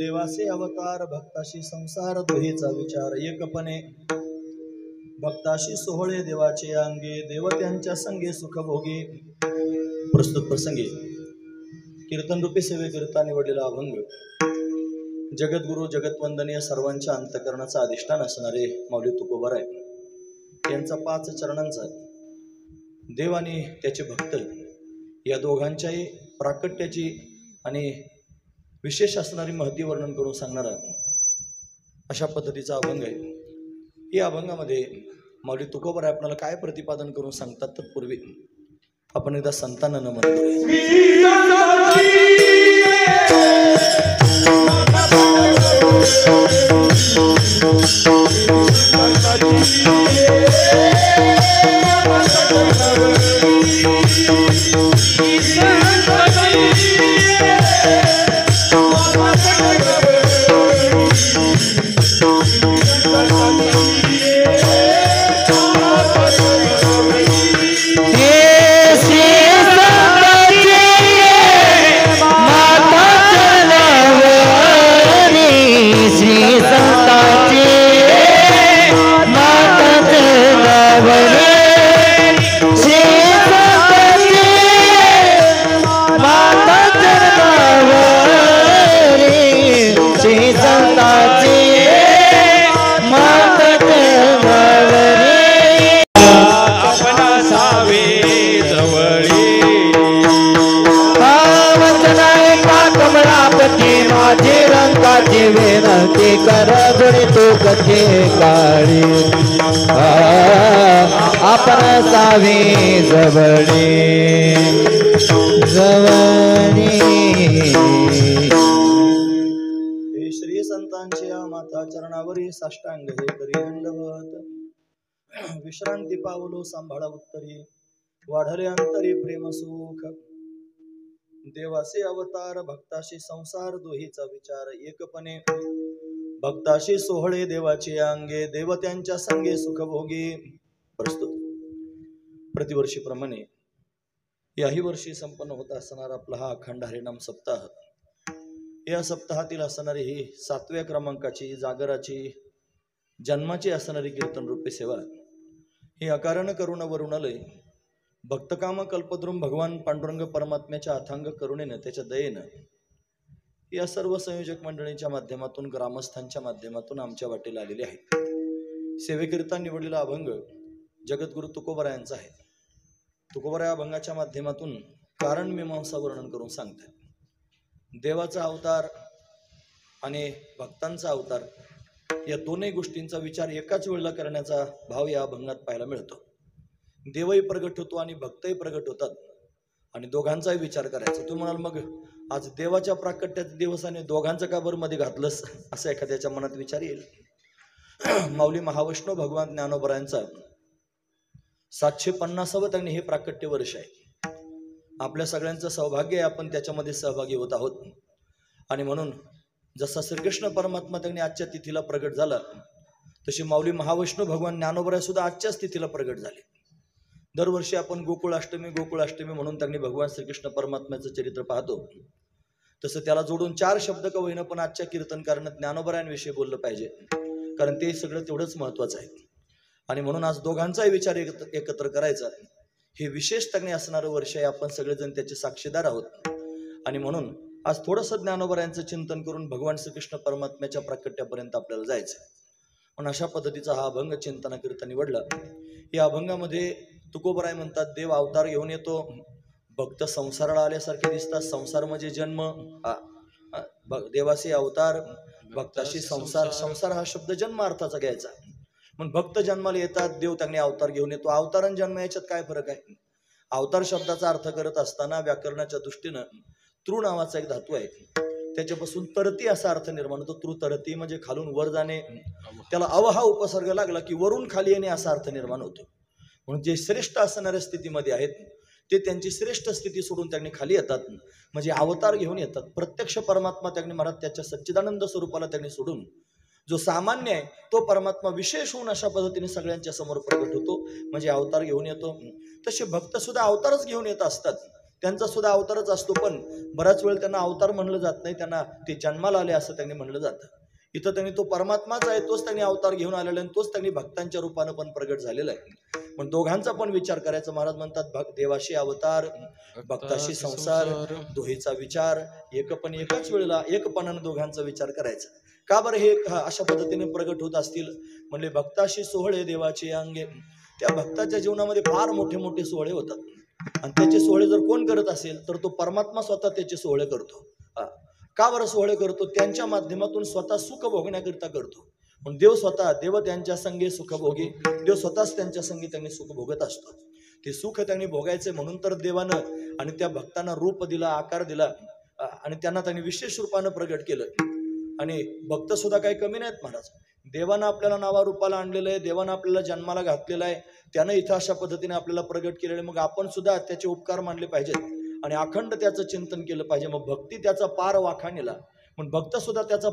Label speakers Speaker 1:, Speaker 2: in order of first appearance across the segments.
Speaker 1: देवासे अवतार भक्ताशी संसार दुहीचा विचार एकपणे भक्ताशी सोहळे देवाचे अंगे देवत्यांच्या संगे सुखभोगी। प्रस्तुत प्रसंगी कीर्तन रूपी सेवेकरिता निवडलेला अभंग जगद्गुरु जगतवंदनीय सर्वांच्या अंतकरणाचा अधिष्ठान असणारे माऊली तुकोबाराय यांचा 5 चरणांचा देव आणि त्याचे भक्त या दोघांच्याही प्राकट्याची आणि विशेष असणारी महती वर्णन करून सांगणारा अशा पद्धतीचा अभंग आहे। या अभंगामध्ये माऊली तुकोबाराय आपल्याला काय प्रतिपादन करून सांगतात तत्पूर्वी आपण एकदा संतांना नमन करूया।
Speaker 2: आपण सावे जवळे जवळे
Speaker 1: हे श्री संतांच्या माता चरणावरी साष्टांग हे करी दंडवत। विश्रांती पावलो सांभाळा उत्तरी वाढले अंतरी प्रेम सुख। देवासे अवतार भक्ताशी संसार दोहीचा विचार एकपणे भक्ताशी सोहळे देवाचे अंगे देवत्यांच्या संगे सुखभोगी। प्रस्तुत प्रतिवर्षीप्रमाणे याही वर्षी संपन्न होत असणारा आपला हा अखंड हरिनाम सप्ताह, या सप्ताहातील असणारी ही 7व्या क्रमांकाची जागराची जन्माची असणारी कीर्तन रूपी सेवा ही अकारण करुण वरुणालय भक्तकाम कल्पद्रुम भगवान पांडुरंग परमात्म्याच्या अथांग करुणेनं त्याच्या दयेनं या सर्व संयोजक मंडळींच्या माध्यमातून ग्रामस्थांच्या माध्यमातून आमच्या वाटेला आलेली आहे। सेवेकरिता निवडलेला अभंग जगद्गुरु तुकोबारायांचा आहे। तुकोबाराय अभंगाच्या माध्यमातून कारण मीमांसा वर्णन करून सांगतात। देवाचा अवतार आणि भक्तांचा अवतार या दोन्ही गोष्टींचा विचार एकाच वेळेला करण्याचा भाव या अभंगात पाहायला मिळतो। देवही प्रगट होतो आणि भक्तही प्रगट होतात आणि दोघांचाही विचार करायचा। तू म्हणाल मग आज देवाच्या प्राकट्याचे दिवस आणि दोघांचं का बरं मध्ये घातलंस असं एखाद्याच्या मनात विचार येईल। माऊली महाविष्णू भगवान ज्ञानोबरायांचा 750वे त्यांनी हे प्राकट्य वर्ष आहे। आपल्या सगळ्यांचं सौभाग्य आहे आपण त्याच्यामध्ये सहभागी होत आहोत आणि म्हणून जसा श्रीकृष्ण परमात्मा त्यांनी आजच्या तिथीला प्रगट झाला तशी माऊली महाविष्णू भगवान ज्ञानोबराय सुद्धा आजच्याच तिथीला प्रगट झाले। दरवर्षी आपण गोकुळाष्टमी म्हणून त्यांनी भगवान श्रीकृष्ण परमात्म्याचं चरित्र पाहतो, तसं त्याला जोडून 4 शब्द का होईना पण आजच्या कीर्तनकारानं ज्ञानोबरायांविषयी बोललं पाहिजे, कारण ते सगळं तेवढंच महत्वाचं आहे। आणि म्हणून आज दोघांचाही विचार एकत्र करायचा हे विशेष त्यांनी असणारं वर्ष आहे। आपण सगळेजण त्याचे साक्षीदार आहोत आणि म्हणून आज थोडंसं ज्ञानोबरायांचं चिंतन करून भगवान श्रीकृष्ण परमात्म्याच्या प्राकट्यापर्यंत आपल्याला जायचं। पण अशा पद्धतीचा हा अभंग चिंतनाकरिता निवडला। या अभंगामध्ये तुकोबाराय म्हणतात देव अवतार घेऊन येतो, भक्त संसाराला आल्यासारखे दिसतात। संसार म्हणजे जन्म, देवाचे अवतार भक्ताशी संसार, संसार हा शब्द जन्म अर्थाचा घ्यायचा। मग भक्त जन्माला येतात, देव त्यांनी अवतार घेऊन येतो। अवतार आणि जन्म याच्यात काय फरक आहे? अवतार शब्दाचा अर्थ करत असताना व्याकरणाच्या दृष्टीनं तृ नावाचा एक धातू आहे, त्याच्यापासून तरती असा अर्थ निर्माण होतो। तृ तरती म्हणजे खालून वर जाणे, त्याला अव हा उपसर्ग लागला की वरून खाली येणे असा अर्थ निर्माण होतो। म्हणून जे श्रेष्ठ असणाऱ्या स्थितीमध्ये आहेत ते त्यांची श्रेष्ठ स्थिती सोडून त्यांनी खाली येतात, म्हणजे अवतार घेऊन येतात। प्रत्यक्ष परमात्मा त्यांनी महाराज त्याच्या सच्चिदानंद स्वरूपाला त्यांनी सोडून जो सामान्य आहे तो परमात्मा विशेष होऊन अशा पद्धतीने सगळ्यांच्या समोर प्रगट होतो, म्हणजे अवतार घेऊन येतो। तसे भक्त सुद्धा अवतारच घेऊन येत असतात, त्यांचा सुद्धा अवतारच असतो, पण बराच वेळ त्यांना अवतार म्हणलं जात नाही, त्यांना ते जन्माला आले असं त्यांनी म्हणलं जातं. इथं त्यांनी तो परमात्माच आहे, तोच त्यांनी अवतार घेऊन आलेला आहे, तोच त्यांनी भक्तांच्या रूपानं पण प्रगट झालेला आहे. पण दोघांचा पण विचार करायचा. महाराज म्हणतात देवाशी अवतार भक्ताशी संसार, दोहीचा विचार एकाच वेळेला एकपणानं दोघांचा विचार करायचा. का बरं हे अशा पद्धतीने प्रगट होत असतील? म्हणले भक्ताशी सोहळे देवाचे अंगे. त्या भक्ताच्या जीवनामध्ये फार मोठे मोठे सोहळे होतात आणि त्याचे सोहळे जर कोण करत असेल तर तो परमात्मा स्वतः त्याचे सोहळे करतो. का बरं सोहळे करतो? त्यांच्या माध्यमातून स्वतः सुख भोगण्याकरिता करतो. पण देव त्यांच्या संगे सुख भोगी, देव स्वतःच त्यांच्या संगी त्यांनी सुख भोगत असतो. ते सुख त्यांनी भोगायचे म्हणून तर देवानं आणि त्या भक्तांना रूप दिला, आकार दिला आणि त्यांनी विशेष रूपानं प्रगट केलं. आणि भक्त सुद्धा काही कमी नाहीत महाराज. देवानं आपल्याला नावारूपाला आणलेलं आहे, देवानं आपल्याला जन्माला घातलेला आहे, त्यानं इथं अशा पद्धतीने आपल्याला प्रगट केलेलं आहे. मग आपण सुद्धा त्याचे उपकार मानले पाहिजेत आणि अखंड त्याचं चिंतन केलं पाहिजे. मग भक्ती त्याचा पार वाखाणीला, पण भक्त सुद्धा त्याचा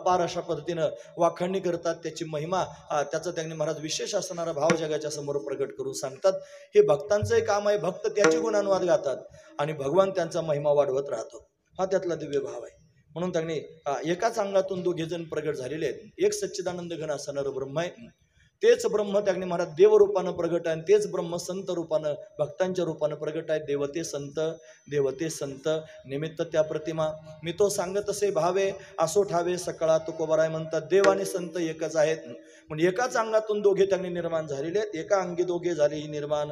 Speaker 1: पार अशा पद्धतीनं वाखाणणी करतात. त्याची महिमा त्याचा त्यांनी महाराज विशेष असणारा भाव जगाच्या समोर प्रगट करून सांगतात. हे भक्तांचंही काम आहे. भक्त त्याचे गुणानुवाद गातात आणि भगवान त्यांचा महिमा वाढवत राहतो. हा त्यातला दिव्य भाव आहे. म्हणून त्यांनी एकाच अंगातून दोघे जण प्रगट झालेले आहेत. एक सच्चिदानंद घन असणारं ब्रह्म आहे, तेच ब्रह्म त्यांनी महाराज देव रूपानं प्रगट आहे, तेच ब्रह्म संत रूपानं भक्तांच्या रूपानं प्रगट आहे. देवते संत निमित्त त्या प्रतिमा, मी तो सांगत असे भावे असो ठावे सकळा तुकोबराय. म्हणतात देव आणि संत एकच आहेत. म्हणजे एकाच अंगातून दोघे त्यांनी निर्माण झालेले आहेत. एका अंगी दोघे झाले ही निर्माण.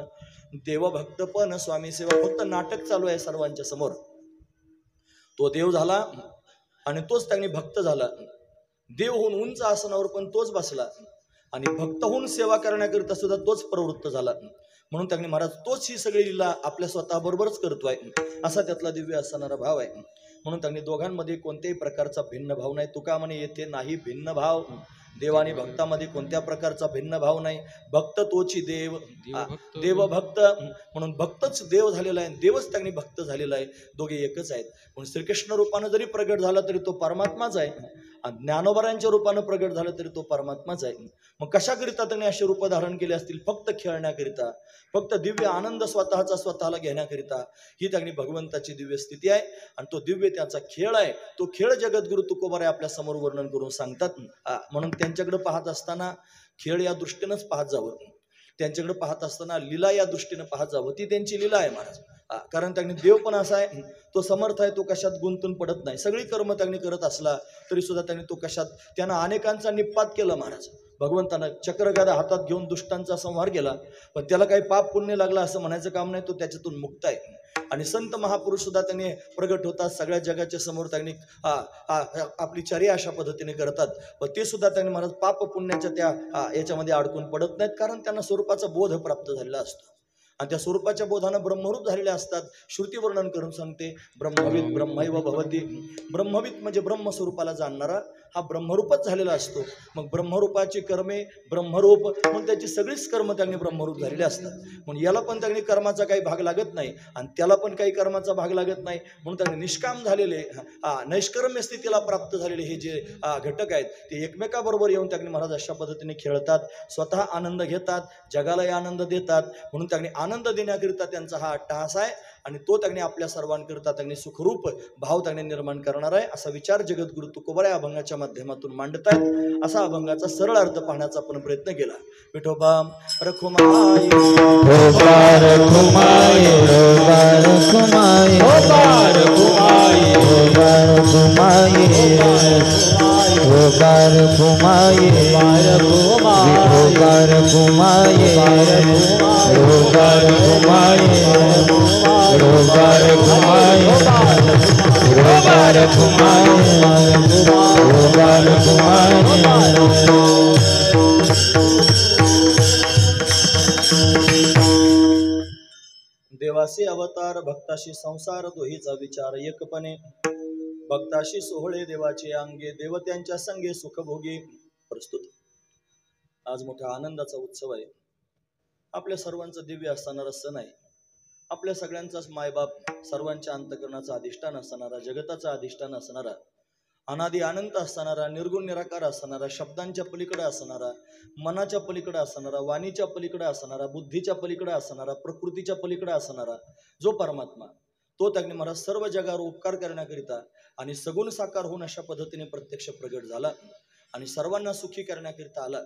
Speaker 1: देव भक्त पण स्वामी सेवा. फक्त नाटक चालू आहे सर्वांच्या समोर. तो देव झाला आणि तोच त्यांनी भक्त झाला. देव होऊन उंच आसनावर पण तोच बसला आणि भक्त होऊन सेवा करण्याकरिता सुद्धा तोच प्रवृत्त झाला. म्हणून त्यांनी महाराज तोच ही सगळी लीला आपल्या स्वतः बरोबरच करतोय, असा त्यातला दिव्य असणारा भाव आहे. म्हणून त्यांनी दोघांमध्ये कोणत्याही प्रकारचा भिन्न भाव नाही. तुका म्हणे येथे नाही भिन्न भाव. देव आणि भक्तामध्ये कोणत्या प्रकारचा भिन्न भाव नाही. भक्त तोची देव, देव भक्त. म्हणून भक्तच देव झालेला आहे, देवच त्यांनी भक्त झालेला आहे. दोघे एकच आहेत. म्हणून श्रीकृष्ण रूपानं जरी प्रगट झाला तरी तो परमात्माच आहे, ज्ञानोबरांच्या रूपानं प्रगट झालं तरी तो परमात्माच आहे. मग कशाकरिता त्यांनी अशी रूप धारण केली असतील? फक्त खेळण्याकरिता, फक्त दिव्य आनंद स्वतःला घेण्याकरिता. ही त्यांनी भगवंताची दिव्य स्थिती आहे आणि तो दिव्य त्याचा खेळ आहे. तो खेळ जगद्गुरु तुकोबाराय आपल्या समोर वर्णन करून सांगतात. म्हणून त्यांच्याकडे पाहत असताना खेळ या दृष्टीनंच पाहत जावं, त्यांच्याकडे पाहत असताना लीला या दृष्टीने पाहत जावं. ती त्यांची लीला आहे महाराज. कारण त्यांनी देव पण असा आहे, तो समर्थ आहे, तो कशात गुंतून पडत नाही. सगळी कर्म त्यांनी करत असला तरी सुद्धा त्यांनी तो कशात, त्यानं अनेकांचा निपात केला महाराज. भगवंतानं चक्रगदा हातात घेऊन दुष्टांचा संहार केला, पण त्याला काही पाप पुण्य लागला असं म्हणायचं काम नाही. तो त्याच्यातून मुक्त आहे. आणि संत महापुरुष सुद्धा त्यांनी प्रगट होतात सगळ्या जगाच्या समोर. त्यांनी आपली चर्या अशा पद्धतीने करतात, पण ते सुद्धा त्यांनी महाराज पाप पुण्याच्या त्या याच्यामध्ये अडकून पडत नाहीत. कारण त्यांना स्वरूपाचा बोध प्राप्त झालेला असतो आणि त्या स्वरूपाच्या बोधानं ब्रह्मरूप झालेले असतात. श्रुती वर्णन करून सांगते ब्रह्मविद ब्रह्मैव भवती. ब्रह्मविद म्हणजे ब्रह्मस्वरूपाला जाणणारा हा ब्रह्मरूपच झालेला असतो. मग ब्रह्मरूपाची कर्मे ब्रह्मरूप, म्हणून त्याची सगळीच कर्म त्यांनी ब्रह्मरूप झालेले असतात. म्हणून याला पण त्यांनी कर्माचा काही भाग लागत नाही आणि त्याला पण काही कर्माचा भाग लागत नाही. म्हणून त्यांनी निष्काम झालेले नैष्कर्म्य स्थितीला प्राप्त झालेले हे जे घटक आहेत ते एकमेकाबरोबर येऊन त्यांनी महाराज अशा पद्धतीने खेळतात, स्वतः आनंद घेतात, जगालाही आनंद देतात. म्हणून त्यांनी आनंद देण्याकरिता त्यांचा हा अट्टहास आहे आणि तो त्यांनी आपल्या सर्वांकरिता त्यांनी सुखरूप भाव त्यांनी निर्माण करणार आहे. असा विचार जगद्गुरु तुकोबाराय अभंगाच्या माध्यमातून मांडतायत. असा अभंगाचा सरळ अर्थ पाहण्याचा आपण प्रयत्न केला. विठोबा रखुमाई
Speaker 2: रोबार घुमाई, रोबार घुमाई, रोबार घुमाई, रोबार घुमाई, रोबार घुमाई, रोबार घुमाई, रोबार घुमाई, रोबार घुमाई, रोबार घुमाई, रोबार घुमाई.
Speaker 1: देवासी अवतार भक्ताशी संसार दोहीचा विचार एकपणे. भक्ताशी सोहळे देवाचे अंगे, देव त्यांच्या संगे सुखभोगी. प्रस्तुत आज मोठा आनंदाचा उत्सव आहे. आपल्या सर्वांचं दिव्य असणारा सण आहे. आपल्या सगळ्यांचाच मायबाप, सर्वांच्या अंतकरणाचा अधिष्ठान असणारा, जगताचा अधिष्ठान असणारा, अनादि अनंत असणारा, निर्गुण निराकार असणारा, शब्दांच्या पलीकडे असणारा, मनाच्या पलीकडे असणारा, वाणीच्या पलीकडे असणारा, बुद्धीच्या पलीकडे असणारा, प्रकृतीच्या पलीकडे असणारा जो परमात्मा, तो त्यांनी महाराज सर्व जगावर उपकार करण्याकरिता आणि सगुण साकार होऊन अशा पद्धतीने प्रत्यक्ष प्रगट झाला आणि सर्वांना सुखी करण्याकरिता आला.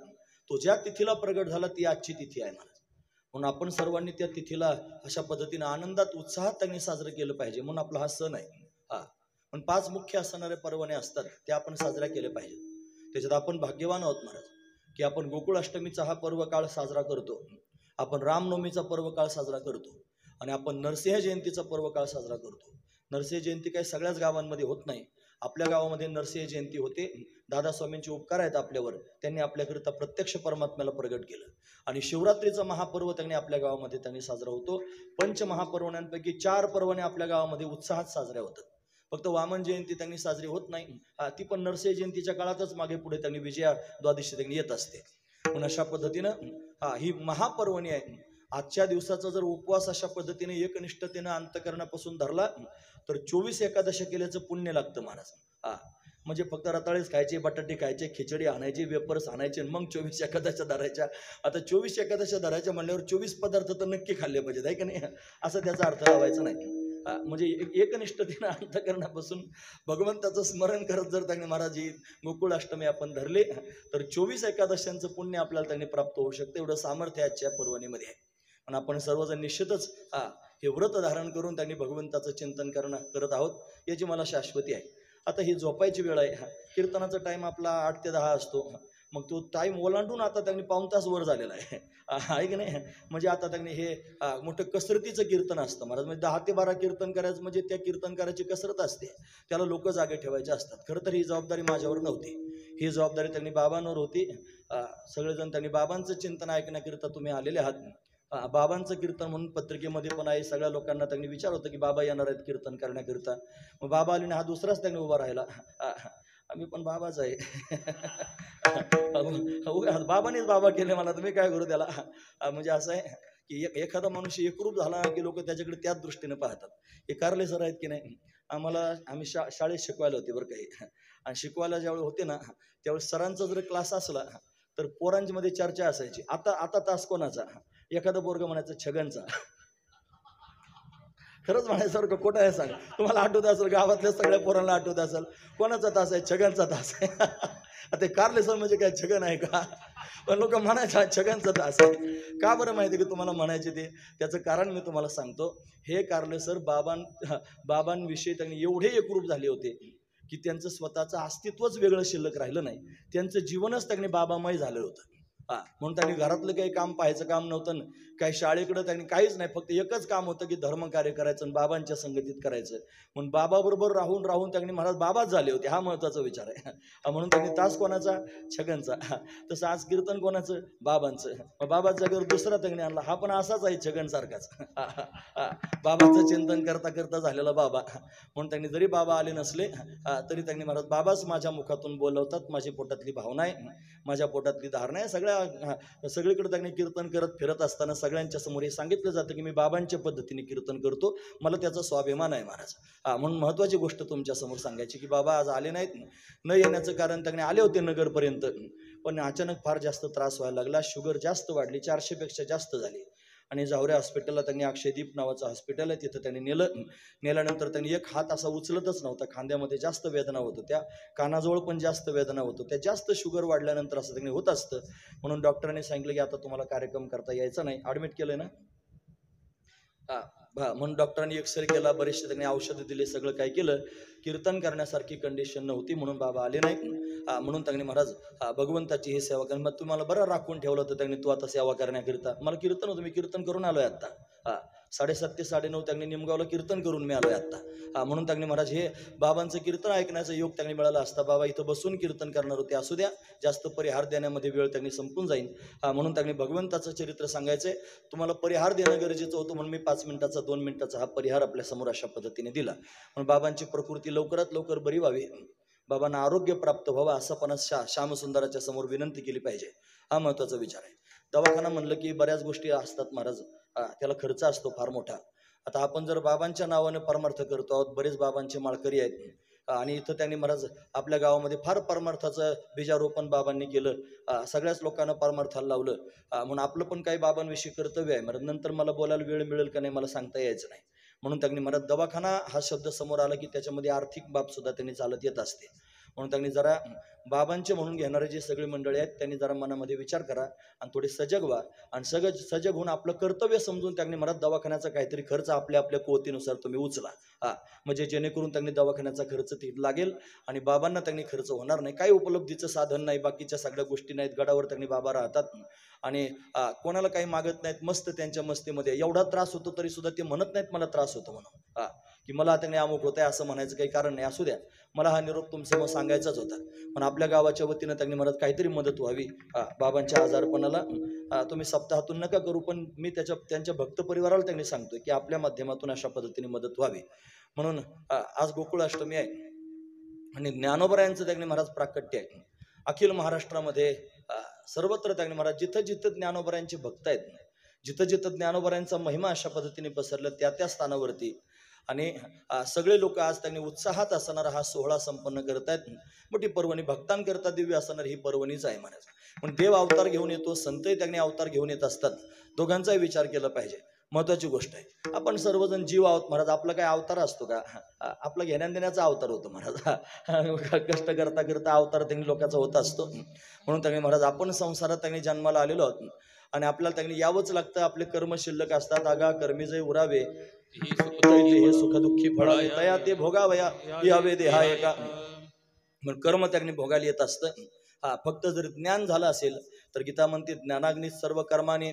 Speaker 1: तो ज्या तिथीला प्रगट झाला ती आजची तिथी आहे महाराज. म्हणून आपण सर्वांनी त्या तिथीला अशा पद्धतीने आनंदात उत्साहात त्यांनी साजरं केलं पाहिजे. म्हणून आपला हा सण आहे. पण 5 मुख्य असणारे पर्वणे असतात ते आपण साजरा केले पाहिजे. त्याच्यात आपण भाग्यवान आहोत महाराज की आपण गोकुळ अष्टमीचा हा पर्व काळ साजरा करतो, आपण रामनवमीचा पर्व काळ साजरा करतो आणि आपण नरसिंह जयंतीचा पर्व काळ साजरा करतो. नरसिंह जयंती काही सगळ्याच गावांमध्ये होत नाही. आपल्या गावामध्ये नरसिंह जयंती होते. दादा स्वामींचे उपकार आहेत आपल्यावर, त्यांनी आपल्याकरिता प्रत्यक्ष परमात्म्याला प्रगट केलं. आणि शिवरात्रीचा महापर्व त्यांनी आपल्या गावामध्ये त्यांनी साजरा होतो. पंचमहापर्वण्यांपैकी 4 पर्वणे आपल्या गावामध्ये उत्साहात साजऱ्या होतात. फक्त वामन जयंती त्यांनी साजरी होत नाही, ती पण नरसिंह जयंतीच्या काळातच मागे पुढे त्यांनी विजया द्वादशी त्यांनी येत असते. म्हणून अशा पद्धतीनं ही महापर्वणी आहे. आजच्या दिवसाचा जर उपवास अशा पद्धतीने एकनिष्ठतेनं अंतकरणापासून धरला तर 24 एकादशी केल्याचं पुण्य लागतं महाराज. म्हणजे फक्त रताळेच खायचे, बटाटे खायचे, खिचडी आणायची, वेपर्स आणायचे, मग 24 एकादशा धरायच्या. आता 24 एकादशा धरायच्या म्हणल्यावर 24 पदार्थ तर नक्की खाल्ले पाहिजेत, आहे का नाही? असं त्याचा अर्थ लावायचा नाही. म्हणजे एकनिष्ठतेनं अंतकरणापासून भगवंताचं स्मरण करत जर त्यांनी महाराज ही गोकुळ अष्टमी आपण धरले तर 24 एकादशांचं पुण्य आपल्याला त्यांनी प्राप्त होऊ शकतं. एवढं सामर्थ्य आजच्या पर्वणीमध्ये आहे. आणि आपण सर्वजण निश्चितच हे व्रत धारण करून त्यांनी भगवंताचं चिंतन करत आहोत याची मला शाश्वती आहे. आता ही झोपायची वेळ आहे. कीर्तनाचा टाईम आपला 8 ते 10 असतो. मग तो टाईम ओलांडून आता त्यांनी पाऊण तास वर झालेला आहे की नाही? म्हणजे आता त्यांनी हे मोठं कसरतीचं कीर्तन असतं महाराज. म्हणजे 10 ते 12 कीर्तन करायचं म्हणजे त्या कीर्तनकाराची कसरत असते, त्याला लोक जागे ठेवायचे असतात. खरं तर ही जबाबदारी माझ्यावर नव्हती, ही जबाबदारी त्यांनी बाबांवर होती. सगळेजण त्यांनी बाबांचं चिंतन ऐकण्याकरिता तुम्ही आलेले आहात. बाबांचं कीर्तन म्हणून पत्रिकेमध्ये पण आहे. सगळ्या लोकांना त्यांनी विचार होतं की बाबा येणार आहेत कीर्तन करण्याकरिता. मग बाबा आले ना, हा दुसराच त्यांनी उभा राहिला. आम्ही पण बाबाच आहे. बाबानेच बाबा केले मला, तुम्ही काय करू त्याला? म्हणजे असं आहे की एखादा मनुष्य एकरूप झाला की लोक त्याच्याकडे त्याच दृष्टीने पाहतात. हे कारले सर आहेत की नाही, आम्ही शाळेत शिकवायला होते बरं काही. आणि शिकवायला ज्यावेळी होते ना त्यावेळेस सरांचा जर क्लास असला तर पोरांची मध्ये चर्चा असायची, आता तास कोणाचा? एखादा पोरग म्हणायचं छगनचा. खरंच म्हणायचं खोटं आहे सांग? तुम्हाला आठवत असेल, गावातल्या सगळ्या पोरांना आठवत असेल कोणाचा तास आहे? छगनचा तास आहे. आता कारले सर म्हणजे काय छगन आहे का? पण लोक म्हणायचं छगनचा तास आहे. का बरं माहिती की तुम्हाला म्हणायचे ते? त्याचं कारण मी तुम्हाला सांगतो. हे कारले सर बाबांविषयी त्यांनी एवढे एकरूप झाले होते की त्यांचं स्वतःचं अस्तित्वच वेगळं शिल्लक राहिलं नाही. त्यांचं जीवनच त्यांनी बाबामय झालं होतं. म्हणून त्यांनी घरातलं काही काम पाहायचं काम नव्हतं, काही शाळेकडं त्यांनी काहीच नाही. फक्त एकच काम होतं की धर्मकार्य करायचं आणि बाबांच्या संगतीत करायचं. म्हणून बाबाबरोबर राहून राहून त्यांनी महाराज बाबाच झाले होते. हा महत्वाचा विचार आहे. म्हणून त्यांनी तास कोणाचा? छगनचा. तसं आज कीर्तन कोणाचं? बाबांचं. मग बाबाच्या जागेवर दुसरा त्यांनी आणला, हा पण असाच आहे छगनसारखाच. बाबाचं चिंतन करता करता झालेला बाबा. म्हणून त्यांनी जरी बाबा आले नसले तरी त्यांनी महाराज बाबाच माझ्या मुखातून बोलवतात. माझी पोटातली भावना आहे, माझ्या पोटातली धारणा आहे. सगळीकडे त्यांनी कीर्तन करत फिरत असताना सगळ्यांच्या समोर हे सांगितलं जातं की मी बाबांच्या पद्धतीने कीर्तन करतो, मला त्याचा स्वाभिमान आहे महाराज. म्हणून महत्वाची गोष्ट तुमच्या समोर सांगायची की बाबा आज आले नाहीत. न येण्याचं कारण त्यांनी आले होते नगरपर्यंत, पण अचानक फार जास्त त्रास व्हायला लागला. शुगर जास्त वाढली, 400 पेक्षा जास्त झाली. आणि जावऱ्या हॉस्पिटलला त्यांनी अक्षयदीप नावाचं हॉस्पिटल आहे तिथं त्यांनी नेल्यानंतर त्यांनी एक हात असा उचलतच नव्हता. खांद्यामध्ये जास्त वेदना होत होत्या, कानाजवळ पण जास्त वेदना होत होत्या. जास्त शुगर वाढल्यानंतर असं त्यांनी होत असतं. म्हणून डॉक्टरांनी सांगितलं की आता तुम्हाला कार्यक्रम करता यायचा नाही. ॲडमिट केलं ना, म्हणून डॉक्टरांनी एक्सरे केला, बरेचसे त्यांनी औषधं दिले, सगळं काय केलं. कीर्तन करण्यासारखी कंडिशन नव्हती म्हणून बाबा आले नाही. म्हणून त्यांनी महाराज भगवंताची ही सेवा कर. मग तुम्हाला बरं राखून ठेवलं होतं त्यांनी, तू आता सेवा करण्याकरिता. मला कीर्तन होतं, मी कीर्तन करून आलोय आता. 7:30 ते 9:30 त्यांनी निमगावला कीर्तन करून मी आलोय आता. म्हणून त्यांनी महाराज हे बाबांचं कीर्तन ऐकण्याचा योग त्यांनी मिळाला असता. बाबा इथं बसून कीर्तन करणार होते, असू द्या, जास्त परिहार देण्यामध्ये वेळ त्यांनी संपून जाईल. म्हणून त्यांनी भगवंताचं चरित्र सांगायचंय. तुम्हाला परिहार देणं गरजेचं होतं म्हणून मी 5 मिनिटाचा 2 मिनिटाचा हा परिहार आपल्या समोर अशा पद्धतीने दिला. म्हणून बाबांची प्रकृती लवकरात लवकर बरी व्हावी, बाबांना आरोग्य प्राप्त व्हावं असं पण श्यामसुंदराच्या समोर विनंती केली पाहिजे. हा महत्वाचा विचार आहे. दवाखाना म्हणलं की बऱ्याच गोष्टी असतात महाराज, त्याला खर्च असतो फार मोठा. आता आपण जर बाबांच्या नावाने परमार्थ करतो आहोत, बरेच बाबांचे माळकरी आहेत आणि इथं त्यांनी महाराज आपल्या गावामध्ये फार परमार्थाचं बीजारोपण बाबांनी केलं. सगळ्याच लोकांना परमार्थाला लावलं. म्हणून आपलं पण काही बाबांविषयी कर्तव्य आहे महाराज. नंतर मला बोलायला वेळ मिळेल का नाही मला सांगता यायचं नाही. म्हणून त्यांनी महाराज दवाखाना हा शब्द समोर आला की त्याच्यामध्ये आर्थिक बाब सुद्धा त्यांनी चालत येत असते. म्हणून त्यांनी जरा बाबांचे म्हणून घेणारे जे सगळे मंडळी आहेत त्यांनी जरा मनामध्ये विचार करा आणि थोडे सजग व्हा आणि सजग होऊन आपलं कर्तव्य समजून त्यांनी महाराज दवाखान्याचा काहीतरी खर्च आपल्या कोवतीनुसार तुम्ही उचला. म्हणजे जेणेकरून त्यांनी दवाखान्याचा खर्च ती लागेल आणि बाबांना त्यांनी खर्च होणार नाही. काही उपलब्धीचं साधन नाही, बाकीच्या सगळ्या गोष्टी नाहीत, गडावर त्यांनी बाबा राहतात आणि कोणाला काही मागत नाहीत, मस्त त्यांच्या मस्तीमध्ये. एवढा त्रास होतो तरी सुद्धा ते म्हणत नाहीत मला त्रास होतो म्हणून की मला त्यांनी अमुक होत आहे असं म्हणायचं काही कारण नाही. असू द्या, मला हा निरोप तुमच्यासमोर सांगायचाच होता. पण आपल्या गावाच्या वतीनं त्यांनी म्हणत काहीतरी मदत व्हावी बाबांच्या आजारपणाला. तुम्ही सप्ताहातून नका करू, पण मी त्यांच्या भक्त परिवाराला त्यांनी सांगतोय की आपल्या माध्यमातून अशा पद्धतीने मदत व्हावी. म्हणून आज गोकुळ अष्टमी आहे आणि ज्ञानोबरायांचं त्यांनी महाराज प्राकट्य आहे. अखिल महाराष्ट्रामध्ये सर्वत्र त्यांनी महाराज जिथं जिथं ज्ञानोबरायांचे भक्त आहेत, जिथं जिथं ज्ञानोबरायांचा महिमा अशा पद्धतीने पसरला त्या स्थानावरती आणि सगळे लोक आज त्यांनी उत्साहात असणारा हा सोहळा संपन्न करत आहेत. मोठी पर्वणी भक्तांकरता दिव्य असणार ही पर्वणीच आहे महाराज. पण देव अवतार घेऊन येतो, संतही त्यांनी अवतार घेऊन येत असतात. दोघांचाही विचार केला पाहिजे. महत्वाची गोष्ट आहे, आपण सर्वजण जीव आहोत महाराज. आपला काय अवतार असतो का? आपला घेण्यान देण्याचा अवतार होतो महाराज. कष्ट करता करता अवतार त्यांनी लोकांचा होत असतो. म्हणून त्यांनी महाराज आपण संसारात त्यांनी जन्माला आलेलो आहोत आणि आपल्याला त्यांनी यावंच लागतं. आपले कर्म शिल्लक असतात. आगा कर्मी जे उरावे हे सुख दुःखी फळावे तया ते भोगावया यावे देहा एका. मग कर्म त्यांनी भोगायला येत असतं. फक्त जर ज्ञान झालं असेल तर गीता म्हणते ज्ञानाग्नी सर्व कर्माने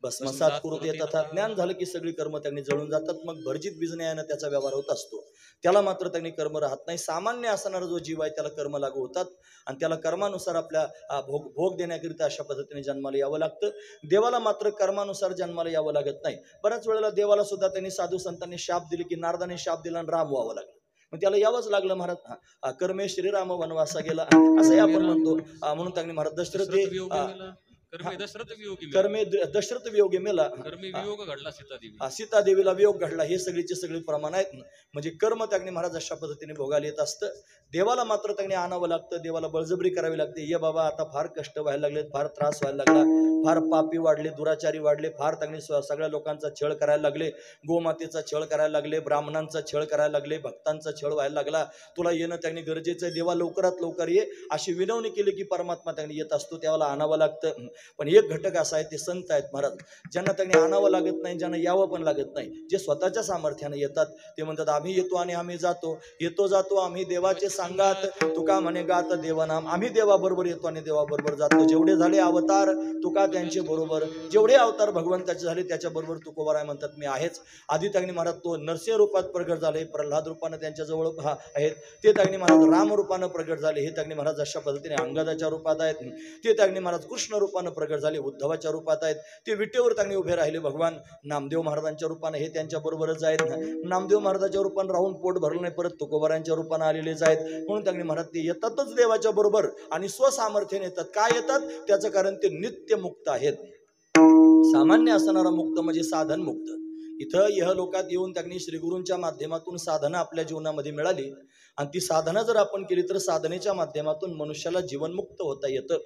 Speaker 1: भस्मसात करून येत. तथा ज्ञान झालं की सगळी कर्म त्यांनी जळून जातात. मग भर्जित बिजण्यानं त्याचा व्यवहार होत असतो. त्याला मात्र त्यांनी कर्म राहत नाही. सामान्य असणारा जो जीव आहे त्याला कर्म लागू होतात आणि त्याला कर्मानुसार आपल्या भोग देण्याकरिता अशा पद्धतीने जन्माला यावं लागतं. देवाला मात्र कर्मानुसार जन्माला यावं लागत नाही. बऱ्याच वेळेला देवाला सुद्धा त्यांनी साधू संतांनी शाप दिले की नारदाने शाप दिला आणि राम व्हावं लागलं. मग त्याला यावंच लागलं महाराज. कर्मे श्रीराम वनवासा गेला असंही आपण म्हणतो. म्हणून त्यांनी महाराज कर्मे दशरथ वियोगी मेला, सीता देवीला वियोग घडला. हे सगळीचे सगळे प्रमाण आहेत. म्हणजे कर्म त्यांनी महाराज अशा पद्धतीने भोगायला येत असतं. देवाला मात्र त्यांनी आणावं लागतं. देवाला बळजबरी करावी लागते. ये बाबा आता फार कष्ट व्हायला लागलेत, फार त्रास व्हायला लागला, फार पापी वाढले, दुराचारी वाढले, फार त्यांनी सगळ्या लोकांचा छळ करायला लागले, गोमातेचा छळ करायला लागले, ब्राह्मणांचा छळ करायला लागले, भक्तांचा छळ व्हायला लागला. तुला येणं त्यांनी गरजेचं आहे, देवा लवकरात लवकर ये अशी विनवणी केली की परमात्मा त्यांनी येत असतो. त्याला आणावं लागतं. पण एक घटक असा आहे, ते संत आहेत महाराज, ज्यांना त्यांनी आणावं लागत नाही, ज्यांना यावं पण लागत नाही. जे स्वतःच्या सामर्थ्याने येतात ते म्हणतात आम्ही येतो आणि आम्ही जातो, येतो जातो आम्ही देवाचे सांगात, तुका म्हणे गात देवनाम. आम्ही देवाबरोबर येतो आणि देवाबरोबर जातो. जेवढे झाले अवतार तुका त्यांचे बरोबर, जेवढे अवतार भगवंताचे झाले त्याच्याबरोबर तुकोबाराय म्हणतात मी आहेच. आधी त्यांनी महाराज तो नरसिंह रूपात प्रगट झाले, प्रल्हाद रूपानं त्यांच्या जवळ आहेत. ते त्यांनी महाराज राम रूपानं प्रगट झाले. हे त्यांनी महाराज अशा पद्धतीने अंगदाच्या रूपात आहेत. ते त्यांनी महाराज कृष्ण रूपानं प्रगट झाले, उद्धवाच्या रूपात आहेत. ते विटेवर त्यांनी उभे राहिले भगवान नामदेव महाराजांच्या रूपानं. हे त्यांच्या बरोबरच आहेत. नामदेव महाराजांच्या रूपानं राहून पोट भरलं नाही, परत तुकोबारांच्या रूपानं आलेलेच आहेत. म्हणून त्यांनी महाराज ते येतातच देवाच्या बरोबर आणि स्वसामर्थ्याने येतात. काय येतात त्याचं कारण ते नित्य मुक्त आहेत. सामान्य असणारा मुक्त म्हणजे साधन मुक्त. इथं यह लोकात येऊन त्यांनी श्रीगुरूंच्या माध्यमातून साधना आपल्या जीवनामध्ये मिळाली आणि ती साधना जर आपण केली तर साधनेच्या माध्यमातून मनुष्याला जीवनमुक्त होता येतं.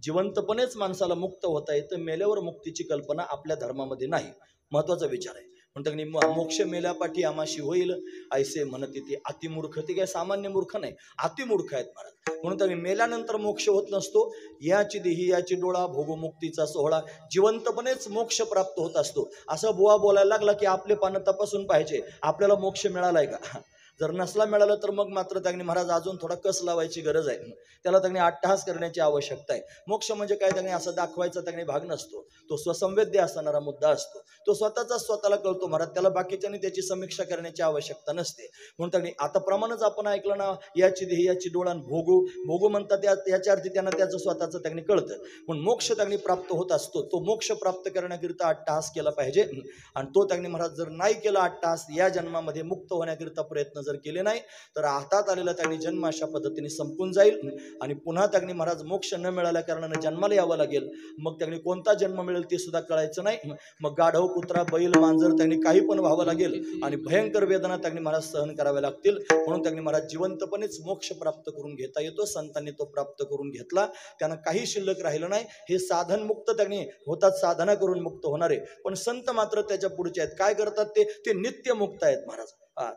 Speaker 1: जिवंतपणेच माणसाला मुक्त होता येतं. मेल्यावर मुक्तीची कल्पना आपल्या धर्मामध्ये नाही. महत्वाचा विचार आहे. पण त्यांनी मोक्ष मेल्यापाठी आमाशी होईल ऐसे म्हणते ते अतिमूर्ख. ते काय सामान्य मूर्ख नाही, अतिमूर्ख आहेत महाराज. म्हणून त्यांनी मेल्यानंतर मोक्ष होत नसतो. याची देही याची डोळा भोगमुक्तीचा सोहळा, जिवंतपणेच मोक्ष प्राप्त होत असतो. असं बुवा बोलायला लागला की आपले पानं तपासून पाहिजे, आपल्याला मोक्ष मिळालाय का. जर नसला मिळाला तर मग मात्र त्यांनी महाराज अजून थोडा कस लावायची गरज आहे. त्याला त्यांनी अट्टहास करण्याची आवश्यकता आहे. मोक्ष म्हणजे काय त्यांनी असं दाखवायचा त्यांनी भाग नसतो. तो स्वसंवेद्य असणारा मुद्दा असतो. तो स्वतःचा स्वतःला कळतो महाराज. त्याला बाकीच्यांनी त्याची समीक्षा करण्याची आवश्यकता नसते. म्हणून त्यांनी आता प्रमाणच आपण ऐकलं ना, याची देही याची डोळा भोगू भोगू म्हणतात. याच्या अर्थी त्यांना त्याचं स्वतःचं त्यांनी कळतं. पण मोक्ष त्यांनी प्राप्त होत असतो. तो मोक्ष प्राप्त करण्याकरिता अट्टहास केला पाहिजे आणि तो त्यांनी महाराज जर नाही केला अट्टहास, या जन्मामध्ये मुक्त होण्याकरिता प्रयत्न जर केले नाही तर हातात आलेला त्यांनी जन्म अशा पद्धतीने संपून जाईल आणि पुन्हा त्यांनी महाराज मोक्ष न मिळाल्या कारणाने जन्माला यावं लागेल. मग त्यांनी कोणता जन्म मिळेल ते सुद्धा कळायचं नाही. मग गाढव, कुत्रा, बैल, मांजर त्यांनी काही पण व्हावं लागेल आणि भयंकर वेदना त्यांनी महाराज सहन कराव्या लागतील. म्हणून त्यांनी महाराज जिवंतपणेच मोक्ष प्राप्त करून घेता येतो. संतांनी तो प्राप्त करून घेतला. त्यांना काही शिल्लक राहिलं नाही. हे साधन मुक्त त्यांनी होतात, साधना करून मुक्त होणारे. पण संत मात्र त्याच्या पुढचे आहेत. काय करतात ते नित्य मुक्त आहेत महाराज.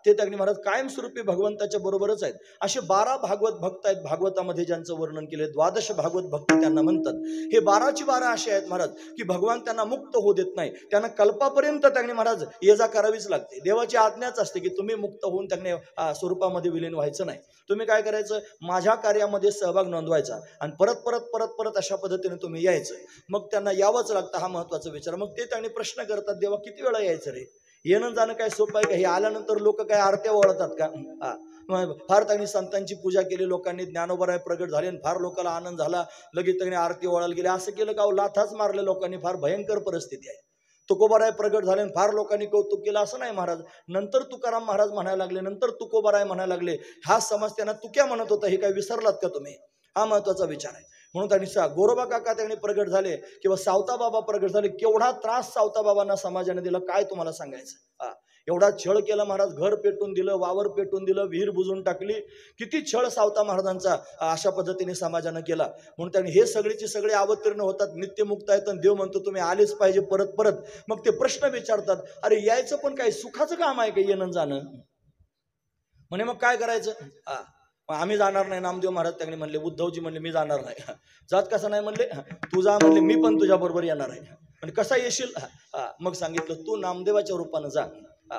Speaker 1: ते त्यांनी महाराज कायमस्वरूपी भगवंताच्या बरोबरच आहेत. असे 12 भागवत भक्त आहेत भागवतामध्ये ज्यांचं वर्णन केले. द्वादश भागवत भक्ती त्यांना म्हणतात. हे 12ची 12 असे आहेत महाराज की भगवान त्यांना मुक्त होऊ देत नाही. त्यांना कल्पापर्यंत त्यांनी महाराज ये जा करावीच लागते. देवाची आज्ञाच असते की तुम्ही मुक्त होऊन त्यांनी स्वरूपामध्ये विलीन व्हायचं नाही. तुम्ही काय करायचं, माझ्या कार्यामध्ये सहभाग नोंदवायचा आणि परत परत परत परत अशा पद्धतीने तुम्ही यायचं. मग त्यांना यावंच लागतं. हा महत्वाचा विचार. मग ते त्यांनी प्रश्न करतात, देवा किती वेळा यायचं रे? येणं जाणं काय सोपं आहे का? हे आल्यानंतर लोक काय आरत्या वळतात का? फार त्यांनी संतांची पूजा केली, लोकांनी ज्ञानोबराय प्रगट झाले, फार लोकांना आनंद झाला, लगेच त्यांनी आरती वळायला गेले. असं केलं का? लाथाच मारले लोकांनी. फार भयंकर परिस्थिती आहे. तुकोबाराय प्रगट झाले, फार लोकांनी कौतुक केलं. असं नाही महाराज. नंतर तुकाराम महाराज म्हणायला लागले, नंतर तुकोबाराय म्हणायला लागले. हा समाज त्यांना तुक्या म्हणत होता. हे काय विसरलात का तुम्ही? हा महत्वाचा विचार आहे. म्हणून त्यांनी गोरोबा काका त्यांनी प्रगट झाले किंवा सावता बाबा प्रगट झाले. केवढा त्रास सावता बाबांना समाजाने दिला काय तुम्हाला सांगायचं. एवढा छळ केला महाराज. घर पेटून दिलं, वावर पेटून दिलं, विहीर बुजून टाकली. किती छळ सावता महाराजांचा अशा पद्धतीने समाजानं केला. म्हणून त्यांनी हे सगळीचे सगळे अवतीर्ण होतात, नित्यमुक्त आहेत. आणि देव म्हणतो तुम्ही आलेच पाहिजे परत परत. मग ते प्रश्न विचारतात, अरे यायचं पण काय सुखाचं काम आहे का येणं जाणं? म्हणे मग काय करायचं? आम्ही जाणार नाही. नामदेव महाराज त्यांनी म्हणले, उद्धवजी म्हणले मी जाणार नाही. जात कसं नाही म्हणले, तू जा म्हणले, मी पण तुझ्या बरोबर येणार आहे. म्हणजे कसा येशील? मग सांगितलं तू नामदेवाच्या रूपानं जा.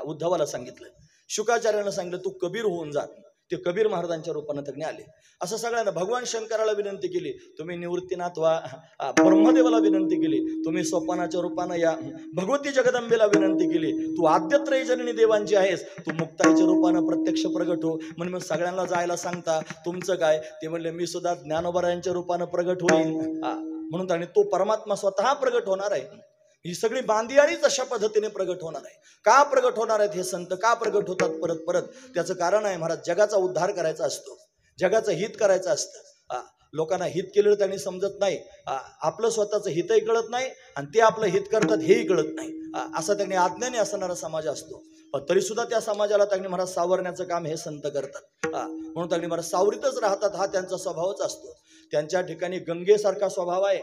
Speaker 1: उद्धवाला सांगितलं. शुकाचार्यानं सांगितलं तू कबीर होऊन जा. ते कबीर महाराजांच्या रूपानं त्यांनी आले. असं सगळ्यांना भगवान शंकराला विनंती केली, तुम्ही निवृत्तीनाथ व्हा. ब्रह्मदेवाला विनंती केली, तुम्ही सोपानाच्या रूपानं या. भगवती जगदंबेला विनंती केली, तू आद्यत्रय जननी देवांची आहेस, तू मुक्ताईच्या रूपानं प्रत्यक्ष प्रगट हो. म्हणून मग सगळ्यांना जायला सांगता तुमचं काय? ते म्हणले मी सुद्धा ज्ञानोबरायांच्या रूपानं प्रगट होईल. म्हणून त्यांनी तो परमात्मा स्वतः प्रगट होणार आहे. ही सगळी बांधियाळीच अशा पद्धतीने प्रगट होणार आहे. का प्रगट होणार आहेत हे संत? का प्रगट होतात परत परत? त्याचं कारण आहे महाराज, जगाचा उद्धार करायचा असतो, जगाचं हित करायचं असतं. लोकांना हित केलेलं त्यांनी समजत नाही. आपलं स्वतःचं हितही कळत नाही आणि ते आपलं हित करतात हेही कळत नाही. असा त्यांनी आज्ञाने असणारा समाज असतो. पण तरी सुद्धा त्या समाजाला त्यांनी महाराज सावरण्याचं काम हे संत करतात. म्हणून त्यांनी महाराज सावरीतच राहतात. हा त्यांचा स्वभावच असतो. त्यांच्या ठिकाणी गंगेसारखा स्वभाव आहे.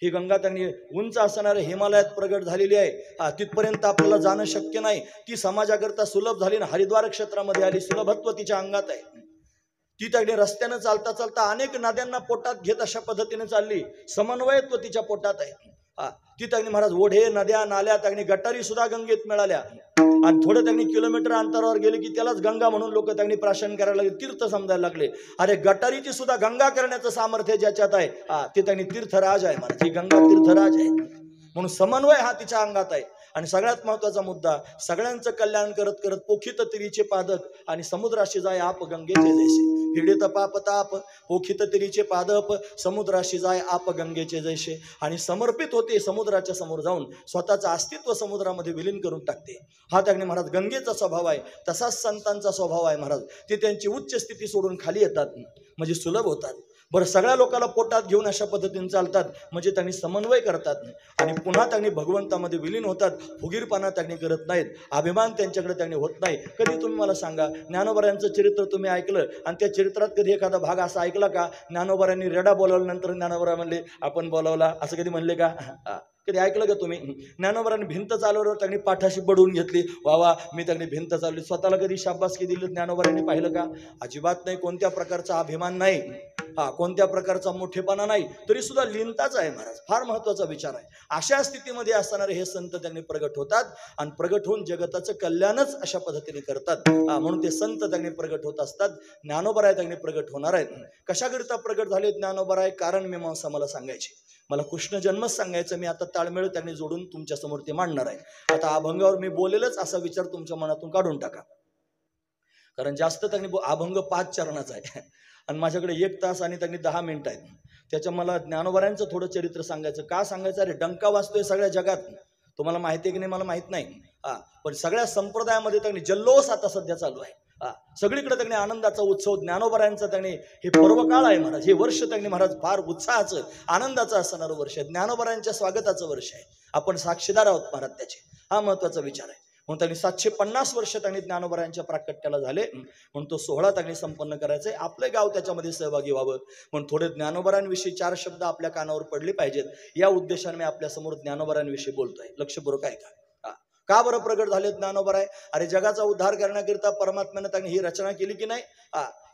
Speaker 1: ही गंगा त्यांनी उंच असणाऱ्या हिमालयात प्रगट झालेली आहे. तिथपर्यंत आपल्याला जाणं शक्य नाही. ती समाजाकरता सुलभ झाली ना, हरिद्वार क्षेत्रामध्ये आली. सुलभत्व तिच्या अंगात आहे. ती त्यांनी रस्त्यानं चालता चालता अनेक नद्यांना पोटात घेत अशा पद्धतीने चालली. समन्वयत्व तिच्या पोटात आहे. ती त्यांनी महाराज ओढे, नद्या, नाल्या, त्यांनी गटारी सुद्धा गंगेत मिळाल्या. आणि थोडं त्यांनी किलोमीटर अंतरावर गेले की त्यालाच गंगा म्हणून लोक त्यांनी प्राशन करायला लागले, तीर्थ समजायला लागले. अरे गटारीची सुद्धा गंगा करण्याचं सामर्थ्य ज्याच्यात आहे ते त्यांनी तीर्थराज आहे महाराज. ही गंगा तीर्थराज आहे. म्हणून समन्वय हा तिच्या अंगात आहे. आणि सगळ्यात महत्वाचा मुद्दा, सगळ्यांचं कल्याण करत करत पोखित तिरीचे पादक आणि समुद्राशी जाय आप गंगेचे जैसे. पीडित पाप ताप पोखित तिरीचे पादप, समुद्राशी जाय आप गंगेचे जैसे. आणि समर्पित होते समुद्राच्या समोर जाऊन, स्वतःचं अस्तित्व समुद्रामध्ये विलीन करून टाकते. हा त्याने महाराज गंगेचा स्वभाव आहे. तसाच संतांचा स्वभाव आहे महाराज. ते त्यांची उच्च स्थिती सोडून खाली येतात म्हणजे सुलभ होतात. बरं, सगळ्या लोकांना पोटात घेऊन अशा पद्धतीने चालतात म्हणजे त्यांनी समन्वय करतात आणि पुन्हा त्यांनी भगवंतामध्ये विलीन होतात. फुगीरपणा त्यांनी करत नाहीत. अभिमान त्यांच्याकडे त्यांनी होत नाही. कधी तुम्ही मला सांगा, ज्ञानोबरायांचं चरित्र तुम्ही ऐकलं आणि त्या चरित्रात कधी एखादा भाग असा ऐकला का ज्ञानोबरायांनी रेडा बोलावल्यानंतर ज्ञानोबरा म्हणले आपण बोलावला, असं कधी म्हणले का? कधी ऐकलं का तुम्ही? ज्ञानोबरांनी भिंत चालवल्यावर त्यांनी पाठाशी बडवून घेतली, वा मी त्यांनी भिंत चालवली. स्वतःला कधी शाबासकी दिली ज्ञानोबरांनी पाहिलं का? अजिबात नाही. कोणत्या प्रकारचा अभिमान नाही, कोणत्या प्रकारचा मोठेपणा नाही, तरी सुद्धा लीनताच आहे महाराज. फार महत्वाचा विचार आहे. अशा स्थितीमध्ये असणारे हे संत त्यांनी प्रगट होतात आणि प्रगट होऊन जगताचं कल्याणच अशा पद्धतीने करतात. म्हणून ते संत त्यांनी प्रगट होत असतात. ज्ञानोबराय त्यांनी प्रगट होणार आहेत. कशाकरिता प्रगट झाले ज्ञानोबराय? कारण मीमांसा मला सांगायची, मला कृष्ण जन्मच सांगायचं. मी आता ताळमेळ त्यांनी जोडून तुमच्या समोर ते मांडणार आहे. आता अभंगावर मी बोलेलच असा विचार तुमच्या मनातून काढून टाका. कारण जास्त त्यांनी अभंग 5 चरणाचा आहे आणि माझ्याकडे 1 तास आणि त्यांनी 10 मिनिटं आहेत. त्याच्या मला ज्ञानोबरायांचं थोडं चरित्र सांगायचं. का सांगायचं? अरे डंका वाजतोय सगळ्या जगात. तुम्हाला माहिती आहे की नाही मला माहित नाही. पण सगळ्या संप्रदायामध्ये त्यांनी जल्लोष आता सध्या चालू आहे. सगळीकडे त्यांनी आनंदाचा उत्सव, ज्ञानोबरायांचा त्यांनी हे पर्वकाळ आहे महाराज, हे वर्ष त्यांनी महाराज फार उत्साहाचं आनंदाचं असणारं वर्ष आहे, ज्ञानोबरायांच्या स्वागताचं वर्ष आहे, आपण साक्षीदार आहोत महाराज त्याचे, हा महत्वाचा विचार आहे. म्हणून त्यांनी 750 वर्ष त्यांनी ज्ञानोबरायांच्या प्राकट्याला झाले, म्हणून तो सोहळा त्यांनी संपन्न करायचा आहे. आपलं गाव त्याच्यामध्ये सहभागी व्हावं म्हणून थोडे ज्ञानोबरांविषयी 4 शब्द आपल्या कानावर पडले पाहिजेत, या उद्देशाने मी आपल्या समोर ज्ञानोबरांविषयी बोलतोय. लक्षपूर्वक ऐका. का बरं प्रगट झाले ज्ञानोबराय? अरे जगाचा उद्धार करण्याकरिता परमात्म्याने त्यांनी ही रचना केली की नाही,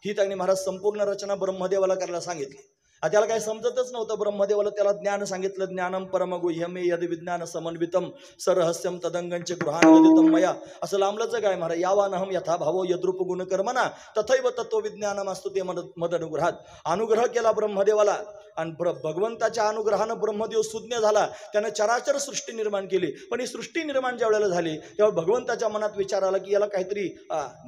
Speaker 1: ही त्यांनी महाराज संपूर्ण रचना ब्रह्मदेवाला करायला सांगितली. त्याला काही समजतच नव्हतं ब्रह्मदेवाला, त्याला ज्ञान सांगितलं. ज्ञानम परमगुह्यमे यद विज्ञान समन्वितम सरहस्यम तदंगंच गृहानगदितम मया. असं लांबलंच काय महाराज, यावानहम यथा भावो यद्रूप गुणकर्मना तथैव तत्व विज्ञानमस्तु ते मद अनुग्रहात. अनुग्रह केला ब्रह्मदेवाला आणि भगवंताच्या अनुग्रहानं ब्रह्मदेव सुज्ञ झाला, त्यानं चराचर सृष्टी निर्माण केली. पण ही सृष्टी निर्माण ज्या वेळेला झाली तेव्हा भगवंताच्या मनात विचार आला की याला काहीतरी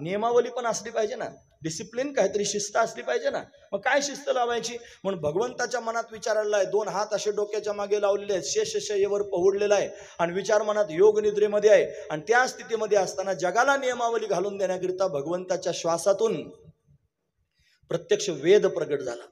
Speaker 1: नियमावली पण असली पाहिजे ना, डिसिप्लिन, काहीतरी शिस्त असली पाहिजे ना. मग काय शिस्त लावायची? म्हणून भगवंताच्या मनात विचार आलेला आहे. 2 हात असे डोक्याच्या मागे लावलेले आहेत, शेषशय्येवर पहुडलेला आहे आणि विचार मनात योग निद्रेमध्ये आहे. आणि त्या स्थितीमध्ये असताना जगाला नियमावली घालून देण्याकरिता भगवंताच्या श्वासातून प्रत्यक्ष वेद प्रगट झाला.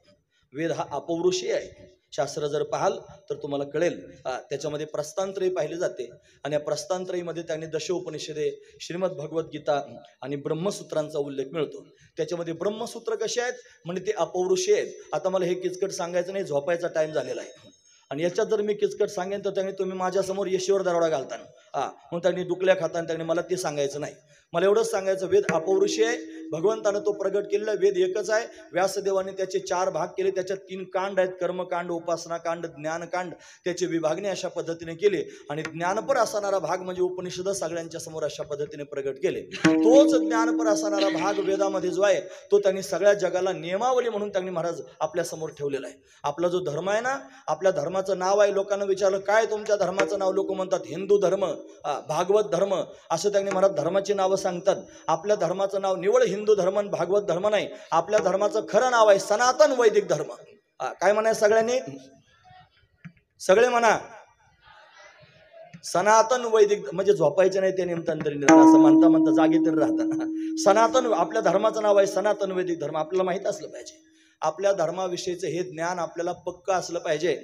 Speaker 1: वेद हा अपौरुषीय आहे. शास्त्र जर पाहाल तर तुम्हाला कळेल. त्याच्यामध्ये प्रस्थानत्रयी पाहिले जाते आणि या प्रस्थानत्रयीमध्ये त्यांनी दशोपनिषदे, श्रीमद भगवद्गीता आणि ब्रह्मसूत्रांचा उल्लेख मिळतो. त्याच्यामध्ये ब्रह्मसूत्र कसे आहेत म्हणजे ते अपौरुषीय आहेत. आता मला हे किचकट सांगायचं नाही, झोपायचा टाइम झालेला आहे आणि याच्यात जर मी किचकट सांगेन तर त्यांनी तुम्ही माझ्यासमोर यशेवर दरोडा घालताना म्हणून त्यांनी डुकल्या खाताना त्यांनी मला ते सांगायचं नाही. मला एवढंच सांगायचं, वेद अपौरुषीय आहे, भगवंतानं तो प्रगट केलेला वेद एकच आहे. व्यासदेवाने त्याचे 4 भाग केले, त्याच्यात 3 कांड आहेत, कर्मकांड, उपासनाकांड, ज्ञानकांड. त्याची विभागणी अशा पद्धतीने केली आणि ज्ञानपर असणारा भाग म्हणजे उपनिषद सगळ्यांच्या समोर अशा पद्धतीने प्रगट केले. तोच ज्ञानपर असणारा भाग वेदामध्ये जो आहे तो त्यांनी सगळ्या जगाला नियमावली म्हणून त्यांनी महाराज आपल्या समोर ठेवलेला आहे. आपला जो धर्म आहे ना, आपल्या धर्माचं नाव आहे. लोकांना विचारलं काय तुमच्या धर्माचं नाव, लोक म्हणतात हिंदू धर्म, भागवत धर्म, असं त्यांनी महाराज धर्माची नावं सांगतात. आपल्या धर्माचं नाव निवड हिंदू धर्म भागवत धर्म नाही, आपल्या धर्माचं खरं नाव आहे सनातन वैदिक धर्म. काय म्हणाय सगळ्यांनी, सगळे म्हणा सनातन वैदिक, म्हणजे झोपायचे नाही ते निमतान तरी असं म्हणता म्हणता जागी तरी राहतात. सनातन आपल्या धर्माचं नाव आहे सनातन वैदिक धर्म. आपल्याला माहित असलं पाहिजे, आपल्या धर्माविषयीचं हे ज्ञान आपल्याला पक्का असलं पाहिजे.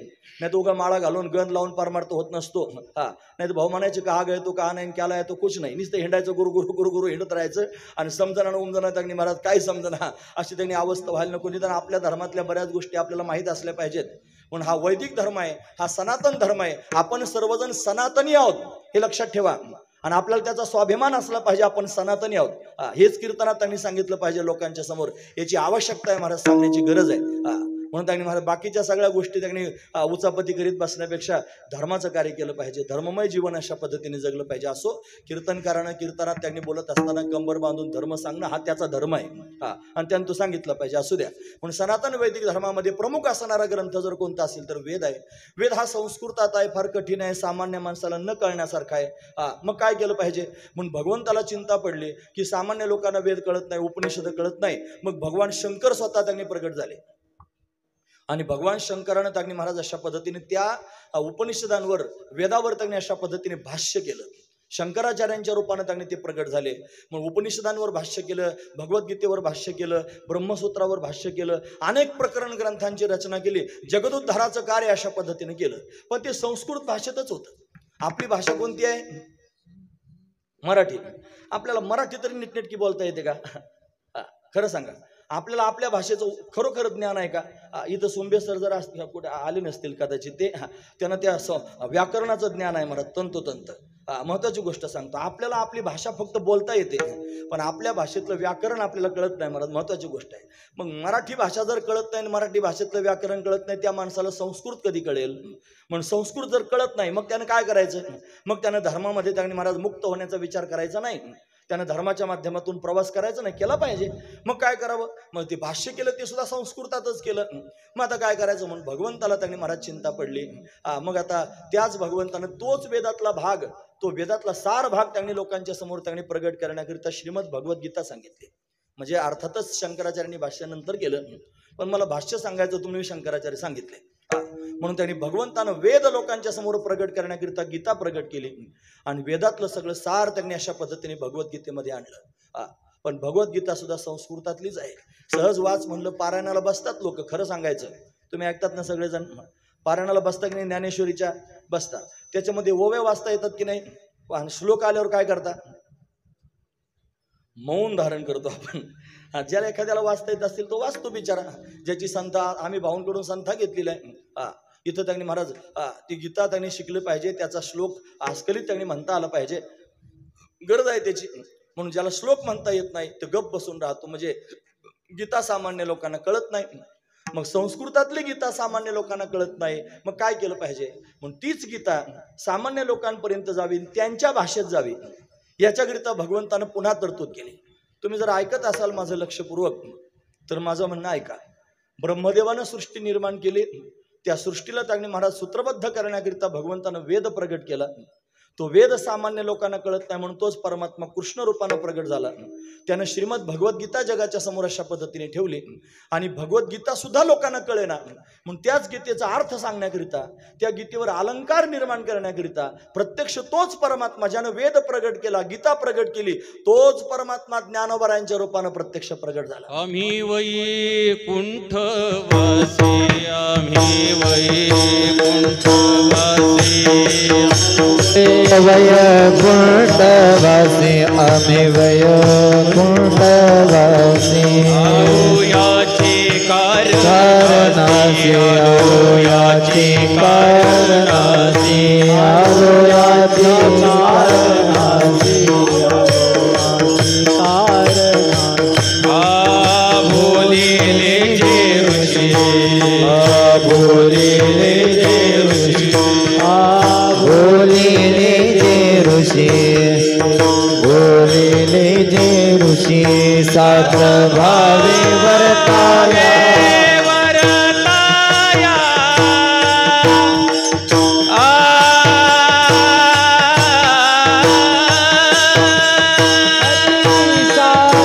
Speaker 1: नाही तो उगा माळा घालून गंध लावून परमार्थ होत नसतो. नाही तर भाऊ म्हणायचे का गए तो का नाही क्याला आहे तो कुछ नाही, नुसतं हिंडायचं गुरु गुरु गुरु हिंडत राहायचं आणि समजना उमजना त्यांनी महाराज काय समजना अशी त्यांनी अवस्था व्हायला नको. निदान आपल्या धर्मातल्या बऱ्याच गोष्टी आपल्याला माहीत असल्या पाहिजेत. म्हणून हा वैदिक धर्म आहे, हा सनातन धर्म आहे. आपण सर्वजण सनातनी आहोत हे लक्षात ठेवा आणि आपल्याला त्याचा स्वाभिमान असला पाहिजे, आपण सनातनी आहोत. हेच कीर्तनात त्यांनी सांगितलं पाहिजे लोकांच्या समोर. याची आवश्यकता आहे महाराज, सांगण्याची गरज आहे. म्हणून त्यांनी महाराज बाकीच्या सगळ्या गोष्टी त्यांनी उचापती करीत बसण्यापेक्षा धर्माचं कार्य केलं पाहिजे, धर्ममय जीवन अशा पद्धतीने जगलं पाहिजे. असो कीर्तनकारानं कीर्तनात त्यांनी बोलत असताना कंबर बांधून धर्म सांगणं हा त्याचा धर्म आहे आणि त्यानं तो सांगितलं पाहिजे. असू द्या. म्हणून सनातन वैदिक धर्मामध्ये प्रमुख असणारा ग्रंथ जर कोणता असेल तर वेद आहे. वेद हा संस्कृतात आहे, फार कठीण आहे, सामान्य माणसाला न कळण्यासारखा आहे. मग काय केलं पाहिजे? म्हणून भगवंताला चिंता पडली की सामान्य लोकांना वेद कळत नाही, उपनिषद कळत नाही. मग भगवान शंकर स्वतः त्यांनी प्रगट झाले आणि भगवान शंकरानं त्यांनी महाराज अशा पद्धतीने त्या उपनिषदांवर, वेदावर त्यांनी अशा पद्धतीने भाष्य केलं. शंकराचार्यांच्या रूपाने त्यांनी ते प्रगट झाले. मग उपनिषदांवर भाष्य केलं, भगवद्गीतेवर भाष्य केलं, ब्रह्मसूत्रावर भाष्य केलं, अनेक प्रकरण ग्रंथांची रचना केली, जगदोद्धाराचं कार्य अशा पद्धतीने केलं. पण ते संस्कृत भाषेतच होतं. आपली भाषा कोणती आहे? मराठी. आपल्याला मराठी तरी नीटनेटकी बोलता येते का? खरं सांगा, आपल्याला आपल्या भाषेचं खरोखर ज्ञान आहे का? इथं सोंबे सर जर कुठे आले नसतील कदाचित, ते त्यांना त्या व्याकरणाचं ज्ञान आहे महाराज, तंतोतंत. महत्वाची गोष्ट सांगतो, आपल्याला आपली भाषा फक्त बोलता येते पण आपल्या भाषेतलं व्याकरण आपल्याला कळत नाही महाराज, महत्वाची गोष्ट आहे. मग मराठी भाषा जर कळत नाही, मराठी भाषेतलं व्याकरण कळत नाही, त्या माणसाला संस्कृत कधी कळेल? म्हणून संस्कृत जर कळत नाही मग त्यानं काय करायचं? मग त्यानं धर्मामध्ये त्यांनी महाराज मुक्त होण्याचा विचार करायचा नाही, त्यानं धर्माच्या माध्यमातून प्रवास करायचा नाही, केला पाहिजे. मग काय करावं? मग ते भाष्य केलं ते सुद्धा संस्कृतातच केलं. मग आता काय करायचं? म्हणून भगवंताला त्यांनी महाराज चिंता पडली. मग आता त्याच भगवंतानं तोच वेदातला भाग, तो वेदातला सार भाग त्यांनी लोकांच्या समोर त्यांनी प्रगट करण्याकरिता श्रीमद भगवद्गीता सांगितली. म्हणजे अर्थातच शंकराचार्यांनी भाष्यानंतर केलं, पण मला भाष्य सांगायचं तुम्ही शंकराचार्य सांगितले. म्हणून त्यांनी भगवंतानं वेद लोकांच्या समोर प्रगट करण्याकरिता गीता प्रगट केली आणि वेदातलं सगळं सार त्यांनी अशा पद्धतीने भगवद्गीतेमध्ये आणलं. पण भगवद्गीता सुद्धा संस्कृतातलीच आहे. सहज वाच म्हणलं पारायणाला बसतात लोक. खरं सांगायचं तुम्ही ऐकतात ना सगळेजण, पारायणाला बसता की नाही? ज्ञानेश्वरीच्या बसता. त्याच्यामध्ये ओव्या वाचता येतात की नाही? श्लोक आल्यावर काय करता? मौन धारण करतो आपण. ज्याला एखाद्याला वाचता येत असतील तो वाचतो बिचारा. ज्याची संथा आम्ही भाऊंकडून संथा घेतलेली आहे, इथं त्यांनी महाराज ती गीता त्यांनी शिकली पाहिजे, त्याचा श्लोक आजकाली त्यांनी म्हणता आला पाहिजे, गरज आहे त्याची. म्हणून ज्याला श्लोक म्हणता येत नाही तो गप्प बसून राहतो. म्हणजे गीता सामान्य लोकांना कळत नाही. मग संस्कृतातली गीता सामान्य लोकांना कळत नाही, मग काय केलं पाहिजे? म्हणून तीच गीता सामान्य लोकांपर्यंत जावी, त्यांच्या भाषेत जावी, याच्याकरिता भगवंतानं पुन्हा तरतूद केली. तुम्ही जर ऐकत असाल माझं लक्षपूर्वक तर माझं म्हणणं ऐका. ब्रह्मदेवानं सृष्टी निर्माण केली, त्या सृष्टीला त्यांनी महाराज सूत्रबद्ध करण्याकरिता भगवंतानं वेद प्रगट केला. तो वेद सामान्य लोकांना कळत नाही म्हणून तोच परमात्मा कृष्ण रूपानं प्रगट झाला. त्यानं श्रीमद भगवद्गीता जगाच्या समोर अशा पद्धतीने ठेवली आणि भगवद्गीता सुद्धा लोकांना कळेना म्हणून त्याच गीतेचा अर्थ सांगण्याकरिता, त्या गीतेवर अलंकार निर्माण करण्याकरिता प्रत्यक्ष तोच परमात्मा ज्यानं वेद प्रगट केला, गीता प्रगट केली, तोच परमात्मा ज्ञानोबरायांच्या रूपानं प्रत्यक्ष प्रगट झाला.
Speaker 2: आम्ही वैकुंठ वासी, आम्ही वैकुंठ वासी, वैकुंठवासी, आम्ही वैकुंठवासी. याची कारणासी, याची कारणासी, याची कारणासी, बोलिले जे ऋषी, बोलिले जे ऋषी, बोलिले जे ऋषी, बोलिले जे ऋषी. सात भावे वर्ताया, वर्ताया, सात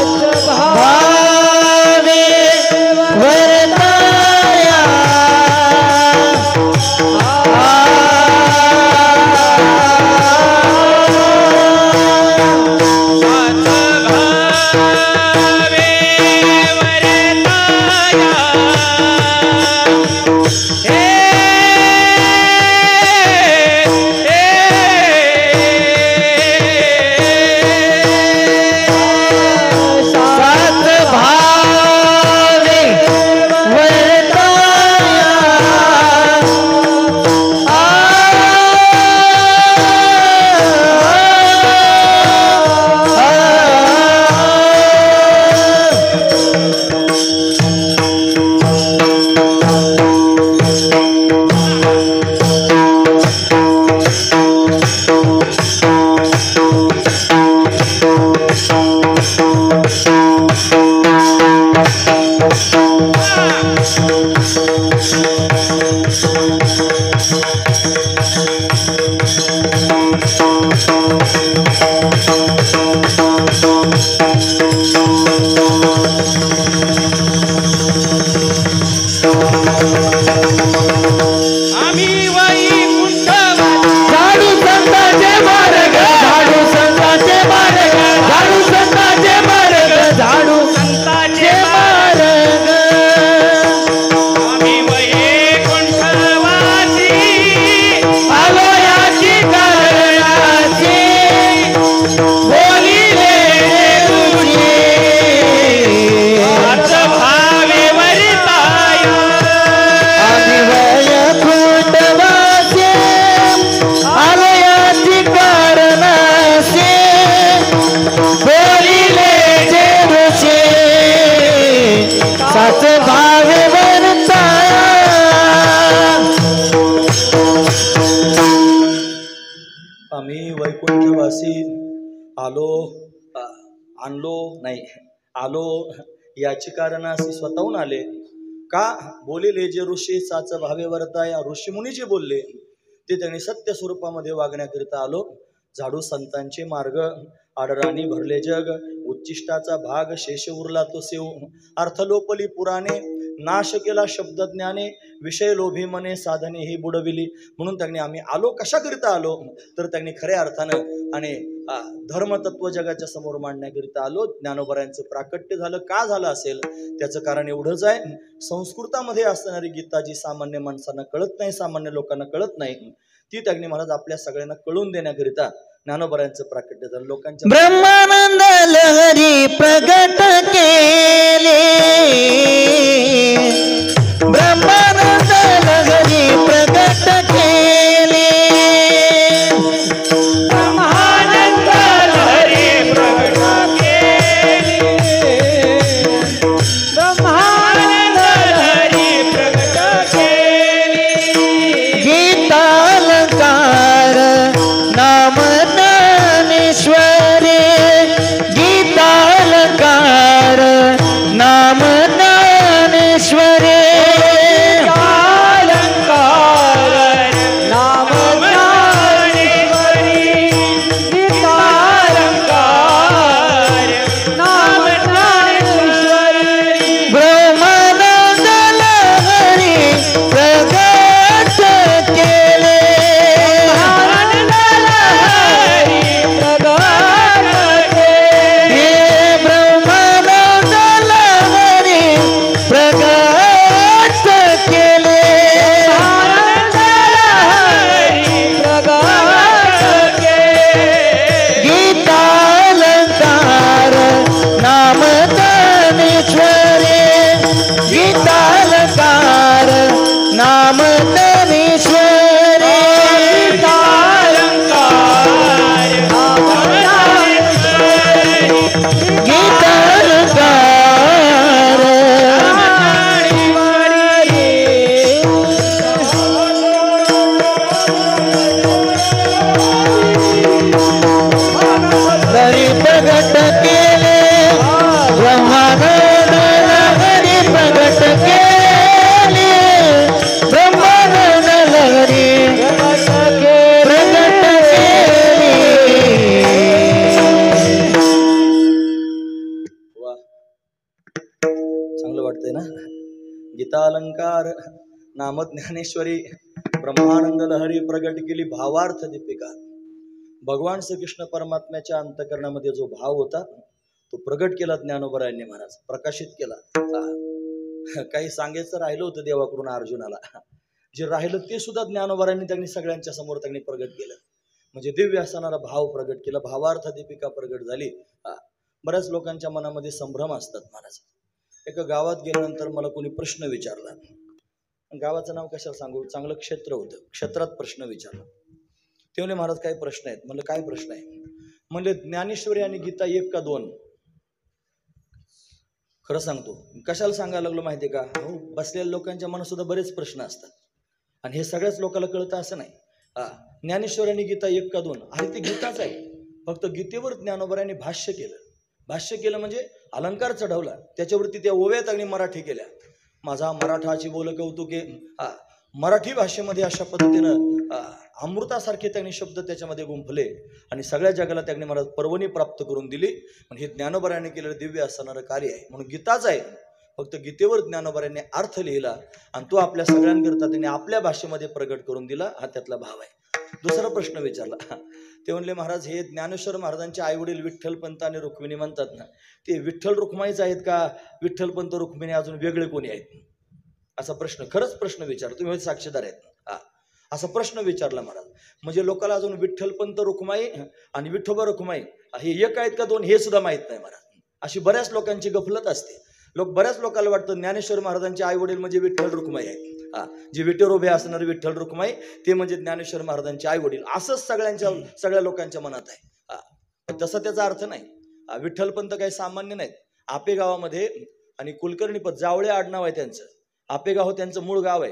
Speaker 2: भावे वर्ताया,
Speaker 1: आलो आणलो नाही, आलो याची कारण अशी स्वतःहून आले का? बोलिले जे ऋषी साच भावे वर्ता, या ऋषीमुनी जे बोलले ते त्यांनी सत्य स्वरूपामध्ये वागण्याकरिता आलो. झाडू संतांचे मार्ग आडराणी भरले जग उच्चिष्टाचा भाग शेष उरला तो सेव अर्थ लोपली पुराणे नाश केला शब्द ज्ञाने विषय लोभी मने साधने ही बुडविली. म्हणून त्यांनी आम्ही आलो कशाकरिता आलो तर त्यांनी खऱ्या अर्थानं आणि धर्मतत्व जगाच्या समोर मांडण्याकरिता आलो. ज्ञानोबरायांचं प्राकट्य झालं. का झालं असेल त्याचं कारण एवढंच आहे, संस्कृतामध्ये असणारी गीता जी सामान्य माणसांना कळत नाही, सामान्य लोकांना कळत नाही, ती त्यांनी महाराज आपल्या सगळ्यांना कळून देण्याकरिता ज्ञानोबरायांचं प्राकट्य झालं. लोकांच्या
Speaker 2: ब्रह्मानंद लहरी प्रगट केले, ब्रह्मानंद लहरी प्रगट केले, ब्रह्मानंद लहरी प्रगट केले, ब्रह्मानंद लहरी प्रगट केले. गीतालंकार नाम ज्ञानेश्वरे, गीतालंकार नाम ज्ञानेश्वरे, गीतालंकार नाम ज्ञानेश्वरी, गीतालंकार नाम ज्ञानेश्वरी. ब्रह्मानंद लहरी प्रगट केले, ब्रह्मानंद लहरी प्रगट केले, ब्रह्मानंद लहरी प्रगट केले, ब्रह्मानंद लहरी प्रगट केले. गीतालंकार नाम ज्ञानेश्वरे, गीतालंकार नाम ज्ञानेश्वरे, गीतालंकार नाम ज्ञानेश्वरे, गीतालंकार लहरी प्रगट केले, ब्रह्मानंद लहरी प्रगट केले, ब्रह्मानंद लहरी प्रगट केले.
Speaker 1: वा चांगलं वाटतंय ना. गीतालंकार नाम ज्ञानेश्वरी ब्रह्मानंद लहरी प्रगट केली. भावार्थ दीपिका. भगवान श्रीकृष्ण परमात्म्याच्या अंतकरणामध्ये जो भाव होता तो प्रगट केला ज्ञानोबरायांनी महाराज, प्रकाशित केला. काही सांगायचं राहिलं होतं देवाकडून अर्जुनाला, जे राहिलं ते सुद्धा ज्ञानोबरायांनी त्यांनी सगळ्यांच्या समोर त्यांनी प्रगट केलं. म्हणजे दिव्य असणारा भाव प्रगट केला. भावार्थ दीपिका प्रगट झाली. बऱ्याच लोकांच्या मनामध्ये संभ्रम असतात महाराज. एका गावात गेल्यानंतर मला कोणी प्रश्न विचारला, गावाचं नाव कशाला सांगू, चांगलं क्षेत्र होतं, क्षेत्रात प्रश्न विचारला. ते म्हणले महाराज काय प्रश्न आहेत. म्हणलं काय प्रश्न आहे. म्हणले ज्ञानेश्वरी आणि गीता एक का दोन. खरं सांगतो कशाला सांगायला लागलो माहिती आहे का, बसलेल्या लोकांच्या मनात सुद्धा बरेच प्रश्न असतात आणि हे सगळ्याच लोकांना कळतं असं नाही. ज्ञानेश्वरी आणि गीता एक का दोन. अरे ते गीताच आहे, फक्त गीतेवर ज्ञानोबरायांनी भाष्य केलं. भाष्य केलं म्हणजे अलंकार चढवला, त्याच्यावरती त्या ओव्यात आणि मराठी केल्या. माझा मराठाची बोल कौतुके. मराठी भाषेमध्ये अशा पद्धतीनं अमृतासारखे त्यांनी शब्द त्याच्यामध्ये गुंफले आणि सगळ्या जगाला त्यांनी मला पर्वणी प्राप्त करून दिली. पण हे ज्ञानोबरायांनी केलेलं दिव्य असणारं कार्य आहे. म्हणून गीताच आहे, फक्त गीतेवर ज्ञानोबरायांनी अर्थ लिहिला आणि तो आपल्या सगळ्यांकरता त्यांनी आपल्या भाषेमध्ये प्रगट करून दिला. हा त्यातला भाव आहे. दुसरा प्रश्न विचारला. ते म्हणले महाराज हे ज्ञानेश्वर महाराजांचे आईवडील विठ्ठलपंत आणि रुक्मिणी म्हणतात ना, ते विठ्ठल रुक्माईच आहेत का, विठ्ठलपंत रुक्मिणी अजून वेगळे कोणी आहेत, असा प्रश्न खरंच प्रश्न विचारला. तुम्ही साक्षीदार आहेत. असा प्रश्न विचारला महाराज. म्हणजे लोकांना अजून विठ्ठलपंत रुक्माई आणि विठोबा रुक्माई हे एक आहेत का दोन हे सुद्धा माहित नाही महाराज. अशी बऱ्याच लोकांची गफलत असते. बऱ्याच लोकांना वाटतं ज्ञानेश्वर महाराजांचे आई वडील म्हणजे विठ्ठल रुक्माई आहेत. जे विटेवर उभे असणारे विठ्ठल रुक्माई ते म्हणजे ज्ञानेश्वर महाराजांचे आई वडील, असंच सगळ्या लोकांच्या मनात आहे. तसा त्याचा अर्थ नाही. विठ्ठलपंत काही सामान्य नाहीत. आपेगावामध्ये आणि कुलकर्णी पद जावळे आडनाव आहे त्यांचं. आपेगाव त्यांचं मूळ गाव आहे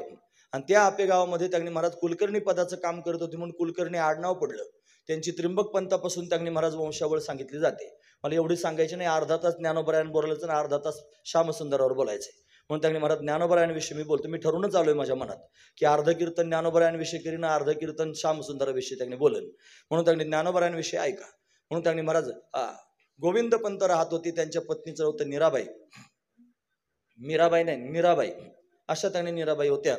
Speaker 1: आणि त्या आपेगावामध्ये त्यांनी महाराज कुलकर्णी पदाचं काम करत होते म्हणून कुलकर्णी आडनाव पडलं. त्यांची त्रिंबक पंथापासून त्यांनी महाराज वंशावळ सांगितली जाते. मला एवढी सांगायची नाही, अर्धा तास ज्ञानोबरायन बोलायचं आणि अर्धा तास श्यामसुंदरावर बोलायचं. म्हणून त्यांनी महाराज ज्ञानोबरायांविषयी मी बोलतो. मी ठरवूनच आलोय माझ्या मनात की अर्ध कीर्तन ज्ञानोबरायांविषयी करीन, अर्ध कीर्तन श्यामसुंदराविषयी त्यांनी बोलन. म्हणून त्यांनी ज्ञानोबरायांविषयी ऐका. म्हणून त्यांनी महाराज गोविंद पंत राहत होते, त्यांच्या पत्नीचं होतं मीराबाई. मीराबाई नाही, मीराबाई, अशा त्यांनी मीराबाई होत्या.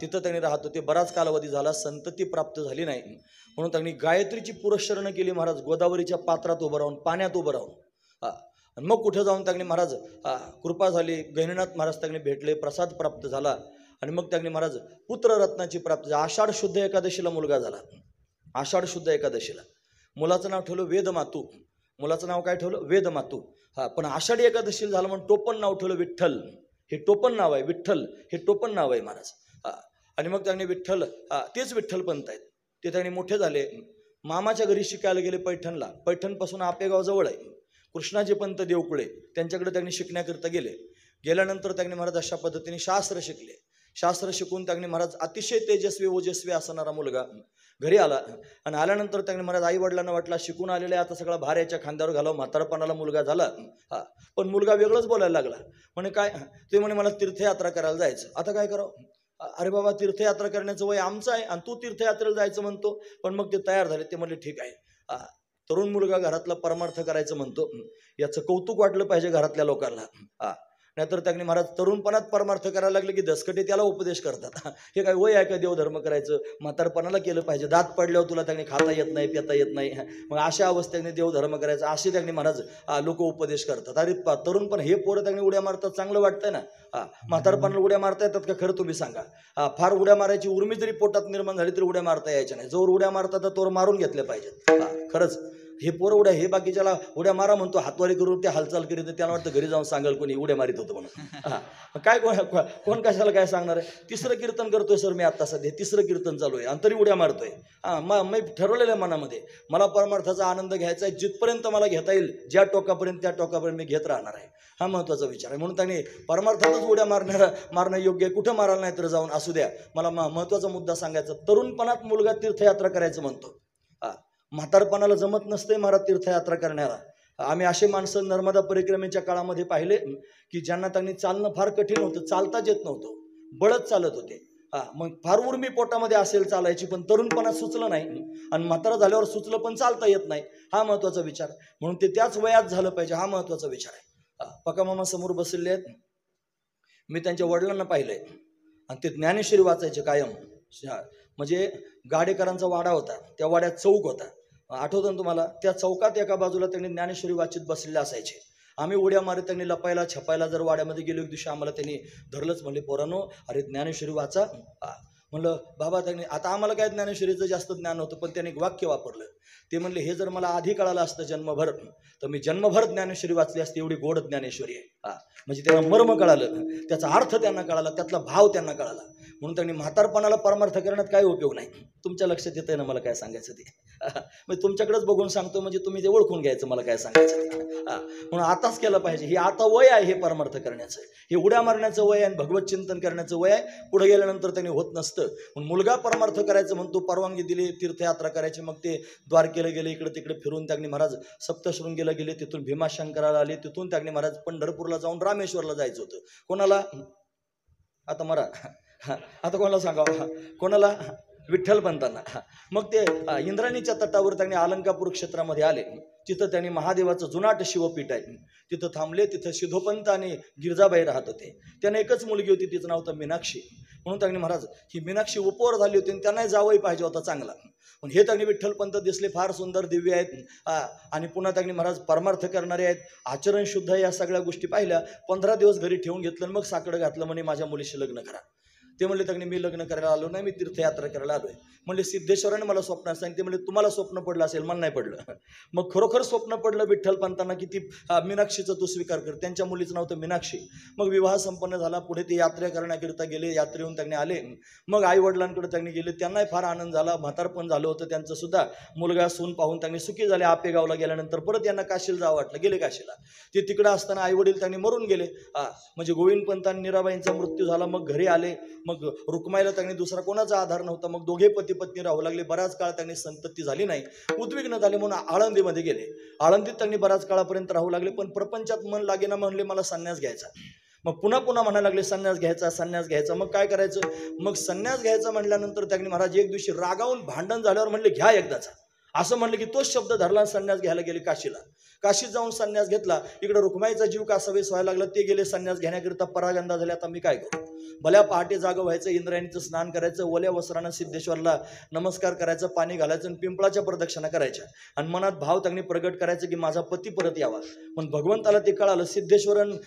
Speaker 1: तिथं त्यांनी राहत होते. बराच कालावधी झाला, संतती प्राप्त झाली नाही. म्हणून त्यांनी गायत्रीची पुरस्चरण केली महाराज, गोदावरीच्या पात्रात उभं राहून, पाण्यात उभं राहून. मग कुठं जाऊन त्यांनी महाराज कृपा झाली, गहिनीनाथ महाराज त्यांनी भेटले, प्रसाद प्राप्त झाला. आणि मग त्यांनी महाराज पुत्ररत्नाची प्राप्ती. आषाढ शुद्ध एकादशीला मुलगा झाला. आषाढ शुद्ध एकादशीला मुलाचं नाव ठेवलं वेदमातू. मुलाचं नाव काय ठेवलं? वेदमातू. पण आषाढी एकादशीला झालं म्हणून टोपण नाव ठेवलं विठ्ठल. हे टोपण नाव आहे, विठ्ठल हे टोपण नाव आहे महाराज. आणि मग त्यांनी विठ्ठल, तेच विठ्ठल पंत आहेत. ते त्यांनी मोठे झाले. मामाच्या घरी शिकायला गेले पैठणला. पैठणपासून आपेगाव जवळ आहे. कृष्णाजी पंत देवकुळे त्यांच्याकडे त्यांनी शिकण्याकरिता गेले. गेल्यानंतर त्यांनी महाराज अशा पद्धतीने शास्त्र शिकले. शास्त्र शिकून त्यांनी महाराज अतिशय तेजस्वी ओजस्वी असणारा मुलगा घरी आला. आणि आल्यानंतर त्यांनी महाराज आई वडिलांना वाटला शिकून आलेले आता सगळा भार याच्या खांद्यावर घालावं. म्हातारपणाला मुलगा झाला. पण मुलगा वेगळंच बोलायला लागला. म्हणे काय? ते म्हणे मला तीर्थयात्रा करायला जायचं. आता काय करावं? अरे बाबा, तीर्थयात्रा करण्याचं वय आमचं आहे आणि तू तीर्थयात्रेला जायचं म्हणतो. पण मग ते तयार झाले. ते म्हणले ठीक आहे. तरुण मुलगा घरातला परमार्थ करायचं म्हणतो, याचं कौतुक वाटलं पाहिजे घरातल्या लोकांना. नाहीतर त्यांनी महाराज तरुणपणात परमार्थ करायला लागले की दसकटे त्याला उपदेश करतात. हे काय वय आहे का देवधर्म करायचं? म्हातारपणाला केलं पाहिजे. दात पडल्यावर तुला त्यांनी खाता येत नाही, पिता येत नाही, मग अशा अवस्थेने देवधर्म करायचा असे त्यांनी महाराज लोक उपदेश करतात. अरे तरुणपण हे पोरं त्यांनी उड्या मारतात, चांगलं वाटतंय ना. म्हातारपणाला उड्या मारता येतात का खरं तुम्ही सांगा? फार उड्या मारायची उर्मी जरी पोटात निर्माण झाली तरी उड्या मारता यायच्या नाही. जोर उड्या मारतात तोर मारून घेतल्या पाहिजेत. खरंच हे पोरं उड्या, हे बाकीच्याला उड्या मारा म्हणतो, हातवारी करून ते हालचाल करीत, त्याला वाटतं घरी जाऊन सांगाल कोणी उड्या मारित होतं म्हणून. काय कोण कशाला काय सांगणार आहे? तिसरं कीर्तन करतोय सर मी आता सध्या, तिसरं कीर्तन चालू आहे आणि तरी उड्या मारतोय. मी ठरवलेलं आहे मनामध्ये, मला परमार्थाचा आनंद घ्यायचा आहे. जिथपर्यंत मला घेता येईल, ज्या टोकापर्यंत त्या टोकापर्यंत मी घेत राहणार आहे. हा महत्वाचा विचार आहे. म्हणून त्यांनी परमार्थातच उड्या मारणं योग्य आहे. कुठं मारायला नाही तर जाऊन असू द्या. मला महत्वाचा मुद्दा सांगायचा, तरुणपणात मुलगा तीर्थयात्रा करायचं म्हणतो. म्हातारपणाला जमत नसते महाराज तीर्थयात्रा करण्याला. आम्ही असे माणसं नर्मदा परिक्रमेच्या काळामध्ये पाहिले की ज्यांना त्यांनी चालणं फार कठीण होतं, चालताच येत नव्हतं, बळत चालत होते. मग फार उर्मी पोटामध्ये असेल चालायची, पण तरुणपणात सुचलं नाही आणि म्हातारा झाल्यावर सुचलं पण चालता येत नाही. हा महत्वाचा विचार. म्हणून ते त्याच वयात झालं पाहिजे, हा महत्वाचा विचार आहे. पकामामा समोर बसलेले आहेत. मी त्यांच्या वडिलांना पाहिलंय आणि ते ज्ञानेश्वरी वाचायचे कायम. म्हणजे गाडेकरांचा वाडा होता, त्या वाड्यात चौक होता, आठवतं ना तुम्हाला? त्या चौकात एका बाजूला त्यांनी ज्ञानेश्वरी वाचित बसलेले असायचे. आम्ही उड्या मारत त्यांनी लपायला छपायला जर वाड्यामध्ये गेलो, एक दिवशी आम्हाला त्यांनी धरलंच. म्हणले पोरांनो, अरे ज्ञानेश्वरी वाचा. म्हणलं बाबा, त्यांनी आता आम्हाला काय ज्ञानेश्वरीचं जास्त ज्ञान होतं, पण त्यांनी एक वाक्य वापरलं. ते म्हणले हे जर मला आधी कळालं असतं जन्मभर, तर मी जन्मभर ज्ञानेश्वरी वाचली असती. एवढी गोड ज्ञानेश्वरी आहे. म्हणजे त्यांना मर्म कळालं, त्याचा अर्थ त्यांना कळाला, त्यातला भाव त्यांना कळाला. म्हणून त्यांनी म्हातारपणाला परमार्थ करण्यात काय उपयोग नाही. तुमच्या लक्षात येतंय ना मला काय सांगायचं ते? म्हणजे तुमच्याकडेच बघून सांगतो, म्हणजे तुम्ही ते ओळखून घ्यायचं मला काय सांगायचं ते. म्हणून आताच केलं पाहिजे. हे आता वय आहे हे परमार्थ करण्याचं, हे उड्या मारण्याचं वय आहे आणि भगवत चिंतन करण्याचं वय आहे. पुढे गेल्यानंतर त्यांनी होत नसतं. पण मुलगा परमार्थ करायचं म्हणतो, परवानगी दिली तीर्थयात्रा करायची. मग ते द्वारकेला गेले, इकडे तिकडे फिरून त्यांनी महाराज सप्तशृंगीला गेले, तिथून भीमाशंकराला आले, तिथून त्यांनी महाराज पंढरपूरला जाऊन रामेश्वरला जायचं होतं. कोणाला? आता मरा आता कोणाला सांगावं? कोणाला? विठ्ठल पंतांना. मग ते इंद्राणीच्या तटावर त्यांनी अलंकापूर क्षेत्रामध्ये आले. तिथं त्यांनी महादेवाचं जुनाट शिवपीठ आहे, तिथं थांबले. तिथं सिद्धोपंत आणि गिरजाबाई राहत होते. त्यांना एकच मुलगी होती, तिचं नाव होतं मीनाक्षी. म्हणून त्यांनी महाराज ही मीनाक्षी उपवर झाली होती आणि त्यांनाही जावंही पाहिजे होता चांगला. पण हे त्यांनी विठ्ठलपंत दिसले, फार सुंदर दिव्य आहेत आणि पुन्हा त्यांनी महाराज परमार्थ करणारे आहेत, आचरण शुद्ध आहे. या सगळ्या गोष्टी पाहिल्या. 15 दिवस घरी ठेवून घेतलं, मग साकडं घातलं. म्हणे माझ्या मुलीशी लग्न करा. ते म्हणले त्यांनी मी लग्न करायला आलो नाही, मी तीर्थयात्रा करायला आलोय. म्हणले सिद्धेश्वराने मला स्वप्नात सांगितले. म्हणले तुम्हाला स्वप्न पडलं असेल, मला नाही पडलं. मग खरोखर स्वप्न पडलं विठ्ठलपंतांना की ती मीनाक्षीचं तू स्वीकार कर. त्यांच्या मुलीचं नाव होतं मीनाक्षी. मग विवाह संपन्न झाला. पुढे ते यात्रा करण्याकरिता गेले, यात्रेहून त्यांनी आले. मग आई वडिलांकडे त्यांनी गेले, त्यांनाही फार आनंद झाला. म्हातारपण झालं होतं त्यांचं सुद्धा. मुलगा सून पाहून त्यांनी सुखी झाले. आपेगावला गेल्यानंतर परत यांना काशीला जावं वाटलं, गेले काशीला. ते तिकडं असताना आई वडील त्यांनी मरून गेले. म्हणजे गोविंदपंत आणि मीराबाईंचा मृत्यू झाला. मग घरी आले. मग रुक्माईला त्यांनी दुसरा कोणाचा आधार नव्हता. मग दोघे पती पत्नी राहू लागले. बराच काळ त्यांनी संतती झाली नाही, उद्विग्न झाले म्हणून आळंदीमध्ये गेले. आळंदीत त्यांनी बराच काळापर्यंत राहू लागले. पण प्रपंचात मन लागेना. म्हणले मला संन्यास घ्यायचा. मग पुन्हा म्हणायला लागले संन्यास घ्यायचा, संन्यास घ्यायचा. मग काय करायचं? मग संन्यास घ्यायचा म्हटल्यानंतर त्यांनी महाराज एक दिवशी रागावून भांडण झाल्यावर म्हणले घ्या एकदाचा. असं म्हणलं की तोच शब्द धरला, संन्यास घ्यायला गेले काशीला. काशीत जाऊन संन्यास घेतला. इकडे रुक्माईचा जीव कासावीस व्हायला लागला. ते गेले संन्यास घेण्याकरिता, परागंदा झाले. आता मी काय करू? भल्या पहाटे जागं व्हायचं, इंद्रायणीचं स्नान करायचं, ओल्या वस्त्रानं सिद्धेश्वरला नमस्कार करायचं, पाणी घालायचं आणि पिंपळाच्या प्रदक्षिणा करायच्या आणि मनात भाव त्यांनी प्रगट करायचं की माझा पती परत यावा. पण भगवंताला ते कळालं, सिद्धेश्वर आणि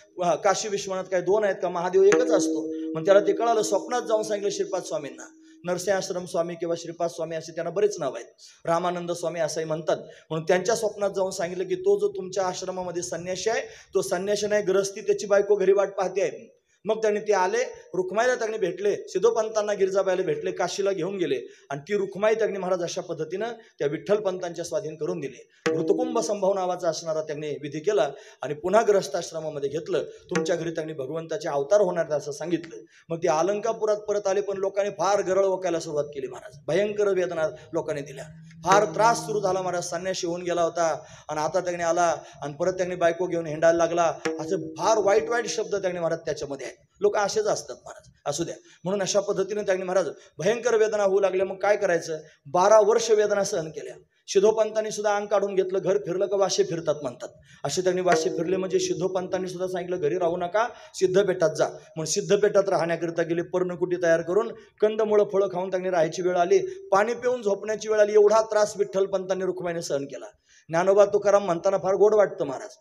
Speaker 1: काशी विश्वनाथ काय दोन आहेत का? महादेव एकच असतो. मग त्याला ते कळालं. स्वप्नात जाऊन सांगितलं श्रीपाद स्वामींना. नरसिंहाश्रम स्वामी किंवा श्रीपाद स्वामी असे त्यांना बरेच नाव आहेत, रामानंद स्वामी असंही म्हणतात. म्हणून त्यांच्या स्वप्नात जाऊन सांगितलं की तो जो तुमच्या आश्रमामध्ये संन्यासी आहे तो संन्यासी नाही, ग्रहस्थी, त्याची बायको घरी वाट पाहते आहे. मग त्यांनी ते आले, रुक्माईला त्यांनी भेटले, सिद्धोपंतांना गिरजाबाईला भेटले, काशीला घेऊन गेले आणि ती रुक्माई त्यांनी महाराज अशा पद्धतीनं त्या विठ्ठल पंतांच्या स्वाधीन करून दिली. घृतकुंभ संभव नावाचा असणारा त्यांनी विधी केला आणि पुन्हा ग्रहस्थाश्रमामध्ये घेतलं. तुमच्या घरी त्यांनी भगवंताचे अवतार होणार असं सांगितलं. मग ते अलंकापुरात परत आले, पण लोकांनी फार गरळ ओकायला सुरुवात केली. महाराज भयंकर वेदना लोकांनी दिल्या, फार त्रास सुरू झाला. महाराज संन्यासी होऊन गेला होता आणि आता त्यांनी आला आणि परत त्यांनी बायको घेऊन हिंडायला लागला. असं फार वाईट वाईट शब्द त्यांनी महाराज त्याच्यामध्ये आहेत. लोक असेच असतात महाराज, असू द्या. म्हणून अशा पद्धतीने त्यांनी महाराज भयंकर वेदना होऊ लागल्या. मग काय करायचं? 12 वर्ष वेदना सहन केल्या. सिद्धोपंतांनी सुद्धा अंग काढून घेतलं. घर फिरलं का वाशे फिरतात म्हणतात, असे त्यांनी वाशे फिरले. म्हणजे सिद्धोपंतांनी सुद्धा सांगितलं घरी राहू नका, सिद्धपेठात जा. म्हणून सिद्धपेठात राहण्याकरिता गेले. पर्णकुटी तयार करून कंदमुळं फळं खाऊन त्यांनी राहायची वेळ आली, पाणी पिऊन झोपण्याची वेळ आली. एवढा त्रास विठ्ठलपंतांनी रुक्माईने सहन केला. ज्ञानोबा तुकाराम म्हणताना फार गोड वाटतं महाराज.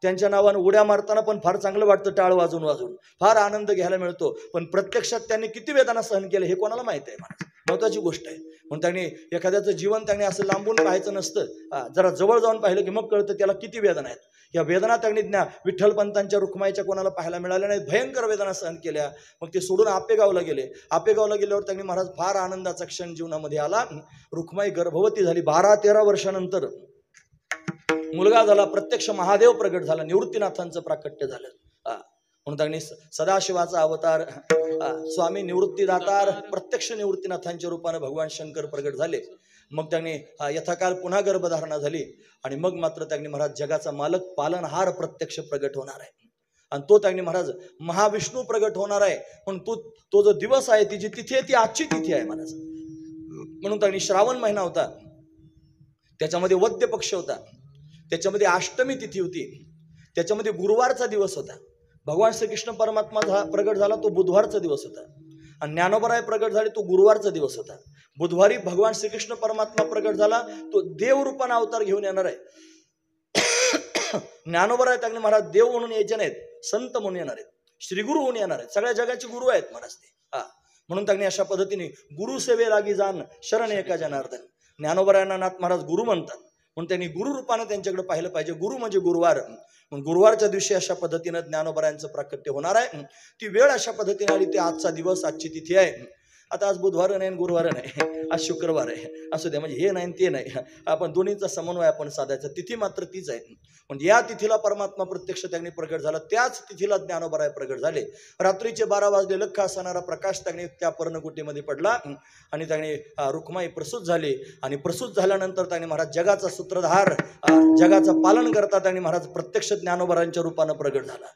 Speaker 1: त्यांच्या नावानं उड्या मारताना पण फार चांगलं वाटतं, टाळ वाजून वाजून फार आनंद घ्यायला मिळतो. पण प्रत्यक्षात त्यांनी किती वेदना सहन केले हे कोणाला माहिती आहे महाराज, महत्वाची गोष्ट आहे. म्हणून त्यांनी एखाद्याचं जीवन त्यांनी असं लांबून पाहायचं नसतं, जरा जवळ जाऊन पाहिलं की मग कळतं त्याला किती वेदना आहेत. या वेदना त्यांनी विठ्ठलपंतांच्या रुक्माईच्या कोणाला पाहायला मिळाल्या नाहीत. भयंकर वेदना सहन केल्या. मग ते सोडून आपेगावला गेले. आपेगावला गेल्यावर त्यांनी महाराज फार आनंदाचा क्षण जीवनामध्ये आला. रुक्माई गर्भवती झाली. 12-13 वर्षानंतर मुलगा झाला. प्रत्यक्ष महादेव प्रगट झाला, निवृत्तीनाथांचं प्राकट्य झालं. म्हणून त्यांनी सदाशिवाचा अवतार, स्वामी निवृत्तीदातार, प्रत्यक्ष निवृत्तीनाथांच्या रूपाने भगवान शंकर प्रगट झाले. मग त्यांनी यथाकाल पुन्हा गर्भधारणा झाली आणि मग मात्र त्यांनी महाराज जगाचा मालक पालनहार प्रत्यक्ष प्रगट होणार आहे. आणि तो त्यांनी महाराज महाविष्णू प्रगट होणार आहे. पण तो जो दिवस आहे, ती जी तिथी आहे ती आजची तिथी आहे महाराज. म्हणून त्यांनी श्रावण महिना होता, त्याच्यामध्ये वद्य पक्ष होता, त्याच्यामध्ये अष्टमी तिथी होती, त्याच्यामध्ये गुरुवारचा दिवस होता. भगवान श्रीकृष्ण परमात्मा प्रगट झाला तो बुधवारचा दिवस होता आणि ज्ञानोबराय प्रगट झाले तो गुरुवारचा दिवस होता. बुधवारी भगवान श्रीकृष्ण परमात्मा प्रगट झाला, तो देवरूपाने अवतार घेऊन येणार आहे. ज्ञानोबराय त्यांनी महाराज देव म्हणून यायचे नाहीत, संत म्हणून येणार आहेत, श्रीगुरु होऊन येणार आहेत. सगळ्या जगाचे गुरु आहेत महाराज ते. म्हणून त्यांनी अशा पद्धतीने गुरुसेवे लागी जाण शरण एका जनार्दन. ज्ञानोबरायांना नाथ महाराज गुरु म्हणतात. म्हणून त्यांनी गुरु रूपाने त्यांच्याकडे पाहिलं पाहिजे. गुरु म्हणजे गुरुवार. म्हणून गुरुवारच्या दिवशी अशा पद्धतीनं ज्ञानोबरायांचं प्राकट्य होणार आहे. ती वेळ अशा पद्धतीने आली. ते आजचा दिवस, आजची तिथी आहे. आता आज बुधवार नाही आणि गुरुवार नाही, आज शुक्रवार आहे. असू द्या, म्हणजे हे नाही ते नाही, आपण दोन्हीचा समन्वय आपण साधायचा. तिथी मात्र तीच आहे. म्हणजे या तिथीला परमात्मा प्रत्यक्ष त्यांनी प्रगट झाला, त्याच तिथीला ज्ञानोबराय प्रगट झाले. रात्रीचे 12 वाजले, लख्ख असणारा प्रकाश त्यांनी त्या पर्णकुटीमध्ये पडला आणि त्यांनी रुक्माई प्रसूत झाली. आणि प्रसूत झाल्यानंतर त्यांनी महाराज जगाचा सूत्रधार, जगाचं पालन करता त्यांनी महाराज प्रत्यक्ष ज्ञानोबरायांच्या रूपानं प्रगट झाला.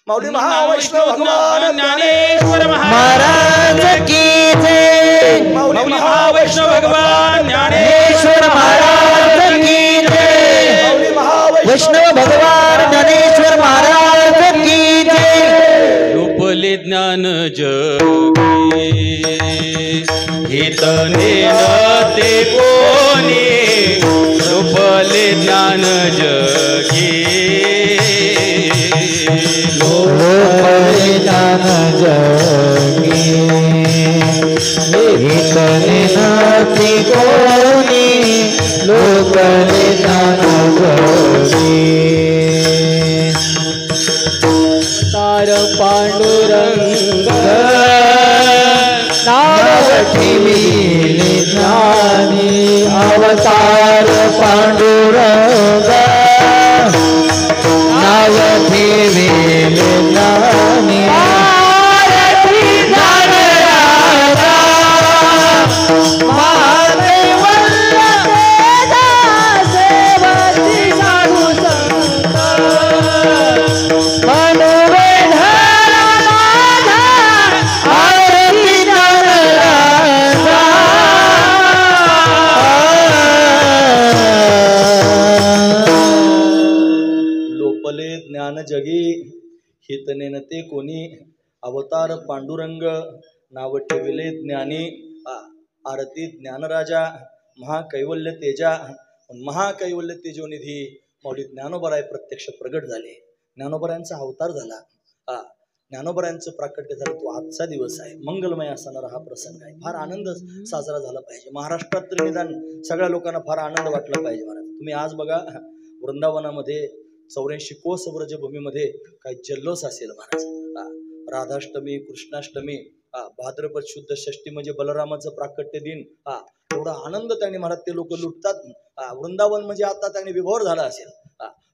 Speaker 1: माऊली महावैष्णव भगवान ज्ञानेश्वर
Speaker 2: महाराज की जय.
Speaker 1: माऊली महावैष्णव भगवान
Speaker 2: ज्ञानेश्वर महाराज की जय.
Speaker 1: माऊली
Speaker 2: वैष्णव भगवान ज्ञानेश्वर महाराज की जय.
Speaker 3: रूपले ज्ञान जगी हितने ते कोणी, रूपले ज्ञान जगी
Speaker 2: लोकले ज्ञान जगी हितने नाती कोणी, लोकले ज्ञान जगी. तार पांडुरंग नाव ठेविले ज्ञानी, अवतार पांडुरंग नाव ठेविले ज्ञानी.
Speaker 1: हितनेन ते कोणी अवतार पांडुरंग नाव ठेविले ज्ञानी आरती ज्ञानराजा महाकैवल्य तेजा महाकैवल्य तेजोनिधी माऊली ज्ञानोबराय प्रत्यक्ष प्रगट झाले. ज्ञानोबरायांचा अवतार झाला. ज्ञानोबरायांचं प्राकट्य झालं. तो आजचा दिवस आहे. मंगलमय असणारा हा प्रसंग आहे. फार आनंद साजरा झाला पाहिजे. महाराष्ट्रात तरी निदान सगळ्या लोकांना फार आनंद वाटला पाहिजे. महाराज तुम्ही आज बघा वृंदावनामध्ये 84 कोस व्रजभूमीमध्ये काही जल्लोष असेल महाराज. राधाष्टमी कृष्णाष्टमी भाद्रपद शुद्ध षष्टी म्हणजे बलरामाचं प्राकट्य दिन. एवढा आनंद त्यांनी महाराज ते लोक लुटतात. वृंदावन म्हणजे आता त्यांनी विभोर झाला असेल.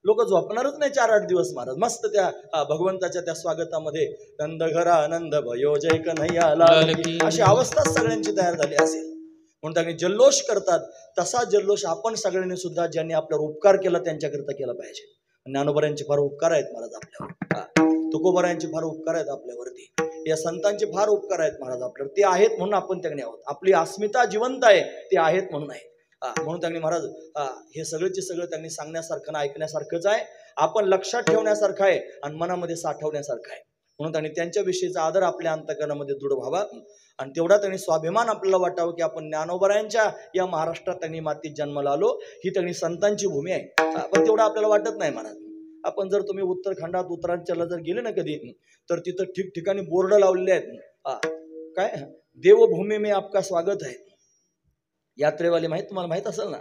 Speaker 1: लोक झोपणारच नाही 4-8 दिवस महाराज. मस्त त्या भगवंताच्या त्या स्वागतामध्ये नंद घरा आनंद भयो जय कन्हैया लाल की अशी अवस्था सगळ्यांची तयार झाली असेल म्हणून त्यांनी जल्लोष करतात. तसा जल्लोष आपण सगळ्यांनी सुद्धा ज्यांनी आपल्यावर उपकार केला त्यांच्याकरिता केला पाहिजे. ज्ञानोबरायांचे फार उपकार आहेत महाराज आपल्यावर. तुकोबरायांचे फार उपकार आहेत आपल्यावरती. या संतांचे फार उपकार आहेत महाराज आपल्यावर. ते आहेत म्हणून आपण त्यांनी आहोत. आपली अस्मिता जिवंत आहे. ते आहेत म्हणून आहे. म्हणून त्यांनी महाराज हे सगळेचे सगळं त्यांनी सांगण्यासारखं ना ऐकण्यासारखंच आहे. आपण लक्षात ठेवण्यासारखं आहे आणि मनामध्ये साठवण्यासारखं आहे. म्हणून त्यांनी त्यांच्याविषयीचा आदर आपल्या अंतःकरणामध्ये दृढ व्हावा आणि तेवढा त्यांनी स्वाभिमान आपल्याला वाटावं की आपण ज्ञानोबरायांच्या या महाराष्ट्रात त्यांनी मातीत जन्माला आलो. ही त्यांनी संतांची भूमी आहे. पण तेवढं आपल्याला वाटत नाही महाराज. आपण जर तुम्ही उत्तराखंडात उत्तरांचलला जर गेले ना कधी तर तिथं ठिकठिकाणी बोर्ड लावलेले आहेत. काय देवभूमी में आपका स्वागत आहे. यात्रेवाले तुम्हाला माहित असेल ना.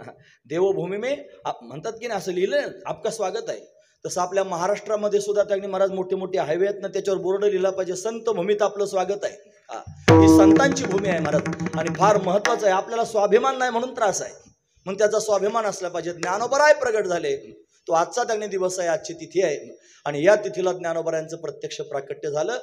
Speaker 1: देवभूमी में म्हणतात की नाही असं लिहिलं आपका स्वागत आहे. तसं आपल्या महाराष्ट्रामध्ये सुद्धा त्यांनी महाराज मोठे मोठे हायवे आहेत ना त्याच्यावर बोर्ड लिहिला पाहिजे संत भूमीत आपलं स्वागत आहे. ही संतांची भूमी आहे महाराज आणि फार महत्वाचं आहे. आपल्याला स्वाभिमान नाही म्हणून त्रास आहे. म्हणून त्याचा स्वाभिमान असला पाहिजे. ज्ञानोबराय प्रगट झाले. तो आजचा त्यांनी दिवस आहे. आजची तिथी आहे आणि या तिथीला ज्ञानोबरायांचं प्रत्यक्ष प्राकट्य झालं.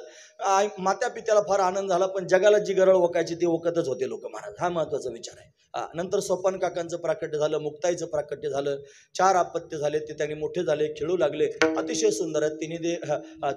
Speaker 1: मात्या पित्याला फार आनंद झाला. पण जगाला जी गरळ ओकायची ती ओकतच होते लोक महाराज. हा महत्वाचा विचार आहे. नंतर सोपान काकांचं प्राकट्य झालं. मुक्ताईचं प्राकट्य झालं. 4 अपत्य झाले. ते त्यांनी मोठे झाले. खेळू लागले. अतिशय सुंदर आहे.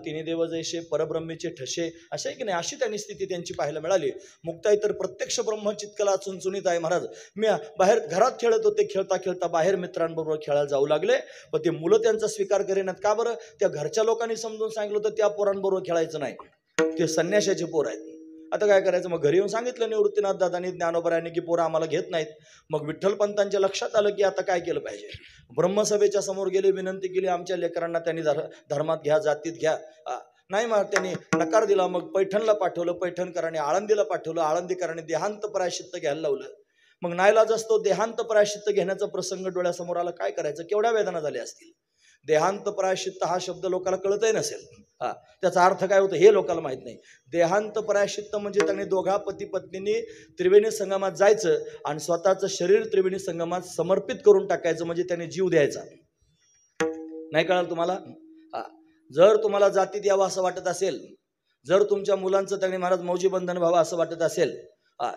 Speaker 1: तिन्ही देव जैसे परब्रह्मेचे ठसे असे आहे की नाही अशी त्यांनी स्थिती त्यांची पाहायला मिळाली. मुक्ताई तर प्रत्यक्ष ब्रह्मचित्कला चुनचुनीत आहे महाराज. मी बाहेर घरात खेळत होते. खेळता खेळता बाहेर मित्रांबरोबर खेळायला जाऊ लागले. पण ते मुलं त्यांचा स्वीकार करेनात. का बरं? त्या घरच्या लोकांनी समजून सांगितलं होतं त्या पोरांबरोबर खेळायचं नाही. ते संन्याशाचे पोर आहेत. आता काय करायचं? मग घरी येऊन सांगितलं निवृत्तीनाथ दादांनी ज्ञानोबरायांनी की पोरं आम्हाला घेत नाहीत. मग विठ्ठल पंतांच्या लक्षात आलं की आता काय केलं पाहिजे. ब्रह्मसभेच्या समोर गेले. विनंती केली आमच्या लेकरांना त्यांनी धर्मात घ्या जातीत घ्या. नाही मग त्यांनी नकार दिला. मग पैठणला पाठवलं. पैठणकरांनी आळंदीला पाठवलं. आळंदीकरांनी देहांत प्रायश्चित्त घ्यायला लावलं. मग नाईलाज असतो देहांत प्रायश्चित्त घेण्याचा प्रसंग डोळ्यासमोर आला. काय करायचं? केवढ्या वेदना झाल्या असतील. देहांत प्रायश्चित्त हा शब्द लोकांना कळतही नसेल. त्याचा अर्थ काय होतं हे लोकांना माहित नाही. देहांत प्रायश्चित्त म्हणजे त्यांनी दोघा पती पत्नींनी त्रिवेणी संगमात जायचं आणि स्वतःचं शरीर त्रिवेणी संगमात समर्पित करून टाकायचं म्हणजे त्यांनी जीव द्यायचा. नाही कळाल तुम्हाला? जर तुम्हाला जातीत यावं असं वाटत असेल, जर तुमच्या मुलांचं त्यांनी महाराज मौजी बंधन व्हावं असं वाटत असेल,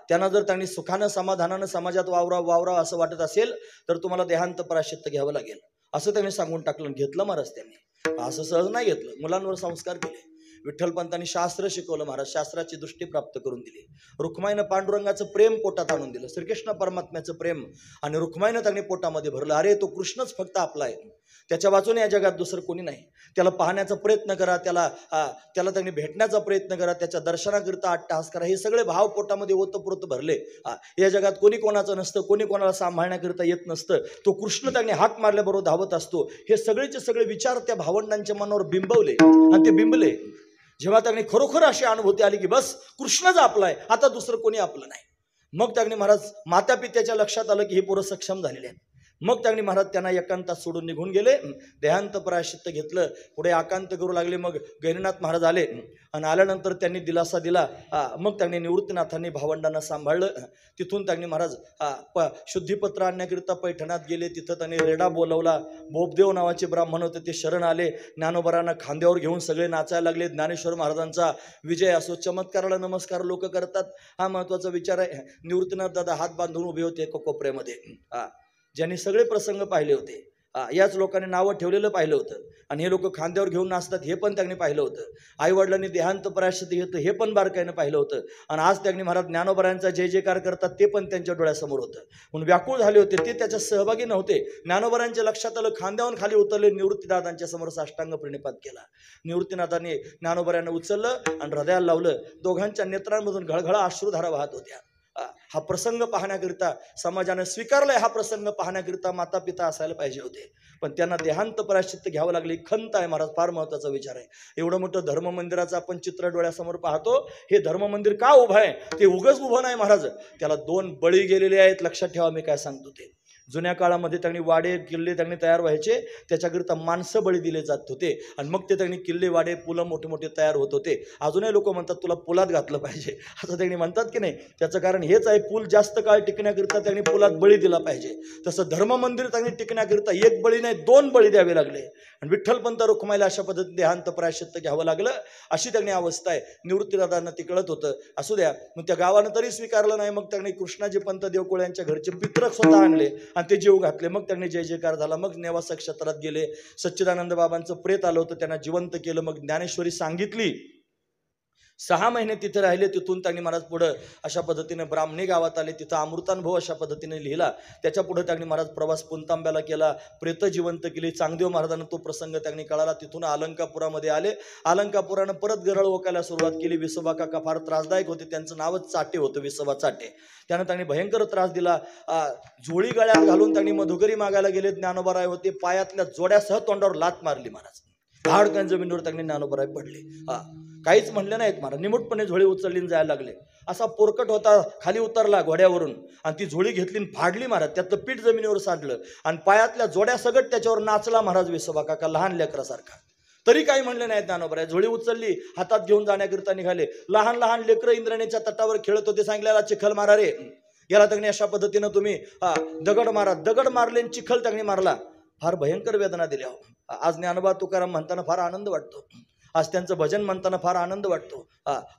Speaker 1: त्यांना जर त्यांनी सुखानं समाधानानं समाजात वावरावं असं वाटत असेल तर तुम्हाला देहांत प्रायश्चित्त घ्यावं लागेल असं त्यांनी सांगून टाकलं. घेतलं महाराज त्यांनी. असं सहज नाही घेतलं. मुलांवर संस्कार केले. विठ्ठलपंतांनी शास्त्र शिकवलं महाराज. शास्त्राची दृष्टी प्राप्त करून दिली. रुक्माईनं पांडुरंगाचं प्रेम पोटात आणून दिलं. श्रीकृष्ण परमात्म्याचं प्रेम आणि रुक्माईनं त्यांनी पोटामध्ये भरलं. अरे तो कृष्णच फक्त आपला आहे. त्याच्या वाचून या जगात दुसरं कोणी नाही. त्याला पाहण्याचा प्रयत्न करा. त्याला त्यांनी भेटण्याचा प्रयत्न करा. त्याच्या दर्शनाकरिता अट्टहास करा. हे सगळे भाव पोटामध्ये ओतप्रोत भरले. या जगात कोणी कोणाचं नसतं. कोणी कोणाला सांभाळण्याकरिता येत नसतं. तो कृष्ण त्यांनी हाक मारल्याबरोबर धावत असतो. हे सगळेचे सगळे विचार त्या भावंडांच्या मनावर बिंबवले आणि ते बिंबले. जेव्हा त्यांनी खरोखर अशी अनुभूती आली की बस कृष्णच आपला आहे, आता दुसरं कोणी आपलं नाही, मग त्यांनी महाराज माता पित्याच्या लक्षात आलं की हे पोरं सक्षम झालेले आहेत. मग त्यांनी महाराज त्यांना एकांतात सोडून निघून गेले. देहांत प्रायश्चित्त घेतलं. पुढे आकांत करू लागले. मग गैरीनाथ महाराज आले आणि आल्यानंतर त्यांनी दिलासा दिला. मग त्यांनी निवृत्तीनाथांनी भावंडांना सांभाळलं. तिथून त्यांनी महाराज शुद्धीपत्र आणण्याकरिता पैठणात गेले. तिथं त्यांनी रेडा बोलवला. बोबदेव नावाचे ब्राह्मण होते, ते शरण आले. ज्ञानोबरांना खांद्यावर घेऊन सगळे नाचायला लागले. ज्ञानेश्वर महाराजांचा विजय असो. चमत्काराला नमस्कार लोक करतात. हा महत्वाचा विचार आहे. निवृत्तीनाथ दादा हात बांधून उभे होते एका कोपऱ्यामध्ये. ज्यांनी सगळे प्रसंग पाहिले होते. याच लोकांनी नावं ठेवलेलं पाहिलं होतं आणि हे लोक खांद्यावर घेऊन नाचतात हे पण त्यांनी पाहिलं होतं. आईवडिलांनी देहांत प्रायश्चित्त घेतं हे पण बारकाईनं पाहिलं होतं आणि आज त्यांनी महाराज ज्ञानोबरायांचा जय जयकार करतात ते पण त्यांच्या डोळ्यासमोर होतं. म्हणून व्याकुळ झाले होते ते त्याच्यात सहभागी नव्हते. ज्ञानोबरायांच्या लक्षात आलं, खांद्यावरून खाली उतरले, निवृत्तीदादांच्या समोर साष्टांग प्रणिपात केला. निवृत्तीनाथांनी ज्ञानोबरायांना उचललं आणि हृदयाला लावलं. दोघांच्या नेत्रांमधून घळघळा अश्रुधारा वाहत होत्या. हा प्रसंग पाहण्याकरिता समाजाने स्वीकारलाय, हा प्रसंग पाहण्याकरिता माता पिता असायला पाहिजे होते, पण त्यांना देहांत प्रायश्चित्त घ्यावं लागले. खंत आहे महाराज, फार महत्वाचा विचार आहे. एवढं मोठं धर्म मंदिराचं आपण चित्र डोळ्यासमोर पाहतो. हे धर्म मंदिर का उभं आहे? ते उगच उभं नाही महाराज, त्याला 2 बळी गेलेले आहेत. लक्षात ठेवा मी काय सांगतो ते. जुन्या काळामध्ये त्यांनी वाडे किल्ले त्यांनी तयार व्हायचे, त्याच्याकरिता माणसं बळी दिले जात होते आणि मग ते त्यांनी किल्ले वाडे पुलं मोठे मोठे तयार होत होते. अजूनही लोक म्हणतात तुला पुलात घातलं पाहिजे असं त्यांनी म्हणतात की नाही. त्याचं कारण हेच आहे, पूल जास्त काळ टिकण्याकरिता त्यांनी पुलात बळी दिला पाहिजे. तसं धर्म मंदिर त्यांनी टिकण्याकरिता 1 बळी नाही 2 बळी द्यावे लागले आणि विठ्ठलपंत रुक्माईला अशा पद्धतीने देहांत प्रायश्चित्त घ्यावं लागलं. अशी त्यांनी अवस्था आहे. निवृत्तीदादांना ती कळत होतं. असू द्या, मग त्या गावानं तरी स्वीकारलं नाही. मग त्यांनी कृष्णाजी पंत देवकुळे यांच्या घरचे पितरक स्वतः आणले आणि ते जीव घातले. मग त्यांनी जय जयकार झाला. मग नेवासा क्षेत्रात गेले. सच्चिदानंद बाबांचं प्रेत आलं होतं, त्यांना जिवंत केलं. मग ज्ञानेश्वरी सांगितली. 6 महिने तिथे राहिले. तिथून त्यांनी महाराज पुढं अशा पद्धतीने ब्राह्मणी गावात आले. तिथं अमृतानुभव अशा पद्धतीने लिहिला. त्याच्या पुढे त्यांनी महाराज प्रवास पुंतांब्याला केला, प्रेत जिवंत केली. चांगदेव महाराजांना तो प्रसंग त्यांनी कळाला. तिथून अलंकापुरामध्ये आले. अलंकापुरानं परत गरळ ओकायला सुरुवात केली. विसोबा काका फार त्रासदायक होते, त्यांचं नावच चाटे होतं, विसोबा चाटे. त्यानं त्यांनी भयंकर त्रास दिला. झोळी गळ्यात घालून त्यांनी मधुकरी मागायला गेले. ज्ञानोबाराय होते, पायातल्या जोड्यासह तोंडावर लात मारली महाराज. धाडकन जमिनीवर त्यांनी ज्ञानोबाराय पडले. काहीच म्हणले नाहीत महाराज, निमूटपणे झोळी उचलली जायला लागले. असा पोरकट होता, खाली उतरला घोड्यावरून आणि ती झोळी घेतली फाडली महाराज. त्यातलं पीठ जमिनीवर साडलं आणि पायातल्या जोड्या सगट त्याच्यावर नाचला महाराज विसोबा काका, लहान लेकरासारखा. तरी काही म्हणले नाहीत ज्ञानोबराय. झोळी उचलली, हातात घेऊन जाण्याकरिता निघाले. लहान लहान लेकरं इंद्राणीच्या तटावर खेळत होते. सांगितलेला चिखल मारा रे, याला त्यांनी अशा पद्धतीनं तुम्ही दगड मारा. दगड मारले, चिखल त्यांनी मारला. फार भयंकर वेदना दिल्या. आज ज्ञानोबा तुकाराम म्हणताना फार आनंद वाटतो. आज त्यांचं भजन म्हणताना फार आनंद वाटतो.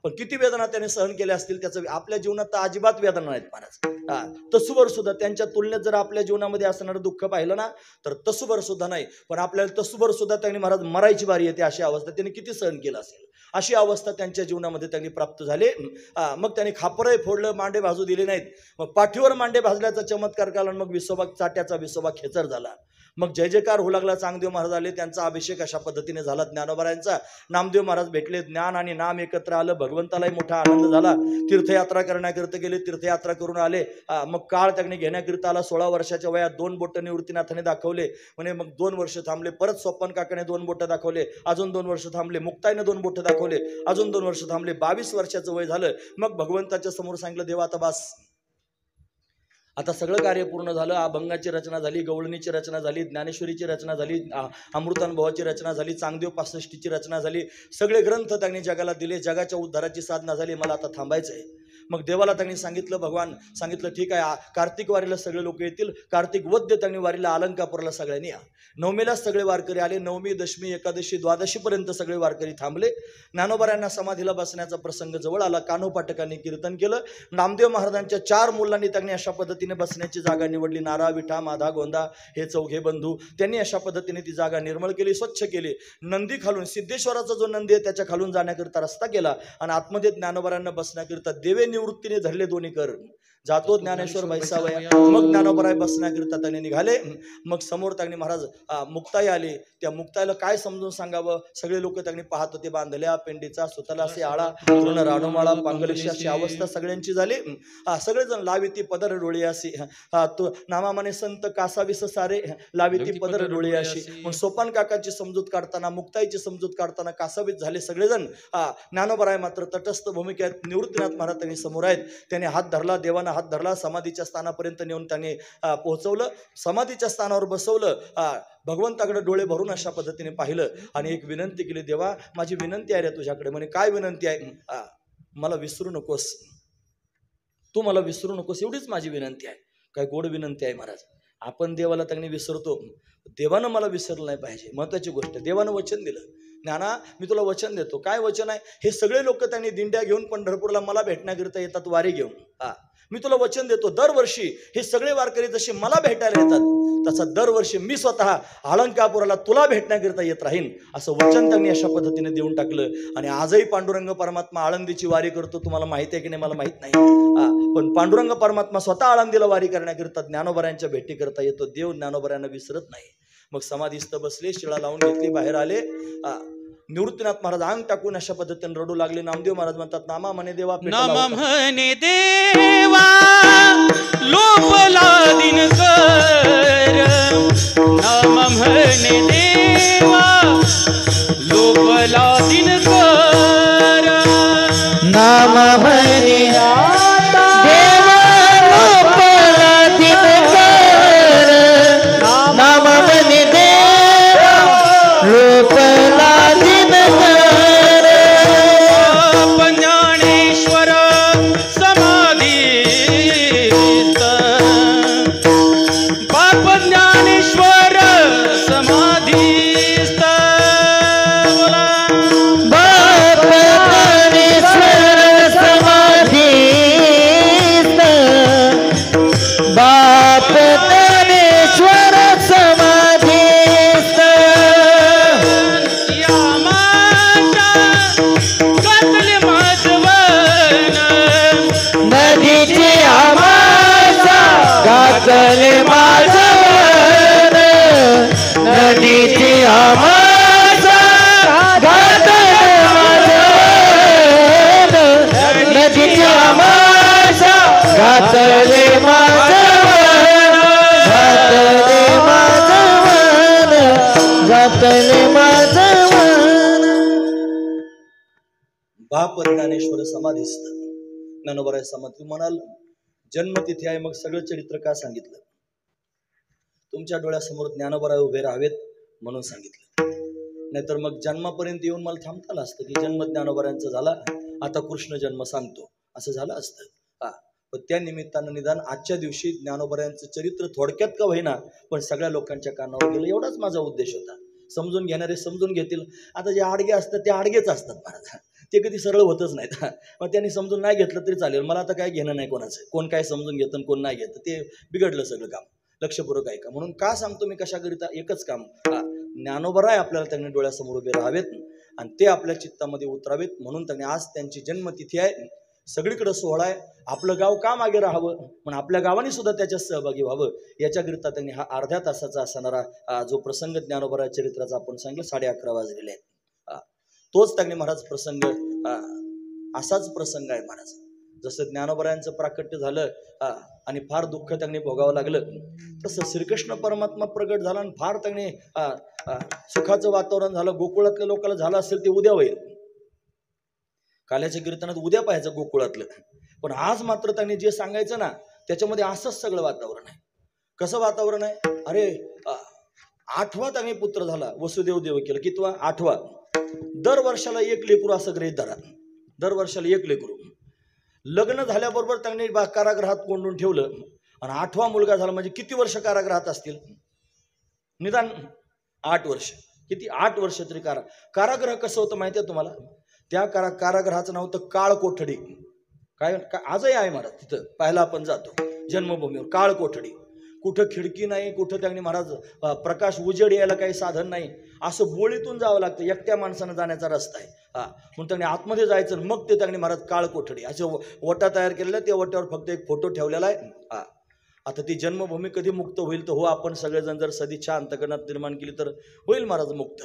Speaker 1: पण किती वेदना त्याने सहन केल्या असतील त्याचं आपल्या जीवनात तर अजिबात वेदना नाहीत महाराज. तसूवर सुद्धा त्यांच्या तुलनेत जर आपल्या जीवनामध्ये असणारं दुःख पाहिलं ना तर तसूवर सुद्धा नाही. पण आपल्याला तसूवर सुद्धा त्यांनी महाराज मरायची बारी येते अशी अवस्था त्यांनी किती सहन केलं असेल. अशी अवस्था त्यांच्या जीवनामध्ये त्यांनी प्राप्त झाले. मग त्यांनी खापरही फोडलं, मांडे भाजू दिले नाहीत. मग पाठीवर मांडे भाजल्याचा चमत्कार केला. मग विसोबा चाट्याचा विसोबा खेचर झाला. मग जय जयकार होऊ लागला. चांगदेव महाराज आले, त्यांचा अभिषेक अशा पद्धतीने झाला ज्ञानोबरायांचा. नामदेव महाराज भेटले, ज्ञान आणि नाम एकत्र आलं. भगवंतालाही मोठा आनंद झाला. तीर्थयात्रा करण्याकरिता गेले, तीर्थयात्रा करून आले. मग काळ त्यांनी घेण्याकरिता आला. 16 वर्षाच्या वयात 2 बोटं निवृत्तीनाथाने दाखवले. म्हणजे मग 2 वर्ष थांबले. परत सोपन काकाने 2 बोटं दाखवले. अजून 2 वर्ष थांबले. मुक्ताईने 2 बोटं दाखवले. अजून 2 वर्ष थांबले. 22 वर्षाचं वय झालं. मग भगवंताच्या समोर सांगितलं, देवा आता बास, आता सगळं कार्य पूर्ण झालं. अभंगाची रचना झाली, गवळणीची रचना झाली, ज्ञानेश्वरीची रचना झाली, अमृतानुभवाची रचना झाली, चांगदेव 65ची रचना झाली. सगळे ग्रंथ त्यांनी जगाला दिले. जगाच्या उद्धाराची साधना झाली. मला आता थांबायचं आहे. मग देवाला त्यांनी सांगितलं, भगवान सांगितलं ठीक आहे, कार्तिक वारीला सगळे लोक येतील. कार्तिक वद्य त्यांनी वारीला अलंकापुराला सगळ्यांनी या. नवमीलाच सगळे वारकरी आले. नवमी, दशमी, एकादशी, द्वादशीपर्यंत सगळे वारकरी थांबले. ज्ञानोबरायांना समाधीला बसण्याचा प्रसंग जवळ आला. कान्होपाठकांनी कीर्तन केलं. नामदेव महाराजांच्या 4 मुलांनी त्यांनी अशा पद्धतीने बसण्याची जागा निवडली. नारा, विठा, माधा, गोंदा हे चौघे बंधू त्यांनी अशा पद्धतीने ती जागा निर्मळ केली, स्वच्छ केली. नंदी खालून, सिद्धेश्वराचा जो नंदी आहे त्याच्या खालून जाण्याकरिता रस्ता केला आणि आतमध्ये ज्ञानोबरायांना बसण्याकरिता देवे निवृत्तीने धरले 2 कर. जातो ज्ञानेश्वर बैसावया. मग ज्ञानोबराय बसण्याकरिता त्यांनी निघाले. मग समोर त्यांनी महाराज मुक्ताई आली. त्या मुक्ताईला काय समजून सांगावं, सगळे लोक त्यांनी पाहत होते. बांधल्या पेंडीचा सुतलासी आळा, पूर्ण राणोमाळा पांगलेशी अशी अवस्था सगळ्यांची झाली. सगळेजण लाविती पदर डोळी अशी, तो नामामाने संत कासाविस सारे लाविती पदर डोळी अशी. मग सोपान काकाची समजूत काढताना, मुक्ताईची समजूत काढताना कासावीस झाले सगळेजण. ज्ञानोबराय मात्र तटस्थ भूमिकेत निवृत्तीनाथ महाराज त्यांनी समोर आहेत. त्यांनी हात धरला, देवाना हात धरला, समाधीच्या स्थानापर्यंत नेऊन त्यांनी पोहोचवलं. समाधीच्या स्थानावर बसवलं. भगवंताकडे डोळे भरून अशा पद्धतीने पाहिलं आणि एक विनंती केली, देवा माझी विनंती आहे रे तुझ्याकडे. म्हणे काय विनंती आहे? मला विसरू नकोस, तू मला विसरू नकोस, एवढीच माझी विनंती आहे. काय गोड विनंती आहे महाराज. आपण देवाला त्यांनी विसरतो, देवानं मला विसरलं नाही पाहिजे. महत्वाची गोष्ट, देवानं वचन दिलं. ज्ञाना मी तुला वचन देतो. काय वचन आहे? हे सगळे लोक त्यांनी दिंड्या घेऊन पंढरपूरला मला भेटण्याकरिता येतात वारी घेऊन. मी तुला वचन देतो, दरवर्षी हे सगळे वारकरी जसे मला भेटायला येतात तसा दरवर्षी मी स्वतः अलंकापुराला तुला भेटण्याकरिता येत राहीन, असं वचन त्यांनी अशा पद्धतीने देऊन टाकलं. आणि आजही पांडुरंग परमात्मा आळंदीची वारी करतो. तुम्हाला माहिती आहे की नाही मला माहित नाही, पण पांडुरंग परमात्मा स्वतः आळंदीला वारी करण्याकरिता ज्ञानोबरांच्या भेटी करता येतो. देव ज्ञानोबरांना विसरत नाही. मग समाधीस्थ बसले, शिळा लावून घेतली, बाहेर आले. निवृत्तीनाथ महाराज अंग टाकून अशा पद्धतीने रडू लागले. नामदेव महाराज म्हणतात, नामा म्हणे देवा,
Speaker 3: नाम म्हणे देवा लोपला दिनकर, नाम म्हणे देवा लोपला दिनकर,
Speaker 2: नाम म्हणे देवा लोपला दिनकर, नाम म्हणे देवा लोपला दिनकर,
Speaker 3: ज्ञानेश्वर समाधीस्थ, बाप ज्ञानेश्वर समाधीस्थ,
Speaker 2: बाप ज्ञानेश्वर समाधीस्थ, बाप ज्ञानेश्वर समाधीस्थ,
Speaker 3: यामाच्या घातले माझवन,
Speaker 2: नदीची आमाशा घातले माझवन, नदीची आमाशा घातले माझवन, नदीची आमाशा घातले माझवन, घातले माझवन, घातले माझवन.
Speaker 1: बाप ज्ञानेश्वर समाधीस्थ. ज्ञानोबराय समाधी म्हणाल जन्मतिथी आहे, मग सगळं चरित्र का सांगितलं? तुमच्या डोळ्यासमोर ज्ञानोबराय उभे राहावेत म्हणून सांगितलं. नाहीतर मग जन्मापर्यंत येऊन मला थांबता आलं असतं की जन्म ज्ञानोबरायांचा झाला, आता कृष्ण जन्म सांगतो, असं झालं असतं. पण त्या निमित्तानं निदान आजच्या दिवशी ज्ञानोबरायांचं चरित्र थोडक्यात का होईना पण सगळ्या लोकांच्या कानावर गेलं, एवढाच माझा उद्देश होता. समजून घेणारे समजून घेतील. आता जे आडगे असतात ते आडगेच असतात महाराज, ते कधी सरळ होतच नाहीत. मग त्यांनी समजून नाही घेतलं तरी चालेल, मला आता काय घेणं नाही कोणाचं, कोण काय समजून घेतं कोण नाही घेतं, ते बिघडलं सगळं काम. लक्षपूर्वक ऐका. म्हणून का सांगतो मी कशाकरिता? एकच काम, ज्ञानोबराय आपल्याला त्यांनी डोळ्यासमोर उभे राहावेत आणि ते आपल्या चित्तामध्ये उतरावेत म्हणून त्यांनी आज त्यांची जन्मतिथी आहे. सगळीकडे सोहळा आहे. आपलं गाव का मागे राहावं पण आपल्या गावाने सुद्धा त्याच्यात सहभागी व्हावं याच्याकरिता त्यांनी हा अर्ध्या तासाचा असणारा जो प्रसंग ज्ञानोबराय चरित्राचा आपण सांगितलं 11:30 वाजलेले आहेत. तोच त्यांनी महाराज प्रसंग असाच प्रसंग आहे महाराज. जसं ज्ञानोबरायांचं प्राकट्य झालं आणि फार दुःख त्यांनी भोगावं लागलं, तसं श्रीकृष्ण परमात्मा प्रगट झाला आणि फार त्यांनी सुखाचं वातावरण झालं. गोकुळातल्या लोकांना झालं असेल ते उद्या होईल, काल्याच्या कीर्तनात उद्या पाहायचं गोकुळातलं. पण आज मात्र त्यांनी जे सांगायचं ना त्याच्यामध्ये असंच सगळं वातावरण आहे. कसं वातावरण आहे? अरे 8वा त्यांनी पुत्र झाला, वसुदेव देवकीला. कितवा? 8वा. दर वर्षाला एक लेकरू असं गृहीत धरा, दर वर्षाला एक लेकरू. लग्न झाल्याबरोबर त्यांनी कारागृहात कोंडून ठेवलं आणि 8वा मुलगा झाला म्हणजे किती वर्ष कारागृहात असतील? निदान 8 वर्ष. किती? 8 वर्ष तरी कारागृह कसं होतं माहिती आहे तुम्हाला? त्या कारागृहाचं नाव होतं काळ कोठडी. काय आजही आहे महाराज, तिथं पाहायला आपण जातो जन्मभूमीवर. काळ कोठडी. कुठं खिडकी नाही, कुठं त्यांनी महाराज प्रकाश उजेड यायला काही साधन नाही, असं बोळीतून जावं लागतं, एकट्या माणसानं जाण्याचा रस्ता आहे. म्हणून त्यांनी आतमध्ये जायचं मग ते त्यांनी महाराज काळ कोठडी असे वटा तयार केलेला, त्या वट्यावर फक्त एक फोटो ठेवलेला आहे. आता ती जन्मभूमी कधी मुक्त होईल तर हो, आपण सगळेजण जर सदिच्छा अंतकरणात निर्माण केली तर होईल महाराज मुक्त.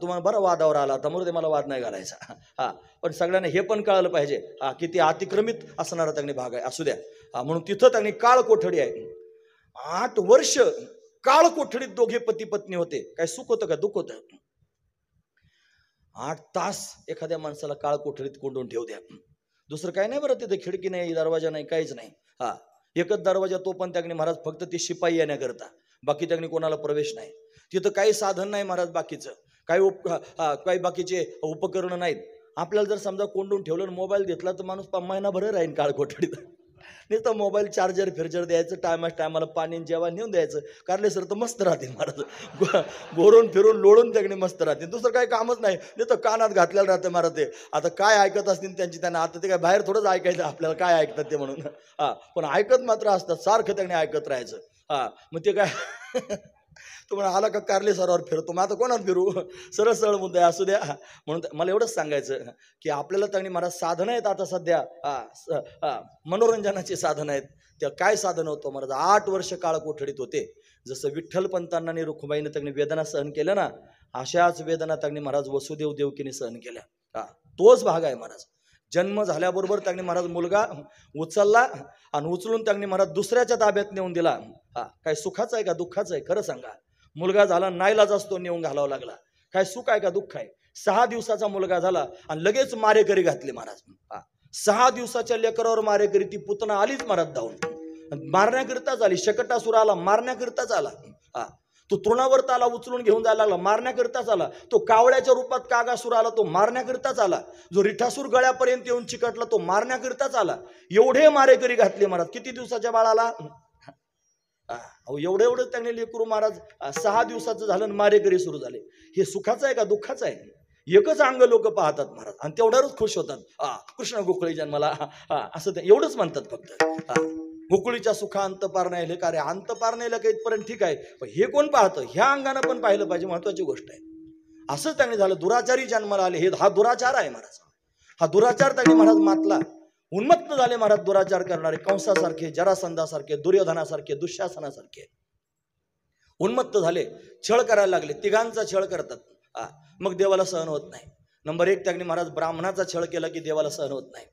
Speaker 1: तुम्हाला बरं वादावर आला, त्यामुळे मला वाद नाही घालायचा. पण सगळ्यांना हे पण कळालं पाहिजे की ते अतिक्रमित असणारा त्यांनी भाग आहे, असू द्या. म्हणून तिथं त्यांनी काळ कोठडी आहे. 8 वर्ष काळ कोठडीत दोघे पती पत्नी होते. काय सुख होतं का दुःख होतं? 8 तास एखाद्या माणसाला काळ कोठडीत कोंडून ठेवू द्या. दुसरं काय नाही बरं, तिथे खिडकी नाही, दरवाजा नाही, काहीच नाही. एकच दरवाजा, तो पण त्यांनी महाराज फक्त ते शिपाई येण्याकरता, बाकी त्यांनी कोणाला प्रवेश नाही. तिथं काही साधन नाही महाराज, बाकीचं काही बाकीचे उपकरण नाहीत. आपल्याला जर समजा कोंडून ठेवलं मोबाईल घेतला तर माणूस महिनाभर राहील काळ कोठडीत. नुसतं मोबाईल चार्जर फिर्जर द्यायचं, टायमाला पाणी जेवण नेऊन द्यायचं. कारले सर तर मस्त राहतील महाराज, गोरून फिरून लोळून त्याकडे मस्त राहतील. दुसरं काही कामच नाही, नुसतं कानात घातलेलं राहतं महाराज. ते आता काय ऐकत असतील त्यांची त्यांना, आता ते काय बाहेर थोडंच ऐकायचं आपल्याला काय ऐकतात ते म्हणून. पण ऐकत मात्र असतात, सारखं त्याने ऐकत राहायचं. मग ते काय तुम्हाला आला का कारले सरावर फिरतो, मग आता कोणात फिरू, सरळ सरळ मुद्दा असू द्या. म्हणून मला एवढंच सांगायचं की आपल्याला त्यांनी महाराज साधनं आहेत आता सध्या, मनोरंजनाची साधनं आहेत. त्या काय साधन होतं महाराज, 8 वर्ष काळ कोठडीत होते. जसं विठ्ठलपंतांना आणि रुक्माईनं त्यांनी वेदना सहन केल्या ना, अशाच वेदना त्यांनी महाराज वसुदेव देवकीने सहन केल्या. तोच भाग आहे महाराज. जन्म झाल्याबरोबर त्यांनी महाराज मुलगा उचलला आणि उचलून त्यांनी महाराज दुसऱ्याच्या ताब्यात नेऊन दिला. काय सुखाचं आहे का दुःखाचं आहे, खरं सांगा. मुलगा झाला, नाईलाज असतो, नेऊन घालावा लागला. काय सुख आहे का दुःख आहे. 6 दिवसाचा मुलगा झाला आणि लगेच मारेकरी घातले महाराज. 6 दिवसाच्या लेकरावर मारेकरी. ती पुतना आलीच महाराज धावून, मारण्याकरिताच आली. शकटासुर आला, मारण्याकरिताच आला. तो तृणावर आला, उचलून घेऊन जायला लागला, मारण्याकरिताच आला. तो कावळ्याच्या रूपात कागासुर आला, तो मारण्याकरिताच आला. जो रिठासूर गळ्यापर्यंत येऊन चिकटला, तो मारण्याकरिताच आला. एवढे मारेकरी घातले महाराज. किती दिवसाच्या बाळाला, एवढं त्यांनी लेकरू महाराज 6 दिवसाचं झालं, मारेकरी सुरू झाले. हे सुखाचं आहे का दुःखाचं आहे. एकच अंग लोक पाहतात महाराज आणि तेवढ्यावरच खुश होतात. कृष्ण गोकुळी जन्माला, असं एवढंच म्हणतात फक्त. गोकुळीच्या सुखा अंत पार नाही आले. का रे, अंत पार नाही का इथपर्यंत ठीक आहे, पण हे कोण पाहतं, ह्या अंगानं पण पाहिलं पाहिजे, महत्वाची गोष्ट आहे. असंच त्यांनी झालं. दुराचारी जन्माला आले, हा दुराचार आहे महाराज. हा दुराचार त्यांनी महाराज मातला. उन्मत्त झाले महाराज दुराचार करणारे. कंसासारखे, जरासंधासारखे, दुर्योधनासारखे, दुःशासनासारखे उन्मत्त झाले. छळ करायला लागले. तिघांचा छळ करतात. मग देवाला सहन होत नाही. नंबर 1 त्यांनी महाराज ब्राह्मणाचा छळ केला की देवाला सहन होत नाही.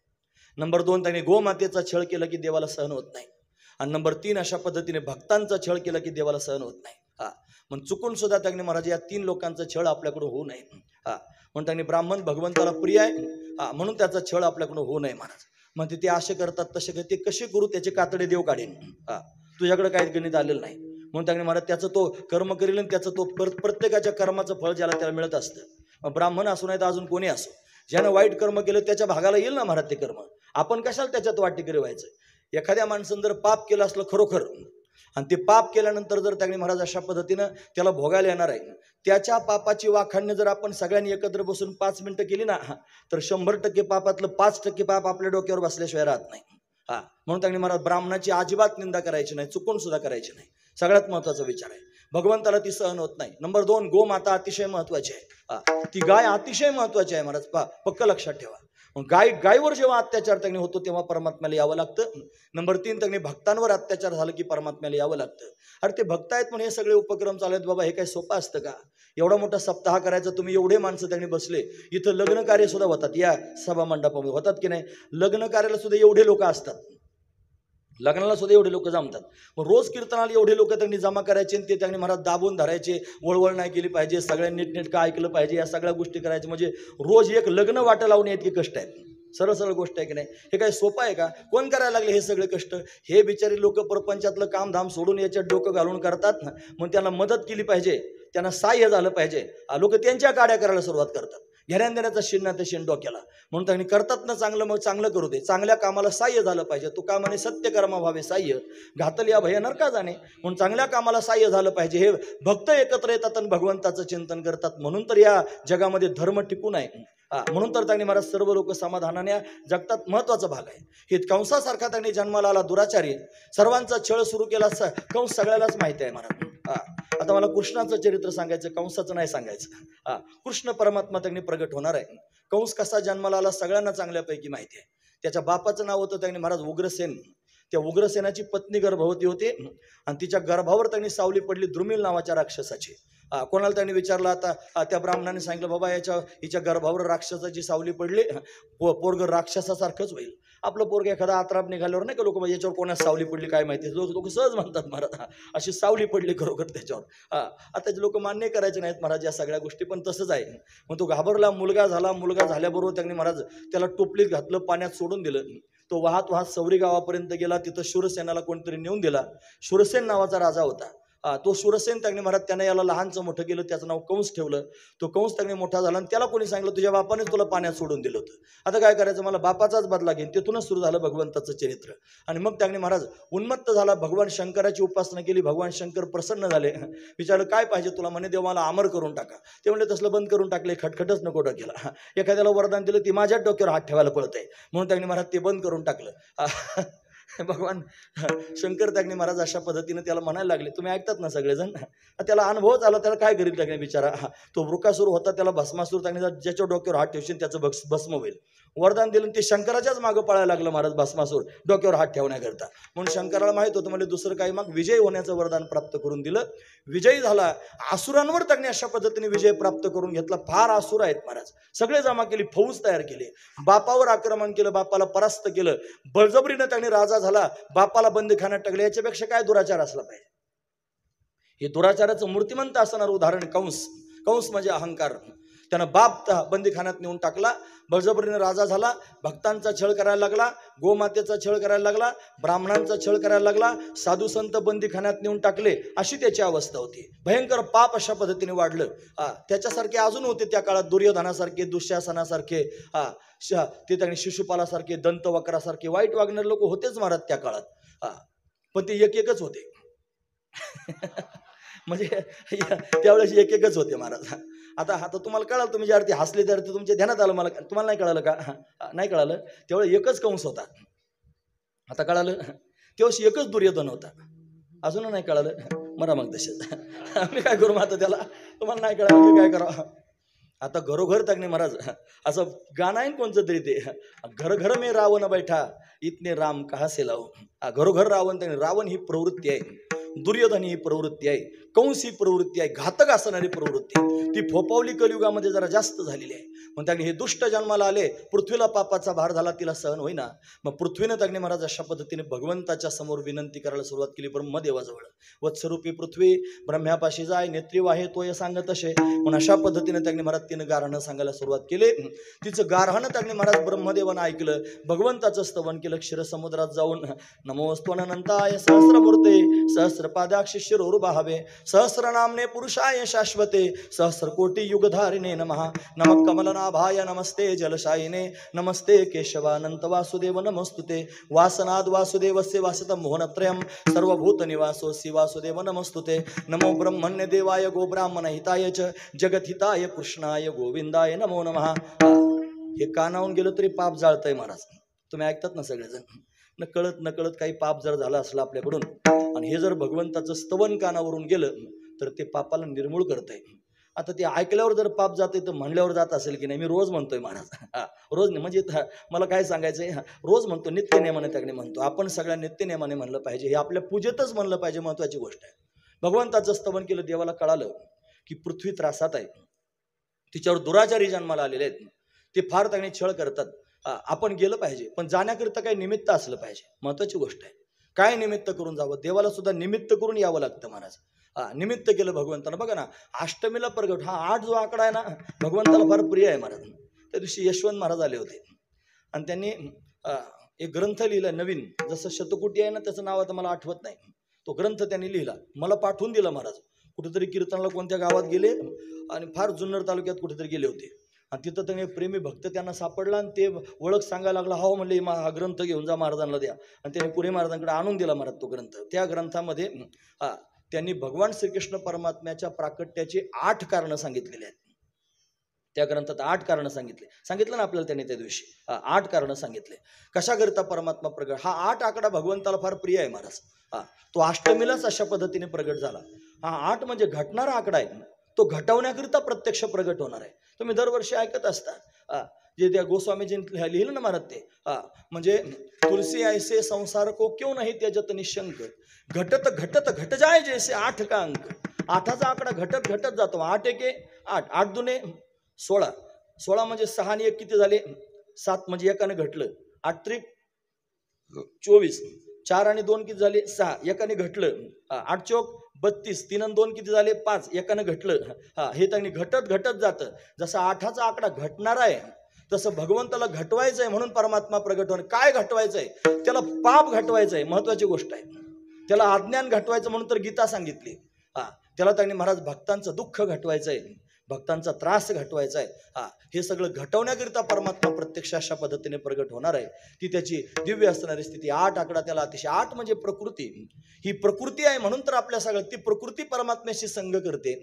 Speaker 1: नंबर 2 त्यांनी गोमातेचा छळ केला की देवाला सहन होत नाही. आणि नंबर 3 अशा पद्धतीने भक्तांचा छळ केला की देवाला सहन होत नाही. मग चुकून सुद्धा त्यांनी महाराज या 3 लोकांचा छळ आपल्याकडून होऊ नये. म्हणून त्यांनी ब्राह्मण भगवंताला प्रिय आहे म्हणून त्याचा छळ आपल्याकडून होऊ नये महाराज. म्हणते ते असे करतात तसे करते, कसे करू त्याचे कातडे देव काढेन. तुझ्याकडे काही गणित आलेलं नाही. म्हणून त्यांनी महाराज त्याचं तो कर्म करेल आणि त्याचं तो प्रत्येकाच्या कर्माचं फळ ज्याला त्याला मिळत असतं. ब्राह्मण असो नाही तर अजून कोणी असो, ज्यानं वाईट कर्म केलं त्याच्या भागाला येईल ना महाराज ते कर्म. आपण कशाला त्याच्यात वाटेकरी व्हायचं. एखाद्या माणसानं जर पाप केलं असलं खरोखर आणि ते पाप केल्यानंतर जर त्यांनी महाराज अशा पद्धतीनं त्याला भोगायला येणार आहे, त्याच्या पापाची वाखाणणी जर आपण सगळ्यांनी एकत्र बसून 5 मिनिटं केली ना, तर 100% पापातलं 5% पाप आपल्या डोक्यावर बसल्याशिवाय राहत नाही. म्हणून त्यांनी महाराज ब्राह्मणाची अजिबात निंदा करायची नाही, चुकून सुद्धा करायची नाही. सगळ्यात महत्वाचा विचार आहे. भगवंताला ती सहन होत नाही. नंबर 2 गोमाता अतिशय महत्वाची आहे. ती गाय अतिशय महत्वाची आहे महाराज, पक्क लक्षात ठेवा. गायीवर जेव्हा अत्याचार त्यांनी होतो तेव्हा परमात्म्याला यावं लागतं. नंबर 3 त्यांनी भक्तांवर अत्याचार झालं की परमात्म्याला यावं लागतं. अरे ते भक्त आहेत म्हणून हे सगळे उपक्रम चालू आहेत बाबा, हे काही सोपं असतं का. एवढा मोठा सप्ताह करायचा, तुम्ही एवढे माणसं त्यांनी बसले. इथं लग्न कार्य सुद्धा होतात, या सभा मंडपामध्ये होतात की नाही. लग्न कार्याला सुद्धा एवढे लोक असतात, लग्नाला सुद्धा एवढे लोक जमतात. मग रोज कीर्तनाला एवढे लोक त्यांनी जमा करायचे आणि ते त्यांनी महाराज दाबून धरायचे. वळवळ नाही केली पाहिजे, सगळ्यांनी नीटनेटकं ऐकलं पाहिजे, या सगळ्या गोष्टी करायच्या. म्हणजे रोज एक लग्न वाटा लावून इतके कष्ट आहेत. सरळ सरळ गोष्ट आहे की नाही. हे काही सोपं आहे का. कोण करायला लागले हे सगळे कष्ट. हे बिचारी लोक प्रपंचातलं कामधाम सोडून याच्यात डोकं घालून करतात ना. मग त्यांना मदत केली पाहिजे, त्यांना सहाय्य झालं पाहिजे. लोक त्यांच्या गाड्या करायला सुरुवात करतात. घेण्यान देण्याचा शिन्ना ते शेण डोक्याला. म्हणून त्यांनी करतात ना चांगलं, मग चांगलं करू दे. चांगल्या कामाला सहाय्य झालं पाहिजे. तू कामाने सत्य कर्मा व्हावे सहाय्य, घातल या भय नरका जाणे. म्हणून चांगल्या कामाला सहाय्य झालं पाहिजे. हे भक्त एकत्र येतात आणि भगवंताचं चिंतन करतात. म्हणून तर या जगामध्ये धर्म टिकून आहे. म्हणून तर त्यांनी महाराज सर्व लोक समाधानाने जगतात. महत्वाचा भाग आहे. हे कंसासारखा त्यांनी जन्माला आला दुराचारी, सर्वांचा छळ सुरू केला. कंस सगळ्यालाच माहिती आहे महाराज. आता मला कृष्णाचं चरित्र सांगायचं, कंसाचं नाही सांगायचं. कृष्ण परमात्मा त्यांनी प्रगट होणार आहे. कंस कसा जन्माला आला सगळ्यांना चांगल्यापैकी माहिती आहे. त्याच्या बापाचं नाव होतं त्यांनी महाराज उग्रसेन. त्या उग्रसेनाची पत्नी गर्भवती होती आणि तिच्या गर्भावर त्यांनी सावली पडली द्रुमिल नावाच्या राक्षसाची. कोणाला त्यांनी विचारलं, आता त्या ब्राह्मणाने सांगितलं बाबा हिच्या गर्भावर राक्षसाची सावली पडली, पोरग राक्षसासारखंच होईल. आपलं पोरग एखादा आत्राप निघाल्यावर नाही का लोक याच्यावर कोणाला सावली पडली काय माहिती, लोक सहज म्हणतात महाराज अशी सावली पडली खरोखर त्याच्यावर. आता लोक मान्य करायचे नाहीत महाराज या सगळ्या गोष्टी, पण तसंच आहे. मग तो घाबरला, मुलगा झाला. मुलगा झाल्याबरोबर त्यांनी महाराज त्याला टोपलीत घातलं, पाण्यात सोडून दिलं. तो वाहत वाहत सौरी गावापर्यंत गेला. तिथं शूरसेनाला कोणतरी नेऊन दिला. शूरसेन नावाचा राजा होता. तो शूरसेन त्यांनी महाराज त्याने याला लहानचं मोठं केलं, त्याचं नाव कंस ठेवलं. तो कंस त्यांनी मोठा झाला आणि त्याला कोणी सांगितलं तुझ्या बापानेच तुला पाण्यात सोडून दिलं होतं, आता काय करायचं, मला बापाचाच बदला घेईन. तिथूनच सुरू झालं भगवंताचं चरित्र. आणि मग त्यांनी महाराज उन्मत्त झाला, भगवान शंकराची उपासना केली. भगवान शंकर प्रसन्न झाले, विचारलं काय पाहिजे तुला, म्हणे देव मला अमर करून टाका. ते म्हणले तसलं बंद करून टाकले, खटखटच नको डोक्याला. एखाद्याला वरदान दिलं ती माझ्याच डोक्यावर हात ठेवायला पळत आहे, म्हणून त्यांनी महाराज ते बंद करून टाकलं. भगवान शंकर त्यागणे महाराज अशा पद्धतीने त्याला म्हणायला लागले, तुम्ही ऐकतात ना सगळेजण, त्याला अनुभवच आला, त्याला काय करील त्याने बिचारा. तो वृकासूर होता, त्याला भस्मासूर त्याने ज्याच्या डोक्यावर हात ठेवशील त्याचं भस्म होईल. वरदान दिलं ते शंकराच्याच मागं पळायला लागलं महाराज भस्मासूर डोक्यावर हात ठेवण्याकरता. म्हणून शंकराला माहित होतं, म्हणजे दुसरं काही, मग विजय होण्याचं वरदान प्राप्त करून दिलं. विजयी झाला, असुरांवर त्याने अशा पद्धतीने विजय प्राप्त करून घेतला. फार असुर आहेत महाराज, सगळे जमा केली, फौज तयार केली, बापावर आक्रमण केलं, बापाला परास्त केलं, बळजबरीनं त्याने राजा झाला, बापाला बंदीखान्यात टाकलं. याच्यापेक्षा काय दुराचार असला पाहिजे. हे दुराचाराचं मूर्तिमंत असणारं उदाहरण कंस. कंस म्हणजे अहंकार. त्यानं बाप बंदीखान्यात नेऊन टाकला, बळजबरीने राजा झाला, भक्तांचा छळ करायला लागला, गोमातेचा छळ करायला लागला, ब्राह्मणांचा छळ करायला लागला, साधू संत बंदीखान्यात नेऊन टाकले, अशी त्याची अवस्था होती. भयंकर पाप अशा पद्धतीने वाढलं. त्याच्यासारखे अजून होते त्या काळात, दुर्योधनासारखे, दुःशासनासारखे, ते त्यांनी शिशुपालासारखे, दंतवक्रासारखे वाईट वागणारे लोक होतेच महाराज त्या काळात. पण ते एक एकच होते. म्हणजे त्यावेळेस एक एकच होते महाराज. आता तुम्हाला कळालं, तुम्ही ज्या अर्थी हसले त्या अर्थी तुमच्या ध्यानात आलं, मला तुम्हाला नाही कळालं का? नाही कळालं. त्यावेळेस एकच कंस होता. आता कळालं, तेव्हा एकच दुर्योधन होता. अजून नाही कळालं, मरा मग तसेच. मी काय करू आता त्याला, तुम्हाला नाही कळालं मी काय करावं. आता घरोघर टाकणे महाराज, असं गाणं आहे कोणतं तरी, ते घर घर में रावण बैठा इतने राम कहा से लावू. घरोघर रावण. रावण ही प्रवृत्ती आहे, दुर्योधन ही प्रवृत्ती आहे, कंस ही प्रवृत्ती आहे, घातक असणारी प्रवृत्ती, ती फोपावली कलियुगामध्ये जरा जास्त झालेली आहे. मग त्याने हे दुष्ट जन्माला आले, पृथ्वीला पापाचा भार झाला, तिला सहन होईना. मग पृथ्वीनं त्याने महाराज अशा पद्धतीने भगवंताच्या समोर विनंती करायला सुरुवात केली, ब्रह्मदेवाजवळ. वत्सरूपी पृथ्वी ब्रह्म्यापाशी जाय, नेत्री वाहे तोय सांगत असे. म्हणून अशा पद्धतीने त्याने महाराज तिनं गारहाणं सांगायला सुरुवात केली. तिचं गारहाणं त्याने महाराज ब्रह्मदेवानं ऐकलं, भगवंताचं स्तवन केलं. क्षीरसमुद्रात जाऊन नमोस्त्वनंताय सहस्रमूर्ते सहस्रपादाक्षी शिरोरुबाहवे सहस्रनामने पुरुषाय शाश्वते सहस्रकोटी युगधारिणे नमः. नमः कमलनाभाय नमस्ते जलशायिने नमस्ते केशवानंत वासुदेव नमस्तुते. वासनाद वासुदेवस्य वासितं मोहनत्रयं सर्वभूतनिवासोऽसि वासुदेव नमस्तुते. नमो ब्रह्मण्य देवाय गोब्राह्मण हिताय च जगतहिताय कृष्णाय गोविंदाय नमो नमः. हे कानावून गेलं तरी पाप जाळतंय महाराज. तुम्ही ऐकतात ना सगळेजण, नकळत नकळत काही पाप जर झालं असलं आपल्याकडून, आणि हे जर भगवंताचं स्तवन कानावरून गेलं तर ते पापाला निर्मूळ करतंय. आता ते ऐकल्यावर जर पाप जाते तर म्हणल्यावर जात असेल की नाही. मी रोज म्हणतोय महाराज, रोज म्हणजे मला काय सांगायचंय, रोज म्हणतो, नित्यनेमाने त्याकडे म्हणतो. आपण सगळ्या नित्यनेमाने म्हणलं पाहिजे, हे आपल्या पूजेतच म्हणलं पाहिजे, महत्वाची गोष्ट आहे. भगवंताचं स्तवन केलं, देवाला कळालं की पृथ्वी त्रासात आहे, तिच्यावर दुराचारी जन्माला आलेले आहेत, ते फार त्याने छळ करतात. आपण गेलं पाहिजे, पण जाण्याकरिता काही निमित्त असलं पाहिजे, महत्वाची गोष्ट आहे. काय निमित्त करून जावं, देवाला सुद्धा निमित्त करून यावं लागतं महाराज. निमित्त केलं भगवंतानं. बघा ना, अष्टमीला प्रगट, हा 8 जो आकडा आहे ना, भगवंताला फार प्रिय आहे महाराज. त्या दिवशी यशवंत महाराज आले होते आणि त्यांनी एक ग्रंथ लिहिला नवीन, जसं शतकोटी आहे ना, त्याचं नाव आता मला आठवत नाही. तो ग्रंथ त्यांनी लिहिला, मला पाठवून दिला महाराज. कुठेतरी कीर्तनाला कोणत्या गावात गेले आणि फार जुन्नर तालुक्यात कुठेतरी गेले होते, आणि तिथं त्यांनी प्रेमी भक्त त्यांना सापडला आणि ते ओळख सांगायला लागला. हो म्हणले, हा ग्रंथ घेऊन जा महाराजांना द्या. आणि त्यांनी पुणे महाराजांकडे आणून दिला महाराज तो ग्रंथ. त्या ग्रंथामध्ये त्यांनी भगवान श्रीकृष्ण परमात्म्याच्या प्राकट्याची 8 कारणं सांगितलेली आहेत. त्या ग्रंथात 8 कारणं सांगितलं ना आपल्याला त्यांनी त्या दिवशी. 8 कारणं सांगितले कशाकरिता परमात्मा प्रगट. हा 8 आकडा भगवंताला फार प्रिय आहे महाराज. तो अष्टमीलाच अशा पद्धतीने प्रगट झाला. हा 8 म्हणजे घटणारा आकडा आहे, तो घटवण्याकरिता प्रत्यक्ष प्रगट होणार आहे. तुम्ही दरवर्षी ऐकत असता, जे त्या गोस्वामीजींनी लिहिलं ना महाराज ते, म्हणजे तुलसी ऐसे संसार को क्यों नहीं त्यजत निशंक, घटत घटत घट जाय जैसे 8 का अंक. 8चा आकडा घटत घटत जातो. 8 एके 8, 8 दुने 16, 16 म्हणजे 6 आणि 1 किती झाले 7, म्हणजे एकाने घटलं. 8 त्रिक 24, 4 आणि 2 किती झाले 6, एकाने घटलं. 8 चौक 32, 3 आणि 2 किती झाले 5, एकाने घटलं. हे त्यांनी घटत घटत जातं. जसं 8चा आकडा घटणारा आहे, तसं भगवंताला घटवायचं आहे. म्हणून परमात्मा प्रगट होणे. काय घटवायचं आहे, त्याला पाप घटवायचं आहे, महत्वाची गोष्ट आहे. त्याला अज्ञान घटवायचं म्हणून तर गीता सांगितली. त्याला त्यांनी महाराज भक्तांचं दुःख घटवायचं आहे, भक्तांचा त्रास घटवायचा आहे. हे सगळं घटवण्याकरिता परमात्मा प्रत्यक्ष अशा पद्धतीने प्रगट होणार आहे. ती त्याची दिव्य असणारी स्थिती. 8 आकडा त्याला अतिशय. 8 म्हणजे प्रकृती. ही प्रकृती आहे म्हणून तर आपल्या सगळं ती प्रकृती परमात्म्याशी संग करते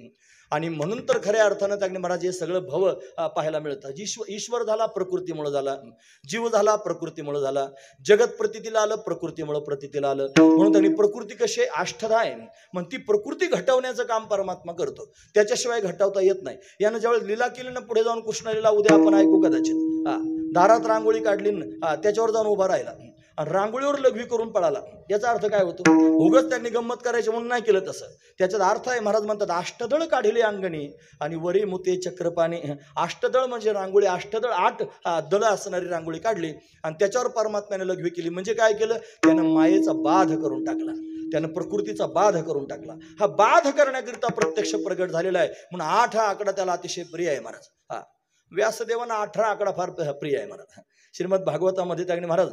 Speaker 1: आणि म्हणून तर खऱ्या अर्थानं त्यांनी महाराज हे सगळं भव पाहायला मिळतं. ईश्वर झाला प्रकृतीमुळे झाला, जीव झाला प्रकृतीमुळे झाला, जगत प्रतीतीला आलं प्रकृतीमुळे प्रतीतीला आलं. म्हणून त्यांनी प्रकृती कशी अष्टधा आहे, मग ती प्रकृती घटवण्याचं काम परमात्मा करतो, त्याच्याशिवाय घटवता येत नाही. यानं ज्यावेळेस लीला केली ना, पुढे जाऊन कृष्ण लीला उद्या आपण ऐकू कदाचित. दारात रांगोळी काढली त्याच्यावर जाऊन उभा राहिला आणि रांगोळीवर लघवी करून पळाला. याचा अर्थ काय होतो? उगाच त्यांनी गंमत करायची म्हणून नाही केलं तसं. त्याचा अर्थ आहे महाराज म्हणतात अष्टदळ काढिले अंगणी आणि वरी मुते चक्रपाणी. अष्टदळ म्हणजे रांगोळी, अष्टदळ 8 दळ असणारी रांगोळी काढली आणि त्याच्यावर परमात्म्याने लघवी केली. म्हणजे काय केलं? त्यानं मायेचा बाध करून टाकला, त्यानं प्रकृतीचा बाध करून टाकला. हा बाध करण्याकरिता प्रत्यक्ष प्रगट झालेला आहे. म्हणून 8 हा आकडा त्याला अतिशय प्रिय आहे महाराज. व्यासदेवांना 18 आकडा फार प्रिय आहे महाराज. श्रीमद भागवतामध्ये त्यांनी महाराज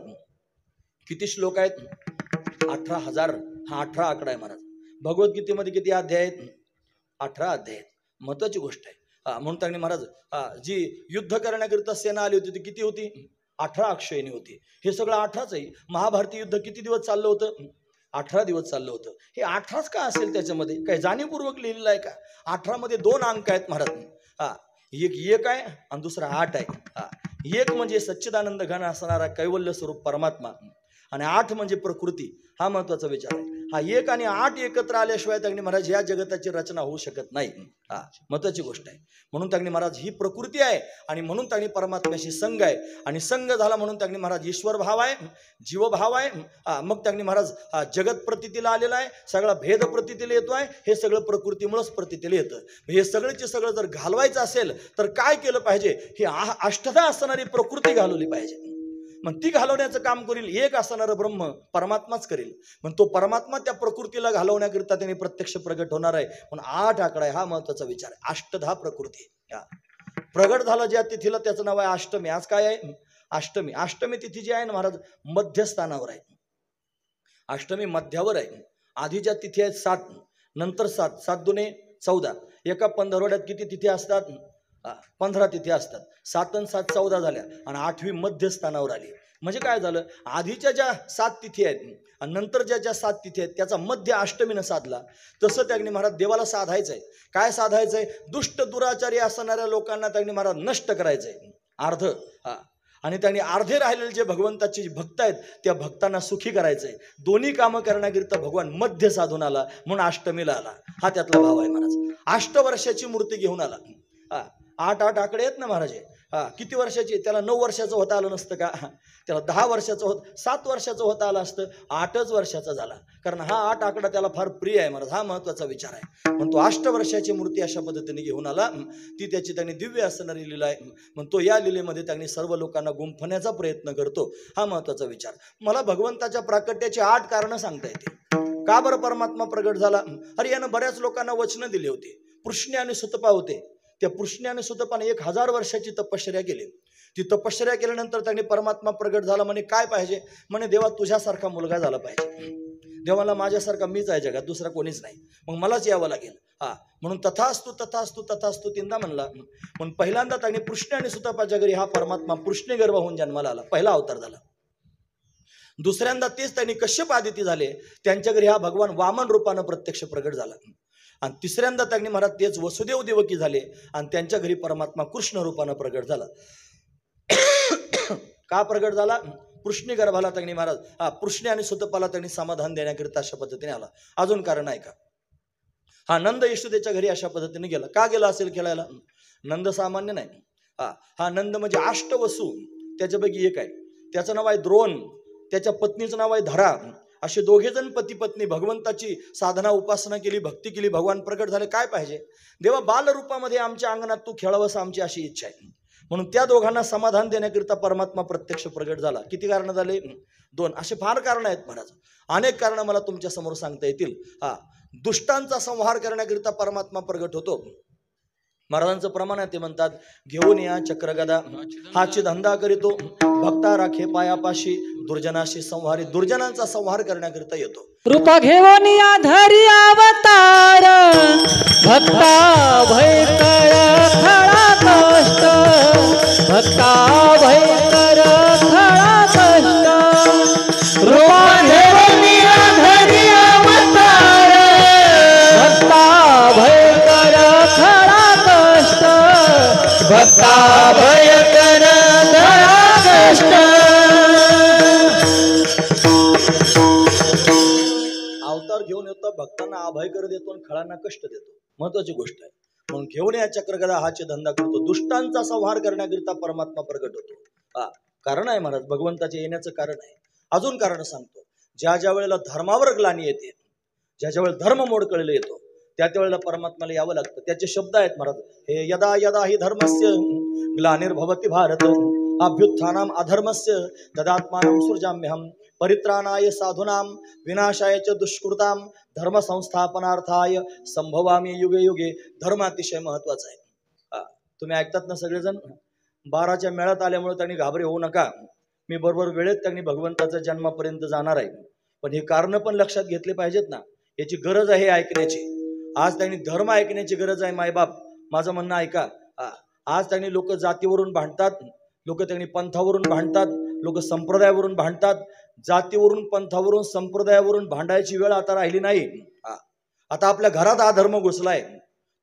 Speaker 1: किती श्लोक आहेत? 18,000 हा 18 आकडा आहे महाराज. भगवद्गीतेमध्ये किती अध्याय आहेत? 18 अध्याय आहेत. महत्वाची गोष्ट आहे. म्हणून त्यांनी महाराज जी युद्ध करण्याकरिता सेना आली होती ती किती होती? 18 अक्षयणी होती. हे सगळं 18च आहे. महाभारती युद्ध किती दिवस चाललं होतं? 18 दिवस चाललं होतं. हे 18च का असेल? त्याच्यामध्ये काही जाणीवपूर्वक लिहिलेलं आहे का? 18 मध्ये 2 अंक आहेत महाराज. एक आहे आणि दुसरा 8 आहे. एक म्हणजे सच्चिदानंद घन असणारा कैवल्य स्वरूप परमात्मा आणि 8 म्हणजे प्रकृती. हा महत्वाचा विचार आहे. हा 1 आणि 8 एकत्र आल्याशिवाय त्यांनी महाराज या जगताची रचना होऊ शकत नाही. महत्वाची गोष्ट आहे. म्हणून त्यांनी महाराज ही प्रकृती आहे आणि म्हणून त्यांनी परमात्म्याशी संग आहे आणि संग झाला म्हणून त्यांनी महाराज ईश्वर भाव आहे, जीवभाव आहे. मग त्यांनी महाराज जगत प्रतीतीला आलेला आहे, सगळा भेद प्रतीतीला येतोय. हे सगळं प्रकृतीमुळेच प्रतीतीला येतं. हे सगळेचे सगळं जर घालवायचं असेल तर काय केलं पाहिजे? ही अष्टधा असणारी प्रकृती घालवली पाहिजे. मग ती घालवण्याचं काम करील एक असणारं ब्रह्म परमात्माच करेल. पण तो परमात्मा त्या प्रकृतीला घालवण्याकरिता त्यांनी प्रत्यक्ष प्रगट होणार आहे. म्हणून 8 आकडा आहे. हा महत्वाचा विचार आहे. अष्टधा प्रकृती प्रगट झाला ज्या तिथीला त्याचं नाव आहे अष्टमी. आज काय आहे? अष्टमी. अष्टमी तिथी जी आहे ना महाराज मध्यस्थानावर आहे. अष्टमी मध्यावर आहे. आधीच्या तिथी आहेत 7, नंतर 7, 7 दुने 14. एका पंधरवड्यात किती तिथी असतात? 15 तिथी असतात. 7 आणि 7 14 झाल्या आणि 8वी मध्यस्थानावर आली. म्हणजे काय झालं? आधीच्या ज्या 7 तिथी आहेत आणि नंतर ज्या 7 तिथी आहेत त्याचा मध्य अष्टमीनं साधला. तसं त्यांनी महाराज देवाला साधायचंय. काय साधायचंय? दुष्ट दुराचारी असणाऱ्या लोकांना त्यांनी महाराज नष्ट करायचंय अर्ध. आणि त्यांनी अर्धे राहिलेले जे भगवंताचे भक्त आहेत त्या भक्तांना सुखी करायचंय. दोन्ही कामं करण्याकरिता भगवान मध्य साधून आला म्हणून अष्टमीला आला. हा त्यातला भाव आहे महाराज. 8 वर्षाची मूर्ती घेऊन आला. 8 आकडे आहेत ना महाराज. किती वर्षाची? त्याला 9 वर्षाचं होता आलं नसतं का? त्याला 10 वर्षाचं 7 वर्षाचं होता आलं असतं. 8च वर्षाचा झाला. कारण हा 8 आकडा त्याला फार प्रिय आहे महाराज. हा महत्वाचा विचार आहे. पण तो 8 वर्षाची मूर्ती अशा पद्धतीने घेऊन आला. ती त्याची त्यांनी दिव्य असणारी लीला आहे. मग तो या लीलेमध्ये त्यांनी सर्व लोकांना गुंफण्याचा प्रयत्न करतो. हा महत्वाचा विचार. मला भगवंताच्या प्राकट्याची 8 कारणं सांगता येते. का बरं परमात्मा प्रगट झाला? अरे यानं बऱ्याच लोकांना वचनं दिली होती. पृष्णी आणि सुतपा होते. त्या पृष्णी आणि सुतपाने 1000 वर्षाची तपश्चर्या केली. ती तपश्चर्या केल्यानंतर त्यांनी परमात्मा प्रगट झाला. म्हणे काय पाहिजे? म्हणे देवा तुझ्यासारखा मुलगा झाला पाहिजे. देवाला माझ्यासारखा मीच आहे जगात, दुसरा कोणीच नाही, मग मलाच यावं लागेल. म्हणून तथास्तु तथास्तु तथास्तु 3दा म्हणला. म्हणून पहिल्यांदा त्यांनी पृष्णी आणि सुतपाच्या घरी हा परमात्मा पृष्णी गर्भ होऊन जन्माला आला. पहिला अवतार झाला. दुसऱ्यांदा तेच त्यांनी कश्यप आदिती झाले. त्यांच्या घरी हा भगवान वामन रूपानं प्रत्यक्ष प्रगट झाला. आणि तिसऱ्यांदा त्यांनी महाराज तेच वसुदेव देवकी झाले आणि त्यांच्या घरी परमात्मा कृष्ण रूपानं प्रगट झाला. का प्रगट झाला? पृष्णी गर्भाला त्यांनी महाराज पृष्णी आणि सुतपाला त्यांनी समाधान देण्याकरिता अशा पद्धतीने आला. अजून कारण आहे का? हा नंद यशोदेच्या घरी अशा पद्धतीने गेला. का गेला असेल खेळायला? नंद सामान्य नाही. हा नंद म्हणजे अष्टवसू त्याच्यापैकी एक आहे. त्याचं नाव आहे द्रोण, त्याच्या पत्नीचं नाव आहे धरा. असे दोघे जण पती पत्नी भगवंताची साधना उपासना केली, भक्ती केली. भगवान प्रगट झाले. काय पाहिजे? देवा बालरूपामध्ये आमच्या अंगणात तू खेळावंस आमची अशी इच्छा आहे. म्हणून त्या दोघांना समाधान देण्याकरिता परमात्मा प्रत्यक्ष प्रगट झाला. किती कारण झाले? 2. असे फार कारण आहेत महाराज. अनेक कारण मला तुमच्या समोर सांगता येतील. दुष्टांचा संहार करण्याकरिता परमात्मा प्रगट होतो. महाराजांचं प्रमाण आहे ते म्हणतात, घेऊन या चक्रगदा हाची धंदा करीतो, भक्ता राखे पायापाशी, दुर्जनाशी संहारी, दुर्जनांचा संहार करण्याकरिता येतो.
Speaker 2: रूपा घेऊन या धरी अवतार, भक्ता भयकर खळा कष्ट, भक्ता भयकर खळा कष्ट. रूपा घेऊन या धरी अवतार, भक्ता भयकर खळा कष्ट, भक्ता भयकर खळा कष्ट.
Speaker 1: अवतार घेऊन येतो, भक्तांना अभय कर देतो आणि खळांना कष्ट देतो. महत्वाची गोष्ट आहे. म्हणून घेऊन या चक्रगदा हाचे धंदा करतो, दुष्टांचा संहार करण्याकरिता परमात्मा प्रगट होतो. हा कारण आहे महाराज, भगवंताचे येण्याचं कारण आहे. अजून कारण सांगतो, ज्या ज्या वेळेला धर्मावर ग्लानी येते, ज्या ज्या वेळेला धर्म मोडकळीला येतो, त्या वेळेला परमात्म्याला यावं लागतं. त्याचे शब्द आहेत महाराज, हे यदा यदा हि धर्मस्य ग्लानिर्भवति भारत अभ्युत्थानम अधर्मस्य तदात्मानं सृजाम्यहम् परित्राणाय साधूनां विनाशाय च दुष्कृतां धर्म संस्थापनार्थाय संभवामी युगे युगे. धर्म अतिशय महत्वाचा आहे. तुम्ही ऐकतात ना सगळेजण, 12च्या मेळ्यात आल्यामुळे त्यांनी घाबरे होऊ नका, मी बरोबर वेळेत त्यांनी भगवंताच्या जन्मापर्यंत जाणार आहे. पण हे कारण पण लक्षात घेतले पाहिजेत ना, याची गरज आहे ऐकण्याची. आज त्यांनी धर्म ऐकण्याची गरज आहे. मायबाप माझं म्हणणं ऐका. आज त्यांनी लोक जातीवरून भांडतात, लोक त्यांनी पंथावरून भांडतात, लोक संप्रदायावरून भांडतात. जातीवरून पंथावरून संप्रदायावरून भांडायची वेळ आता राहिली नाही. आता आपल्या घरात हा धर्म घुसलाय,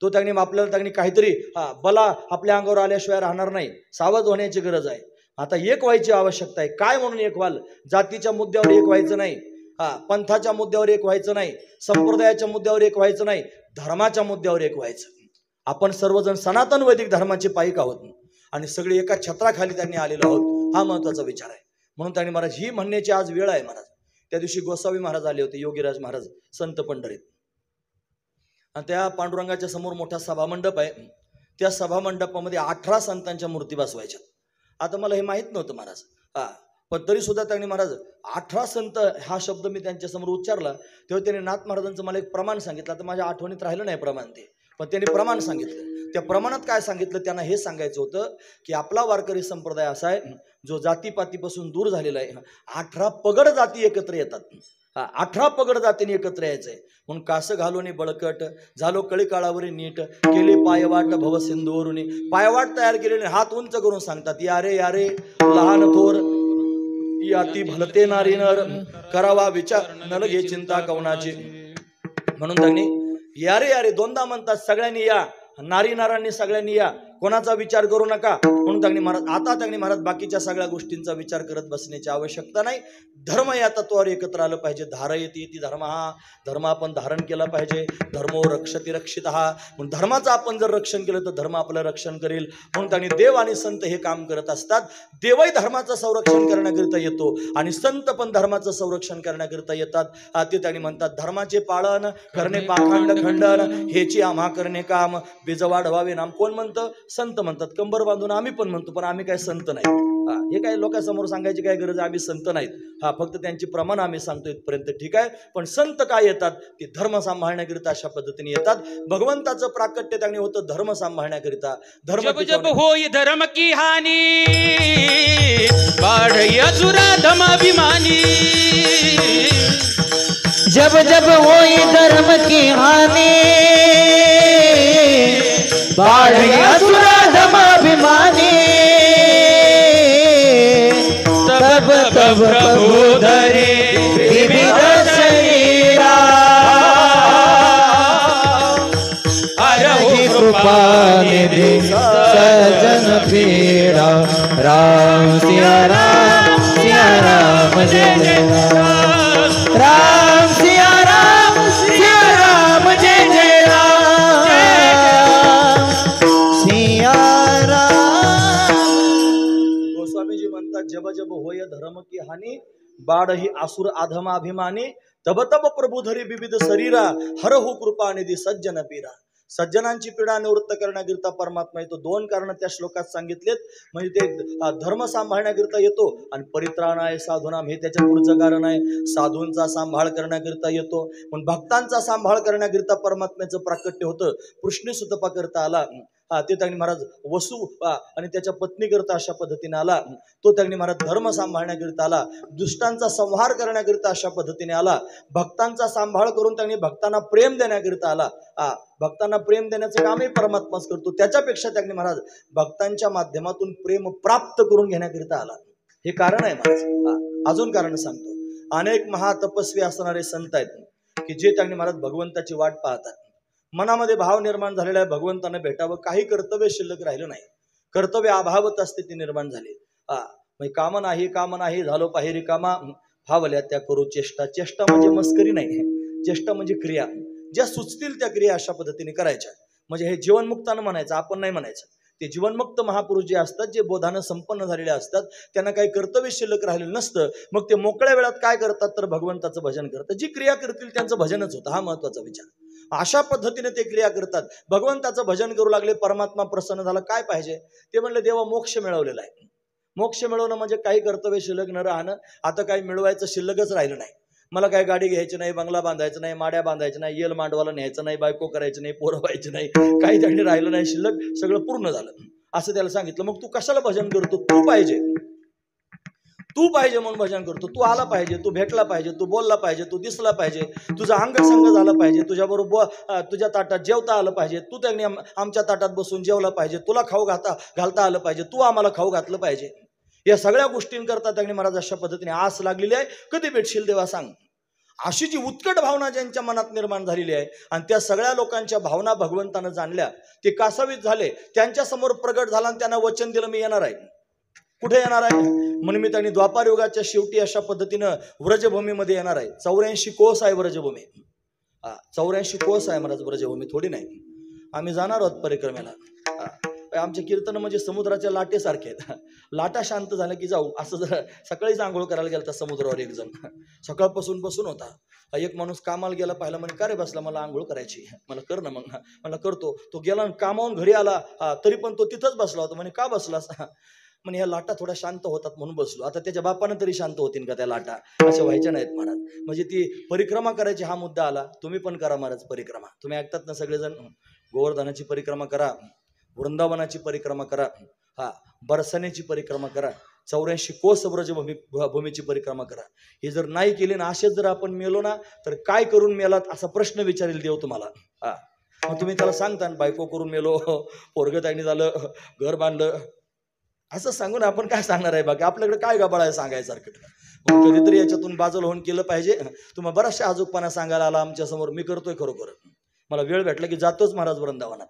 Speaker 1: तो आपल्याला काहीतरी बला आपल्या अंगावर आल्याशिवाय राहणार नाही. सावध होण्याची गरज आहे. आता एक व्हायची आवश्यकता आहे. काय म्हणून एक व्हाल? जातीच्या मुद्द्यावर एक व्हायचं नाही, पंथाच्या मुद्द्यावर एक व्हायचं नाही, संप्रदायाच्या मुद्द्यावर एक व्हायचं नाही, धर्माच्या मुद्द्यावर एक व्हायचं. आपण सर्वजण सनातन वैदिक धर्माचे पाईक आहोत आणि सगळे एका छत्राखाली त्यांनी आलेलो आहोत. हा महत्वाचा विचार आहे. म्हणून त्यांनी महाराज ही म्हणण्याची आज वेळ आहे महाराज. त्या दिवशी गोसावी महाराज आले होते, योगीराज महाराज संत पंढरीत, आणि त्या पांडुरंगाच्या समोर मोठा सभामंडप आहे. त्या सभामंडपामध्ये 18 संतांच्या मूर्ती बसवायच्या. आता मला हे माहित नव्हतं महाराज, पण तरी सुद्धा त्यांनी महाराज 18 संत हा शब्द मी त्यांच्या समोर उच्चारला तेव्हा त्यांनी नाथ महाराजांचं मला एक प्रमाण सांगितलं. आता माझ्या आठवणीत राहिलं नाही प्रमाण ते, पण त्यांनी प्रमाण सांगितलं. त्या प्रमाणात काय सांगितलं, त्यांना हे सांगायचं होतं की आपला वारकरी संप्रदाय असा आहे जो जातीपातीपासून दूर झालेला आहे. 18 पगड जाती एकत्र येतात. 18 पगड जातीने एकत्र यायचंय. म्हणून कास घालोनी बळकट झालो कळी काळावरी नीट केली पायवाट भव सिंधूवरुनी. पायवाट तयार केलेले हात उंच करून सांगतात, यारे यारे लहान थोर याती भलते नारी नर करावा विचार न लगे चिंता कवनाची. म्हणून त्यांनी यारे यारे दोनदा म्हणतात, सगळ्यांनी या, नारी नारांनी सगळ्यांनी या, कोणाचा विचार करू नका. म्हणून त्यांनी महाराज आता त्यांनी महाराज बाकीच्या सगळ्या गोष्टींचा विचार करत बसण्याची आवश्यकता नाही. धर्म या तत्वावर एकत्र आलं पाहिजे. धारयती ती धर्म, हा धर्म आपण धारण केला पाहिजे. धर्मो रक्षती रक्षित हा. म्हणून धर्माचं आपण जर रक्षण केलं तर धर्म आपलं रक्षण करेल. म्हणून त्यांनी देव आणि संत हे काम करत असतात. देवही धर्माचं संरक्षण करण्याकरिता येतो आणि संत पण धर्माचं संरक्षण करण्याकरिता येतात. ते त्यांनी म्हणतात, धर्माचे पालन करणे पाखंड खंडन हेची आम्हा करणे काम बीज वाढवावे नाम. कोण म्हणतं? संत म्हणतात. कंबर बांधून आम्ही पण म्हणतो, पण आम्ही काय संत नाही. हे काय लोकांसमोर सांगायची काय गरज आहे? आम्ही संत नाहीत. फक्त त्यांची प्रमाण आम्ही सांगतो इथपर्यंत, ठीक आहे. पण संत काय येतात? ते धर्म सांभाळण्याकरिता अशा पद्धतीने येतात. भगवंताचं प्राकट्य त्यांनी होतं धर्म सांभाळण्याकरिता. धर्म
Speaker 3: जब जब होई धर्म की हानी बाढ़ असुरा धमाभिमानी.
Speaker 2: जब जब होई धर्म की हानि बाढ़ असुरा धमाभिमानी. तब तब प्रभु धरे विविध शरीरा हरहि कृपा निधि सजन पीड़ा. राम सिया राम जय जय राम. राम सिया राम जय जय राम. सिया राम.
Speaker 1: गोस्वामीजी म्हणतात, जब जब होय धर्म की हानी बाढ़ ही आसुर अधमाभिमानी. तब तब प्रभु धरी विविध शरीरा हरहु कृपा निधी सज्जन पीरा. सज्जनांची पीडा निवृत्त करण्याकरिता परमात्मा येतो. 2 कारण त्या श्लोकात सांगितलेत. म्हणजे ते धर्म सांभाळण्याकरिता येतो आणि परित्राणाय साधूनाम हे त्याच्या पुढचं कारण आहे. साधूंचा सांभाळ करण्याकरिता येतो. पण भक्तांचा सांभाळ करण्याकरिता परमात्म्याचं प्राकट्य होतं. कृष्ण सुतपा करता आला. ते त्यांनी महाराज वसू आणि त्याच्या पत्नीकरिता अशा पद्धतीने आला. तो त्यांनी महाराज धर्म सांभाळण्याकरिता आला, दुष्टांचा संहार करण्याकरिता अशा पद्धतीने आला, भक्तांचा सांभाळ करून त्यांनी भक्तांना प्रेम देण्याकरिता आला. भक्तांना प्रेम देण्याचं कामही परमात्माच करतो. त्याच्यापेक्षा त्यांनी महाराज भक्तांच्या माध्यमातून प्रेम प्राप्त करून घेण्याकरिता आला. हे कारण आहे महाराज. अजून कारण सांगतो. अनेक महातपस्वी असणारे संत आहेत की जे त्यांनी महाराज भगवंताची वाट पाहतात. मनामध्ये भाव निर्माण झालेला आहे भगवंतांना भेटावं, काही कर्तव्य शिल्लक राहिलं नाही, कर्तव्य अभावत स्थिती निर्माण झाली. काम नाही झालो पाहिरी कामा भावल्या त्या करू चेष्टा. चेष्टा म्हणजे मस्करी नाही, चेष्टा म्हणजे क्रिया. ज्या सुचतील त्या क्रिया अशा पद्धतीने करायच्या. म्हणजे हे जीवनमुक्तानं म्हणायचं, आपण नाही म्हणायचं. ते जीवनमुक्त महापुरुष जे असतात, जे बोधानं संपन्न झालेले असतात, त्यांना काही कर्तव्य शिल्लक राहिलेलं नसतं. मग ते मोकळ्या वेळात काय करतात तर भगवंताचं भजन करतात. जी क्रिया करतील त्यांचं भजनच होतं, हा महत्वाचा विचार. अशा पद्धतीने ते क्रिया करतात. भगवंताचं भजन करू लागले, परमात्मा प्रसन्न झाला. काय पाहिजे ते म्हणले, देवा मोक्ष मिळवलेला आहे. मोक्ष मिळवणं म्हणजे काही कर्तव्य शिल्लक न राहणं. आता काही मिळवायचं शिल्लकच राहिलं नाही. मला काय गाडी घ्यायची नाही, बंगला बांधायचा नाही, माड्या बांधायच्या नाही, येल मांडवाला न्यायचं नाही, बायको करायचं नाही, पोरं व्हायची नाही, काही त्यांनी राहिलं नाही शिल्लक, सगळं पूर्ण झालं असं त्याला सांगितलं. मग तू कशाला भजन करतो? तू पाहिजे म्हणून भजन करतो. तू आला पाहिजे, तू भेटला पाहिजे, तू बोलला पाहिजे, तू दिसला पाहिजे, तुझा अंगसंग झाला पाहिजे, तुझ्याबरोबर तुझ्या ताटात जेवता आलं पाहिजे, तू त्यांनी आमच्या ताटात बसून जेवला पाहिजे, तुला खाऊ घालता आलं पाहिजे, तू आम्हाला खाऊ घातलं पाहिजे. या सगळ्या गोष्टींकरता त्यांनी महाराज अशा पद्धतीने आस लागलेली आहे. कधी भेटशील देवा सांग, अशी जी उत्कट भावना ज्यांच्या मनात निर्माण झालेली आहे. आणि त्या सगळ्या लोकांच्या भावना भगवंतानं जाणल्या, ते कासावीस झाले, त्यांच्या समोर प्रगट झाला आणि त्यांना वचन दिलं, मी येणार आहे. कुठे येणार आहे म्हणून मी त्यांनी द्वापार युगाच्या शेवटी अशा पद्धतीनं व्रजभूमीमध्ये येणार आहे. 84 कोस आहे व्रजभूमी. 84 कोस आहे महाराज व्रजभूमी, थोडी नाही. आम्ही जाणार आहोत परिक्रमेला. आमचे कीर्तन म्हणजे समुद्राच्या लाटेसारखे आहेत. लाटा शांत झाल्या की जाऊ. असं जर सकाळीच आंघोळ करायला गेला समुद्रावर एक जण, सकाळपासून बसून होता. एक माणूस कामाला गेला, पाहिला, म्हणे का रे बसला, मला आंघोळ करायची. मला कर ना. मग मला करतो. तो गेला कामावून घरी आला, तरी पण तो तिथंच बसला होता. म्हणे का बसलास? म्हणे ह्या लाटा थोड्या शांत होतात म्हणून बसलो. आता त्याच्या बापानं तरी शांत होतील का त्या लाटा? अशा व्हायच्या नाहीत महाराज. म्हणजे ती परिक्रमा करायची हा मुद्दा आला. तुम्ही पण करा महाराज परिक्रमा. तुम्ही ऐकतात ना सगळेजण. गोवर्धनाची परिक्रमा करा, वृंदावनाची परिक्रमा करा, बरसाण्याची परिक्रमा करा, 84 कोस व्रजभूमीची परिक्रमा करा. हे जर नाही केले ना, असेच जर आपण मेलो ना, तर काय करून मेलात असा प्रश्न विचारेल देव तुम्हाला. मग तुम्ही त्याला सांगता बायको करून मेलो, पोरगं ताईने झालं, घर बांधलं, असं सांगून आपण काय सांगणार आहे? बाकी आपल्याकडे काय गबाळ आहे सांगायसारखं? कधीतरी याच्यातून बाजूला होऊन केलं पाहिजे. तुम्हाला बराचशा अजूकपणा सांगायला आला आमच्या समोर. मी करतोय खरोखर. मला वेळ भेटला की जातोच महाराज वृंदावनात.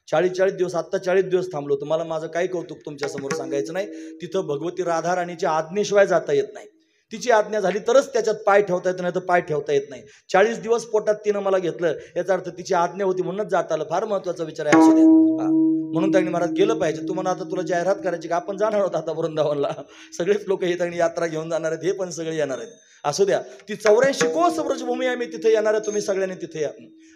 Speaker 1: 40 दिवस, आत्ता 40 दिवस थांबलो. तुम्हाला माझं काही कौतुक तुमच्या समोर सांगायचं नाही. तिथं भगवती राधा राणीच्या आज्ञेशिवाय जाता येत नाही. तिची आज्ञा झाली तरच त्याच्यात पाय ठेवता येत नाही, तर पाय ठेवता येत नाही. 40 दिवस पोटात तिनं मला घेतलं, याचा अर्थ तिची आज्ञा होती म्हणूनच जात आलं. फार महत्वाचा विचार आहे. असू द्या. म्हणून त्यांनी महाराज गेलं पाहिजे. तुम्हाला आता तुला जाहिरात करायची का? आपण जाणार आहोत आता वृंदावनला. सगळेच लोक हे त्यांनी यात्रा घेऊन जाणार आहेत. हे पण सगळे येणार आहेत. असू द्या. ती 84 कोस व्रजभूमी आहे, मी तिथे येणार आहे, तुम्ही सगळ्यांनी तिथे या,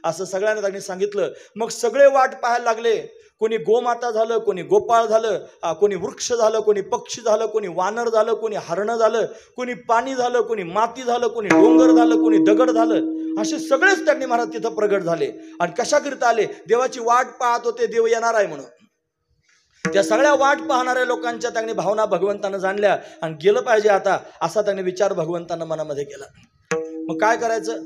Speaker 1: असं सगळ्यांना त्यांनी सांगितलं. मग सगळे वाट पाहायला लागले. कोणी गोमाता झालं, कोणी गोपाळ झालं, कोणी वृक्ष झालं, कोणी पक्षी झालं, कोणी वानर झालं, कोणी हरणं झालं, कोणी पाणी झालं, कोणी माती झालं, कोणी डोंगर झालं, कोणी दगड झालं. असे सगळेच त्यांनी महाराज तिथं प्रगट झाले. आणि कशाकरिता आले? देवाची वाट पाहत होते, देव येणार आहे म्हणून. त्या सगळ्या वाट पाहणाऱ्या लोकांच्या त्यांनी भावना भगवंतानं जाणल्या आणि गेलं पाहिजे आता, असा त्यांनी विचार भगवंतानं मनामध्ये केला. मग काय करायचं?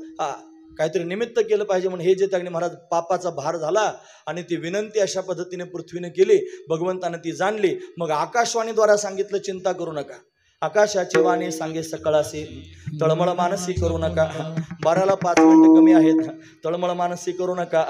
Speaker 1: काहीतरी निमित्त केलं पाहिजे म्हणून हे जे त्यांनी महाराज पापाचा भार झाला आणि ती विनंती अशा पद्धतीने पृथ्वीने केली. भगवंतानं ती जाणली. मग आकाशवाणीद्वारा सांगितलं, चिंता करू नका. आकाशाची वाणी सांगे सकळासी, तळमळ मानसी करू नका. 12ला 5 मिनिटं कमी आहेत. तळमळ मानसी करू नका.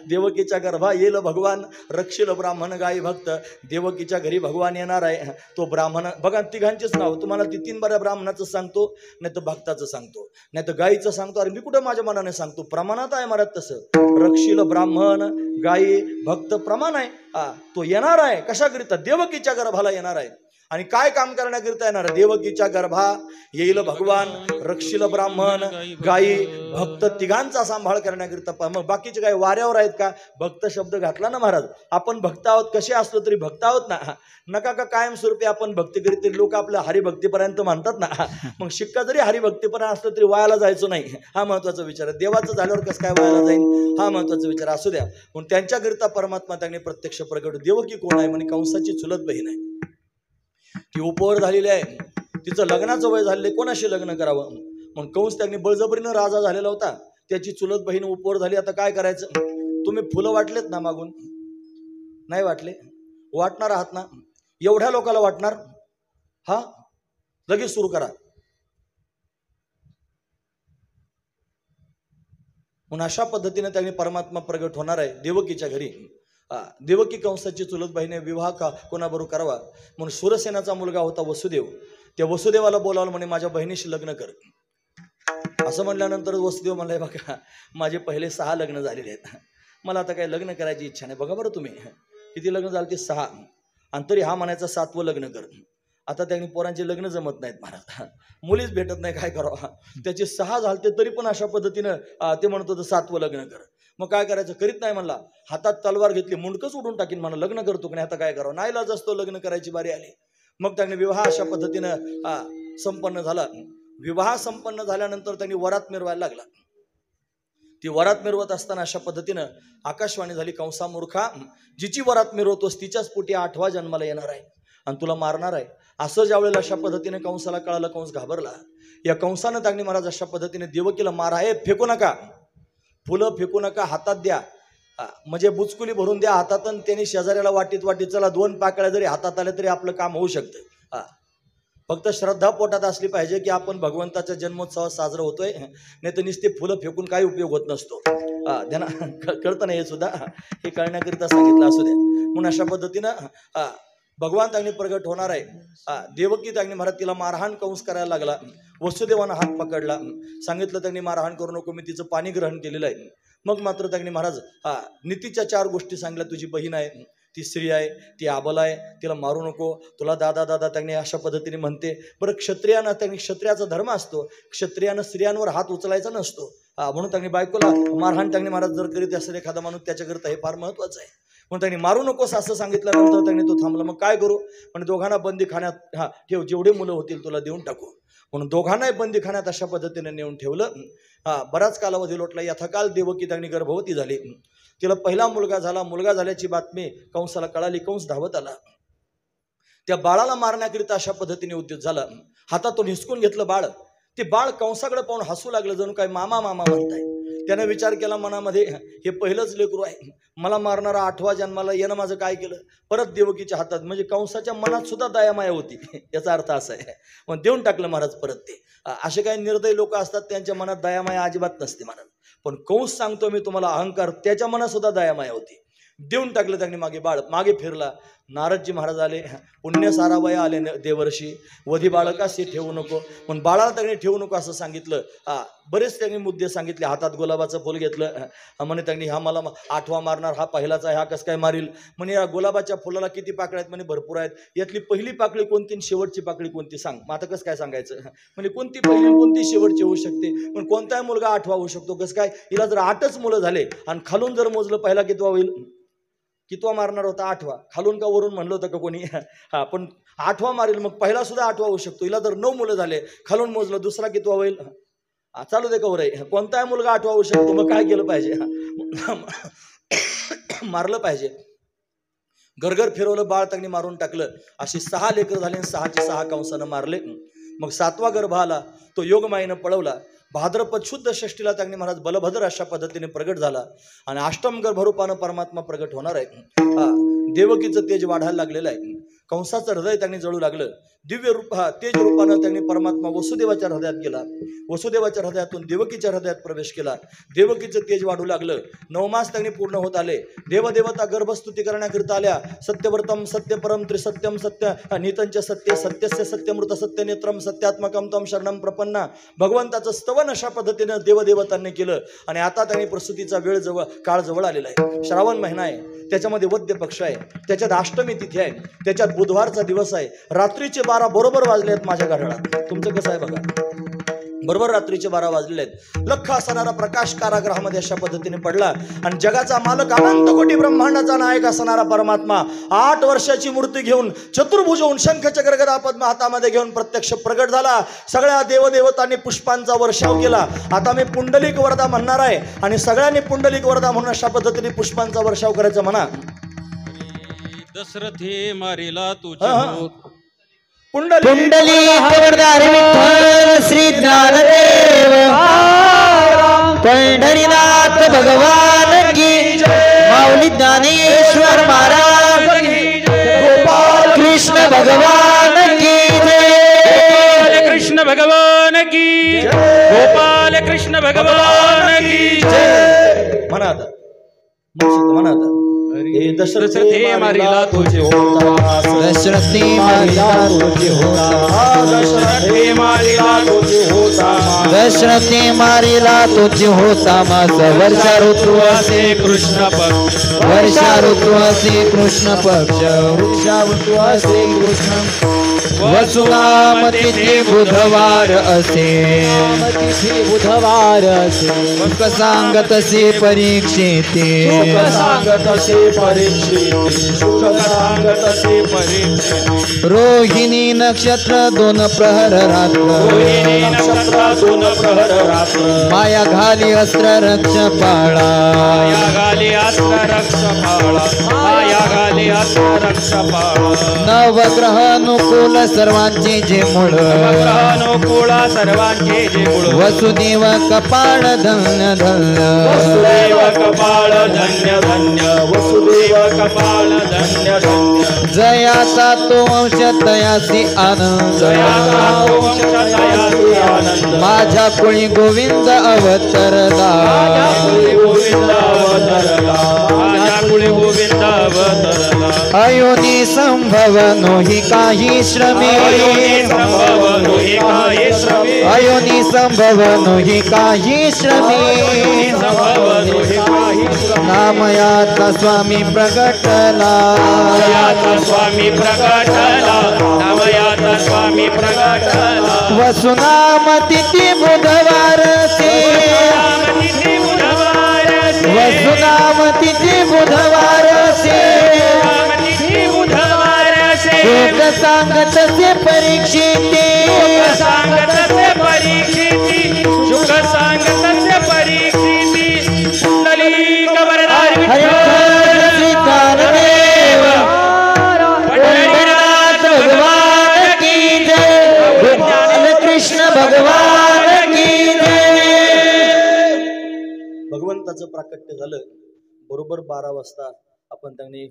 Speaker 1: देवकीच्या गर्भा येईल भगवान, रक्षील ब्राह्मण गाई भक्त. देवकीच्या घरी भगवान येणार आहे. तो ब्राह्मण बघा, तिघांचेच नाव तुम्हाला. 3 बऱ्या ब्राह्मणाचं सांगतो, नाही तर भक्ताचं सांगतो, नाही तर गाईचं सांगतो. अरे मी कुठं माझ्या मनाने सांगतो? प्रमाणात आहे महाराज तसं. रक्षील ब्राह्मण गाई भक्त प्रमाण आहे. तो येणार आहे. कशाकरिता? देवकीच्या गर्भाला येणार आहे. आणि काय काम करण्याकरिता येणार? देवकीच्या गर्भा येईल भगवान, रक्षील ब्राह्मण, गायी, भक्त तिघांचा सांभाळ करण्याकरिता. मग बाकीचे काय वाऱ्यावर आहेत का? भक्त शब्द घातला ना महाराज. आपण भक्त आहोत, कसे असलो तरी भक्त आहोत ना. नका का कायमस्वरूपी आपण भक्ती करीत लोक आपल्या हरिभक्तीपर्यंत म्हणतात ना. मग शिक्का जरी हरिभक्तीपर्यंत असलं तरी वायाला जायचं नाही, हा महत्वाचा विचार आहे. देवाचं झाल्यावर कसं काय वायाला जाईल, हा महत्वाचा विचार असू द्या. पण त्यांच्याकरिता परमात्मा त्यांनी प्रत्यक्ष प्रगट. देवकी कोण आहे? म्हणे कंसाची चुलत बहीण आहे. ती उपवर झालेली आहे, तिचं लग्नाचं वय झालेलं आहे, कोणाशी लग्न करावं? मग कंस त्यांनी बळजबरीनं राजा झालेला होता, त्याची चुलत बहीण उपवर झाली. आता काय करायचं? तुम्ही फुलं वाटलेत ना मागून? नाही वाटले? वाटणार आहात ना? एवढ्या लोकांना वाटणार? हा, लगेच सुरू करा. म्हणून अशा पद्धतीने त्यांनी परमात्मा प्रगट होणार आहे देवकीच्या घरी. देवकी कंसाची चुलत बहिणी विवाह कोणाबरोबर करावा म्हणून सूरसेनाचा मुलगा होता वसुदेव. त्या वसुदेवाला बोलावलं, म्हणे माझ्या बहिणीशी लग्न कर. असं म्हणल्यानंतर वसुदेव म्हणलाय, बघा माझे पहिले 6 लग्न झालेले आहेत, मला आता काही लग्न करायची इच्छा नाही. बघा बरं तुम्ही किती लग्न झाले? ते 6. आणि तरी हा म्हणायचा 7वं लग्न कर. आता त्यांनी पोरांचे लग्न जमत नाहीत महाराज, मुलीच भेटत नाही, काय करावं? त्याचे 6 झालते तरी पण अशा पद्धतीनं ते म्हणत होतं 7वं लग्न कर. मग काय करायचं? करीत नाही म्हणला. हातात तलवार घेतली, मुंडकच उडून टाकीन म्हणा, लग्न करतो की नाही. आता काय करावं? नाईलाज असतो, लग्न करायची बारी आली. मग त्यांनी विवाह अशा पद्धतीनं संपन्न झाला. विवाह संपन्न झाल्यानंतर त्यांनी वरात मिरवायला लागला. ती वरात मिरवत असताना अशा पद्धतीनं आकाशवाणी झाली, कंसा मूर्खा, जिची वरात मिरवतोस तिच्याच पोटी 8वा जन्माला येणार आहे आणि तुला मारणार आहे. असं ज्यावेळेला अशा पद्धतीने कंसाला कळालं, कंस घाबरला. या कंसानं त्यांनी महाराज अशा पद्धतीने देवकीला मारा, हे फेकू नका, फुलं फेकू नका, हातात द्या, म्हणजे बुचकुली भरून द्या हातात. आणि त्यांनी शेजाऱ्याला वाटीत वाटीत, चला 2 पाकळ्या जरी हातात आल्या तरी आपलं काम होऊ शकतं. फक्त श्रद्धा पोटात असली पाहिजे की आपण भगवंताचा जन्मोत्सव साजरा होतोय, नाही तर नुसते फुलं फेकून काही उपयोग होत नसतो. त्यांना कळतं नाही हे सुद्धा, हे कळण्याकरिता सांगितलं असू द्या. म्हणून अशा पद्धतीनं भगवान त्यांनी प्रगट होणार आहे. देवकी त्यांनी महाराज तिला मारहाण कंस करायला लागला. वसुदेवानं हात पकडला, सांगितलं त्यांनी मारहाण करू नको, मी तिचं पाणी ग्रहण केलेलं आहे. मग मात्र त्यांनी महाराज नीतीच्या 4 गोष्टी सांगितल्या. तुझी बहीण आहे, ती स्त्री आहे, ती आबल आहे, तिला मारू नको, तुला दादा दादा त्यांनी अशा पद्धतीने म्हणते. बरं क्षत्रियानं, त्यांनी क्षत्रियाचा धर्म असतो, क्षत्रियानं स्त्रियांवर हात उचलायचा नसतो. म्हणून त्यांनी बायकोला मारहाण त्यांनी महाराज जर करीत असेल एखादा माणूस त्याच्याकरिता हे फार महत्वाचं आहे. म्हणून त्यांनी मारू नकोस असं सांगितल्यानंतर त्यांनी तो थांबला. मग काय करू? म्हणजे दोघांना बंदीखान्यात ठेव, जेवढे मुलं होतील तुला देऊन टाकू. म्हणून दोघांनाही बंदीखान्यात अशा पद्धतीने नेऊन ठेवलं. बराच कालावधी लोटला. यथाकाल देवकी त्यांनी गर्भवती झाली. तिला पहिला मुलगा झाला. मुलगा झाल्याची बातमी कंसाला कळाली. कंस धावत आला. त्या बाळाला मारण्याकरिता अशा पद्धतीने उद्योग झाला. हातातून हिसकून घेतलं बाळ. ते बाळ कंसाकडे पाहून हसू लागलं, जणू काय मामा मामा म्हणताय. त्याने विचार केला मनामध्ये, हे पहिलंच लेकरू आहे, मला मारणारा 8वा जन्माला यानं माझं काय केलं? परत देवकीच्या हातात, म्हणजे कंसाच्या मनात सुद्धा दयामाया होती, याचा अर्थ असा आहे. मग देऊन टाकलं महाराज परत ते. असे काही निर्दयी लोक असतात त्यांच्या मनात दयामाया अजिबात नसते महाराज. पण कंस सांगतो मी तुम्हाला अहंकार, त्याच्या मनात सुद्धा दयामाया होती. देऊन टाकलं त्यांनी मागे. बाळ मागे फिरला. नारदजी महाराज आले. पुण्य सारावया आले देवर्षी, वधी बाळकाशी ठेवू नको, पण बाळाला त्यांनी ठेवू नको असं सांगितलं. बरेच त्यांनी मुद्दे सांगितले. हातात गुलाबाचं फुल घेतलं. म्हणे त्यांनी हा मला 8वा मारणार, हा पहिलाच आहे, हा कसं काय मारील? म्हणे या गुलाबाच्या फुलाला किती पाकळ्या आहेत? म्हणे भरपूर आहेत. यातली पहिली पाकळी कोणती, शेवटची पाकळी कोणती सांग. मग आता कसं काय सांगायचं? म्हणजे कोणती पहिली कोणती शेवटची होऊ शकते? पण कोणताही मुलगा 8वा होऊ शकतो. कसं काय? हिला जर 8च मुलं झाले आणि खालून जर मोजलं पहिला कितवा होईल? कितवा मारणार होता? 8वा. खालून का वरून म्हणलं होतं का कोणी? पण 8वा मारेल. मग पहिला सुद्धा 8वा होऊ शकतो. हिला जर 9 मुलं झाले, खालून मोजलं, दुसरा कितवा होईल? चालू दे का वर आहे, कोणताही मुलगा 8वा होऊ शकतो. मग काय केलं पाहिजे? मारलं पाहिजे. घरघर फिरवलं, बाळ त्यांनी मारून टाकलं. अशी 6 लेकर झाले. 6चे 6 कंसानं मारले. मग 7वा गर्भ आला, तो योगमायेनं पळवला. भाद्रपद शुद्ध षष्टीला त्यांनी महाराज बलभद्र अशा पद्धतीने प्रगट झाला. आणि अष्टम गर्भरूपानं परमात्मा प्रगट होणार आहे. देवकीचं तेज वाढायला लागलेलं आहे. कंसाचं हृदय त्यांनी जळू लागलं. दिव्य रूप तेज रूपानं त्यांनी परमात्मा वसुदेवाच्या हृदयात गेला. वसुदेवाच्या हृदयातून देवकीच्या हृदयात प्रवेश केला. देवकीचं तेज वाढू लागलं. 9 मास त्यांनी पूर्ण होत आले. देवदेवता गर्भस्तुती करण्याकरिता आल्या. सत्यव्रतम सत्यपरम त्रिसत्यम सत्य नितंच सत्य सत्यस्य सत्यमृत सत्यनेत्रम सत्यात्मकम तम शरणम प्रपन्ना. भगवंताचं स्तवन अशा पद्धतीनं देवदेवतांनी केलं. आणि आता त्यांनी प्रसूतीचा काळ जवळ आलेला आहे. श्रावण महिना आहे. त्याच्यामध्ये वद्य पक्ष आहे, त्याच्यात अष्टमी तिथी आहे, त्याच्यात बुधवारचा दिवस आहे, रात्रीचे 12 बरोबर वाजले आहेत माझ्या घड्याळात. तुमचं कसं आहे बघा, बरोबर रात्रीचे 12 वाजलेले आहेत. लख असणारा प्रकाश कारागृहामध्ये अशा पद्धतीने पडला आणि जगाचा मालक अनंत कोटी ब्रह्मांडाचा नायक असणारा परमात्मा 8 वर्षाची मूर्ती घेऊन चतुर्भुज होऊन शंखचक्र गदा पद्म हातामध्ये घेऊन प्रत्यक्ष प्रगट झाला. सगळ्या देवदेवतांनी पुष्पांचा वर्षाव केला. आता मी पुंडलिक वरदा म्हणणार आहे आणि सगळ्यांनी पुंडलिक वरदा म्हणून अशा पद्धतीने पुष्पांचा वर्षाव करायचा म्हणा.
Speaker 3: दशरथे मारिला तुझे
Speaker 2: पुंडली वरदार विठ्ठल श्री ज्ञानदेव पंढरीनाथ भगवान की माऊली ज्ञानेश्वर महाराज गोपाल कृष्ण भगवान की
Speaker 3: गोपाल कृष्ण भगवान की गोपाल कृष्ण भगवान की जय.
Speaker 1: म्हणा आता म्हणा आता. हे
Speaker 3: दशरथे मारिला तुझे होता
Speaker 2: दशरथी मारिला तुझे होता
Speaker 3: दशरथे मारिला तुझे होता
Speaker 2: दशरथी मारिला तुझे होता माझा वर्षा ऋतू
Speaker 3: असे कृष्ण पक्ष
Speaker 2: वर्षा ऋतू असे कृष्ण पक्ष वर्षा ऋतू असे कृष्ण वसुनाम तिथी बुधवार असे बुधवार असे मग सांगत असे परीक्षेते
Speaker 1: सांगत असे परीक्षित सांगत असे परीक्षित
Speaker 2: रोहिणी नक्षत्र 2 प्रहर रात्र
Speaker 3: नक्षत्र 2 प्रहर रात्र
Speaker 2: माया घाली अस्त्र रक्ष पाळा
Speaker 3: माया घाली अस्त्र रक्ष पाळा माया घाली अस्त्र रक्ष पाळा
Speaker 2: नवग्रह अनुकूल सर्वांचे जे मूळ
Speaker 3: अनुकूळ सर्वांचे जे मूळ
Speaker 2: वसुदेव कपाळ धन्य धन्य
Speaker 3: वसुदेव कपाळ धन्य धन्य वसुदेव कपाळ धन्य धन्य
Speaker 2: जयाचा तो वंश तयासी आनंद
Speaker 3: जयाचा तो वंश तयासी आनंद
Speaker 2: माझ्या कुळी गोविंद अवतरला
Speaker 3: माझ्या कुळी गोविंद अवतरला माझ्या कुळी गोविंद अवतरला
Speaker 2: अयोनी संभव नोही काही श्रमे
Speaker 3: संभव नोही काही श्रमे
Speaker 2: अयोनी संभव नोही काही श्रमे
Speaker 3: संभव नोही काही श्रमे
Speaker 2: नामयाता स्वामी प्रगटला
Speaker 3: नामयाता स्वामी प्रगटला नामयाता स्वामी प्रगटला
Speaker 2: वसुनाम तिथी बुधवार से
Speaker 3: तिथी बुधवार से
Speaker 2: वसुनाम तिथी बुधवार से
Speaker 3: तिथी बुधवार से
Speaker 2: लोक सांगत से परीक्षिते
Speaker 3: सांगत से परीक्षिती शुक सांगत से परीक्षिती पुंडलिक वरदार
Speaker 2: हरिहर श्री ज्ञानदेव पंढरीनाथ भगवान की जय गोपाल कृष्ण भगवान की जय.
Speaker 1: भगवंताचं प्राकट्य झालं. बरोबर 12 वाजता आपण त्यांनी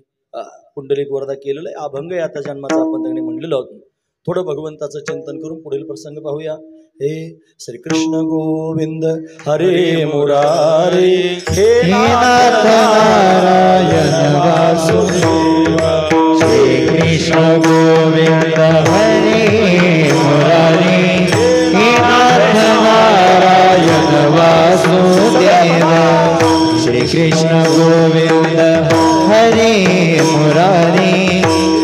Speaker 1: पुंडलिक वरदा केलेलं आहे. अभंग आहे आता जन्माचा आपण त्यांनी म्हणलेलो आहोत. थोडं भगवंताचं चिंतन करून पुढील प्रसंग पाहूया. हे श्रीकृष्ण गोविंद हरे मुरारे हे
Speaker 2: नाथ नारायण वासुदेव श्री कृष्ण गोविंद हरे मुरारी हे नाथ नारायण वासुदेव श्री कृष्ण गोविंद हरे मुरारी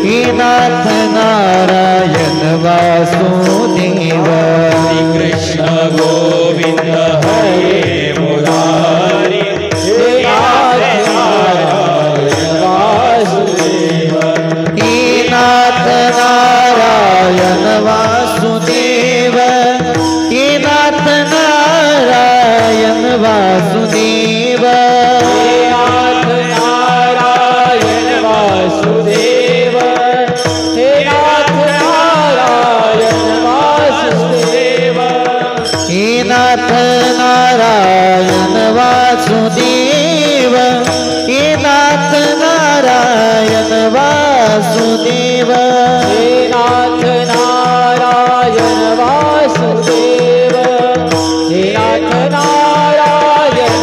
Speaker 2: हे नाथ नारायण वासुदेव
Speaker 3: कृष्ण गोविंद हरे मुरारी हे
Speaker 2: नाथ नारायण वासुदेव हे नाथ नारायण वासुदेव हे नाथ नारायण वासुदेव हे नाथ नारायण वासुदेव हे नाथ नारायण वासुदेव हे नाथ नारायण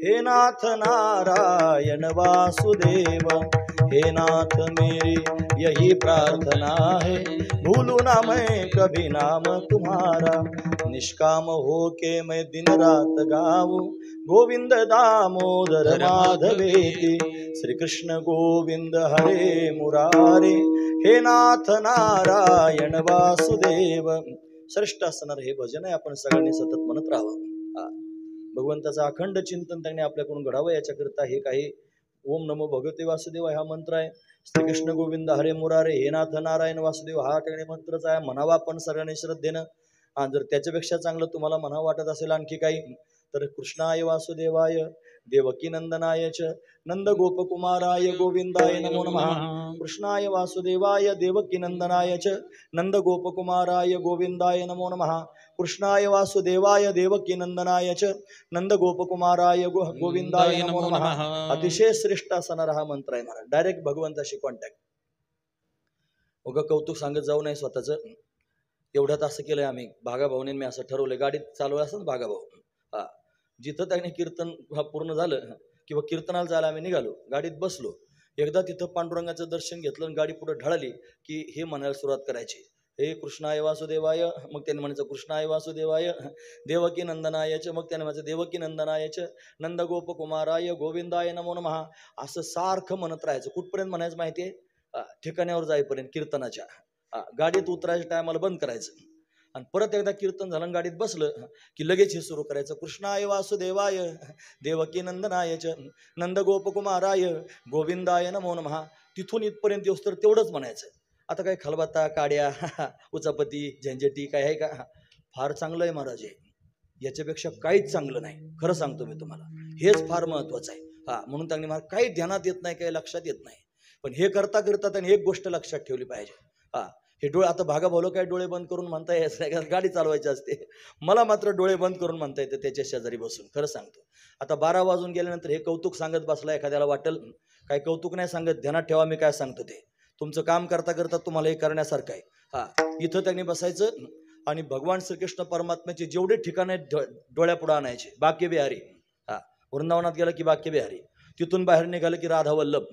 Speaker 1: हे नाथ नारायण वासुदेव, हे नाथ मेरी यही प्रार्थना है, भूलू ना मैं कभी नाम तुम्हारा, निष्काम हो के मैं दिन रात गाऊं, गोविंद दामोदर माधवेति, श्री कृष्ण गोविंद हरे मुरारे, हे नाथ नारायण वासुदेव. श्रेष्ठ असणार हे भजन आहे, आपण सगळ्यांनी सतत म्हणत राहावं. भगवंताचं अखंड चिंतन त्यांनी आपल्याकडून घडावं, याच्याकरिता हे काही ओम नमो भगवते वासुदेव हा मंत्र आहे. श्रीकृष्ण गोविंद हरे मुरारे, हे नाथ नारायण वासुदेव हा काही मंत्रच आहे. म्हणावा आपण सगळ्यांनी श्रद्धेनं. आणि जर त्याच्यापेक्षा चांगलं तुम्हाला म्हणावं वाटत असेल आणखी काही, तर कृष्णाय वासुदेवाय देवकी नंदनाय च नंद गोपकुमाराय गोविंदाय नमो नमः. कृष्णाय वासुदेवाय देवकी नंदनाय च नंद गोपकुमाराय गोविंदाय नमो नमः. कृष्णाय वासुदेवाय देवकी नंदनाय च नंद गोपकुमाराय गोविंदाय नमो नमः. अतिशय श्रेष्ठ असणारा हा मंत्र आहे महाराज. Direct भगवंताशी contact. उगा कौतुक सांगत जाऊ नये स्वतःच. एवढ्यात असं केलंय आम्ही, भागाभाऊने मी असं ठरवलंय, गाडीत चालवलं असं भागाभाऊ, हा जिथं त्याने कीर्तन पूर्ण झालं किंवा कीर्तनाला जायला आम्ही निघालो, गाडीत बसलो, एकदा तिथं पांडुरंगाचं दर्शन घेतलं आणि गाडी पुढे ढळाली की हे म्हणायला सुरुवात करायची, हे कृष्णाय वासुदेवाय, मग त्यांनी म्हणायचं कृष्णाय वासुदेवाय देवकी नंदनायच, मग त्याने म्हणायचं देवकी नंदनायच नंद गोपकुमाराय गोविंदाय नमो नमः. असं सारखं म्हणत राहायचं. कुठपर्यंत म्हणायचं माहितीये? ठिकाण्यावर जाईपर्यंत कीर्तनाच्या. गाडीत उतरायच्या टायमाला बंद करायचं आणि परत एकदा कीर्तन झालं गाडीत बसलं की लगेच हे सुरू करायचं, कृष्णाय वासुदेवाय देवकी नंदनायच नंद गोपकुमाराय गोविंदाय नमो नमः. तिथून इथपर्यंत येऊस तर तेवढंच म्हणायचं. आता काय खलबत्ता काड्या उचापती झंझटी काय आहे का? फार चांगलं आहे महाराज, याच्यापेक्षा काहीच चांगलं नाही, खरं सांगतो मी तुम्हाला. हेच फार महत्वाचं आहे. म्हणून त्यांनी मला काही ध्यानात येत नाही, काही लक्षात येत नाही, पण हे करता करता त्यांनी एक गोष्ट लक्षात ठेवली पाहिजे. हे डोळे आता भागा भावलं काय डोळे बंद करून म्हणता यायचं, गाडी चालवायची असते. मला मात्र डोळे बंद करून म्हणता येतं त्याच्या शेजारी बसून. खरं सांगतो, आता 12 वाजून गेल्यानंतर हे कौतुक सांगत बसला एखाद्याला वाटेल काय कौतुक नाही सांगत, ध्यानात ठेवा मी काय सांगतो ते. तुमचं काम करता करता तुम्हाला हे करण्यासारखं आहे. इथं त्यांनी बसायचं आणि भगवान श्रीकृष्ण परमात्म्याचे जेवढे ठिकाणे डोळ्यापुढे आणायचे. बाक्य बिहारी, वृंदावनात गेलं की बाक्य बिहारी, तिथून बाहेर निघालं की राधा वल्लभ,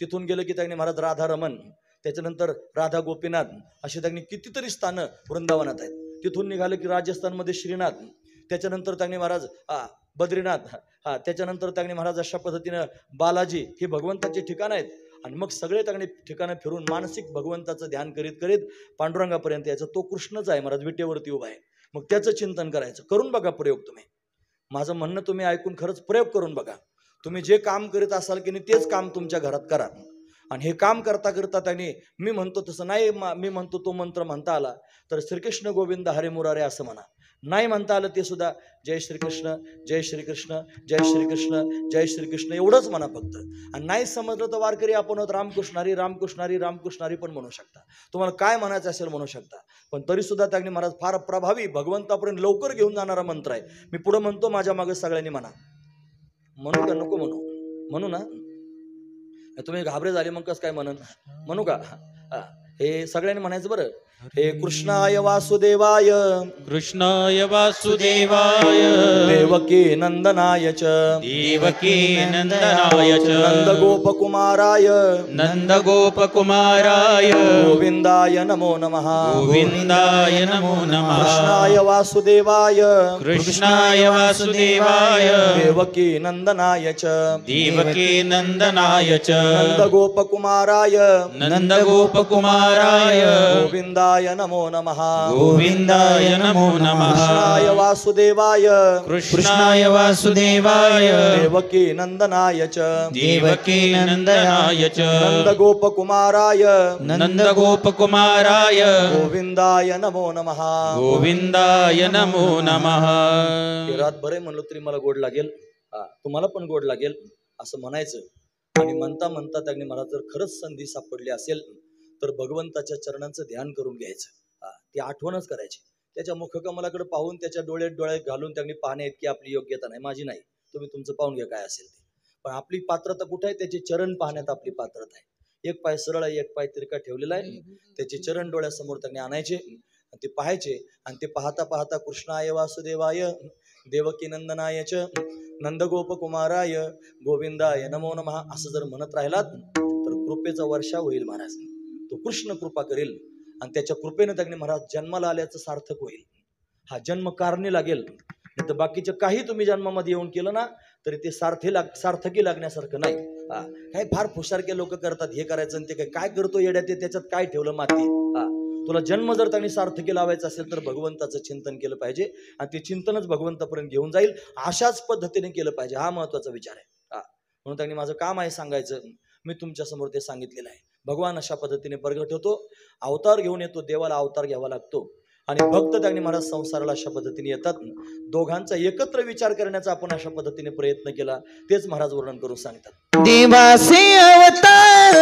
Speaker 1: तिथून गेलं की त्यांनी महाराज राधा रमण, त्याच्यानंतर राधा गोपीनाथ, अशी त्यांनी कितीतरी स्थानं वृंदावनात आहेत. तिथून निघालं की राजस्थानमध्ये श्रीनाथ, त्याच्यानंतर त्यांनी महाराज बद्रीनाथ, त्याच्यानंतर त्यांनी महाराज अशा पद्धतीनं बालाजी, ही भगवंताची ठिकाणं आहेत. आणि मग सगळे त्यांनी ठिकाणं फिरून मानसिक भगवंताचं ध्यान करीत करीत पांडुरंगापर्यंत यायचं. तो कृष्णच आहे महाराज, विटेवरती उभा आहे. मग त्याचं चिंतन करायचं. करून बघा प्रयोग तुम्ही. माझं म्हणणं तुम्ही ऐकून खरंच प्रयोग करून बघा. तुम्ही जे काम करीत असाल की नाही तेच काम तुमच्या घरात करा. आणि हे काम करता करता त्यांनी मी म्हणतो तसं नाही, मी म्हणतो तो मंत्र म्हणता आला तर श्रीकृष्ण गोविंद हरे मुरारे असं म्हणा. नाही म्हणता आलं ते सुद्धा जय श्रीकृष्ण जय श्रीकृष्ण जय श्रीकृष्ण जय श्रीकृष्ण एवढंच म्हणा फक्त. आणि नाही समजलं तर वारकरी आपण रामकृष्णारी रामकृष्णारी रामकृष्णारी पण म्हणू शकता. तुम्हाला काय म्हणायचं असेल म्हणू शकता. पण तरी सुद्धा त्यांनी महाराज फार प्रभावी भगवंतापर्यंत लवकर घेऊन जाणारा मंत्र आहे. मी पुढे म्हणतो, माझ्या मागे सगळ्यांनी म्हणा. म्हणू का नको म्हणू? म्हणू ना. तुम्ही घाबरे झाले मग कसं काय म्हणू का? हे सगळ्यांनी म्हणायचं बरं. हे कृष्णाय वासुदेवाय
Speaker 3: कृष्णाय वासुदेवाय
Speaker 1: देवकी नंदनाय च
Speaker 3: देवकी नंदनाय च
Speaker 1: नंद गोपकुमाराय
Speaker 3: नंदगोपकुमाराय
Speaker 1: गोविंदाय नमो नमः
Speaker 3: गोविंदाय नमो नमः
Speaker 1: कृष्णाय वासुदेवाय
Speaker 3: कृष्णाय वासुदेवाय
Speaker 1: देवकी नंदनाय च
Speaker 3: देवकी नंदनाय च
Speaker 1: नंद गोपकुमाराय
Speaker 3: नंदगोपकुमाराय
Speaker 1: गोविंदाय नमो नमः
Speaker 3: गोविंदाय नमो नमः
Speaker 1: कृष्णाय वासुदेवाय
Speaker 3: कृष्णाय वासुदेवाय
Speaker 1: देवकी नंदनाय च
Speaker 3: देवकी नंदनाय च
Speaker 1: नंद गोपकुमाराय
Speaker 3: नंदगोपकुमाराय
Speaker 1: गोविंदाय नमो नमः
Speaker 3: गोविंदाय नमो नमः.
Speaker 1: रात बरे म्हणलो तरी मला गोड लागेल, तुम्हाला पण गोड लागेल असं म्हणायचं. आणि म्हणता म्हणता त्यांनी मला जर खरंच संधी सापडली असेल तर भगवंताच्या चरणांचं ध्यान करून घ्यायचं. ती आठवणच करायची. त्याच्या मुखकमलाकडे पाहून त्याच्या डोळ्यात घालून त्यांनी पाहणे इतकी आपली योग्यता नाही, माझी नाही. तुम्ही तुमचं पाहून घ्या काय असेल ते. पण आपली पात्रता कुठे आहे? त्याचे चरण पाहण्यात आपली पात्रता आहे. एक पाय सरळ आहे, एक पाय तिरका ठेवलेला आहे. त्याचे चरण डोळ्यासमोर त्यांनी आणायचे आणि ते पाहायचे. आणि ते पाहता पाहता कृष्णाय वासुदेवाय देवकी नंदनाय च नंदगोपकुमाराय गोविंदाय नमो नमः असं जर म्हणत राहिलात तर कृपेचा वर्षा होईल महाराज. तो कृष्ण कृपा करेल आणि त्याच्या कृपेने त्यांनी महाराज जन्माला आल्याचं सार्थक होईल. हा जन्म कारणी लागेल, नाही तर बाकीचं काही तुम्ही जन्मामध्ये येऊन केलं ना तरी ते सार्थकी लागण्यासारखं नाही. काही फार फुशारके लोक करतात, हे करायचं आणि ते काय करतो येड्या, ते त्याच्यात काय ठेवलं माती. तुला जन्म जर त्यांनी सार्थकी लावायचा असेल तर भगवंताचं चिंतन केलं पाहिजे आणि ते चिंतनच भगवंतापर्यंत घेऊन जाईल. अशाच पद्धतीने केलं पाहिजे, हा महत्वाचा विचार आहे. म्हणून त्यांनी माझं काम आहे सांगायचं, मी तुमच्या समोर ते सांगितलेलं आहे. भगवान अशा पद्धतीने प्रगट होतो, अवतार घेऊन येतो, देवाला अवतार घ्यावा लागतो आणि भक्त त्यांनी महाराज संसाराला अशा पद्धतीने येतात. दोघांचा एकत्र विचार करण्याचा आपण अशा पद्धतीने प्रयत्न केला, तेच महाराज वर्णन करून सांगतात.
Speaker 2: देवाचे अवतार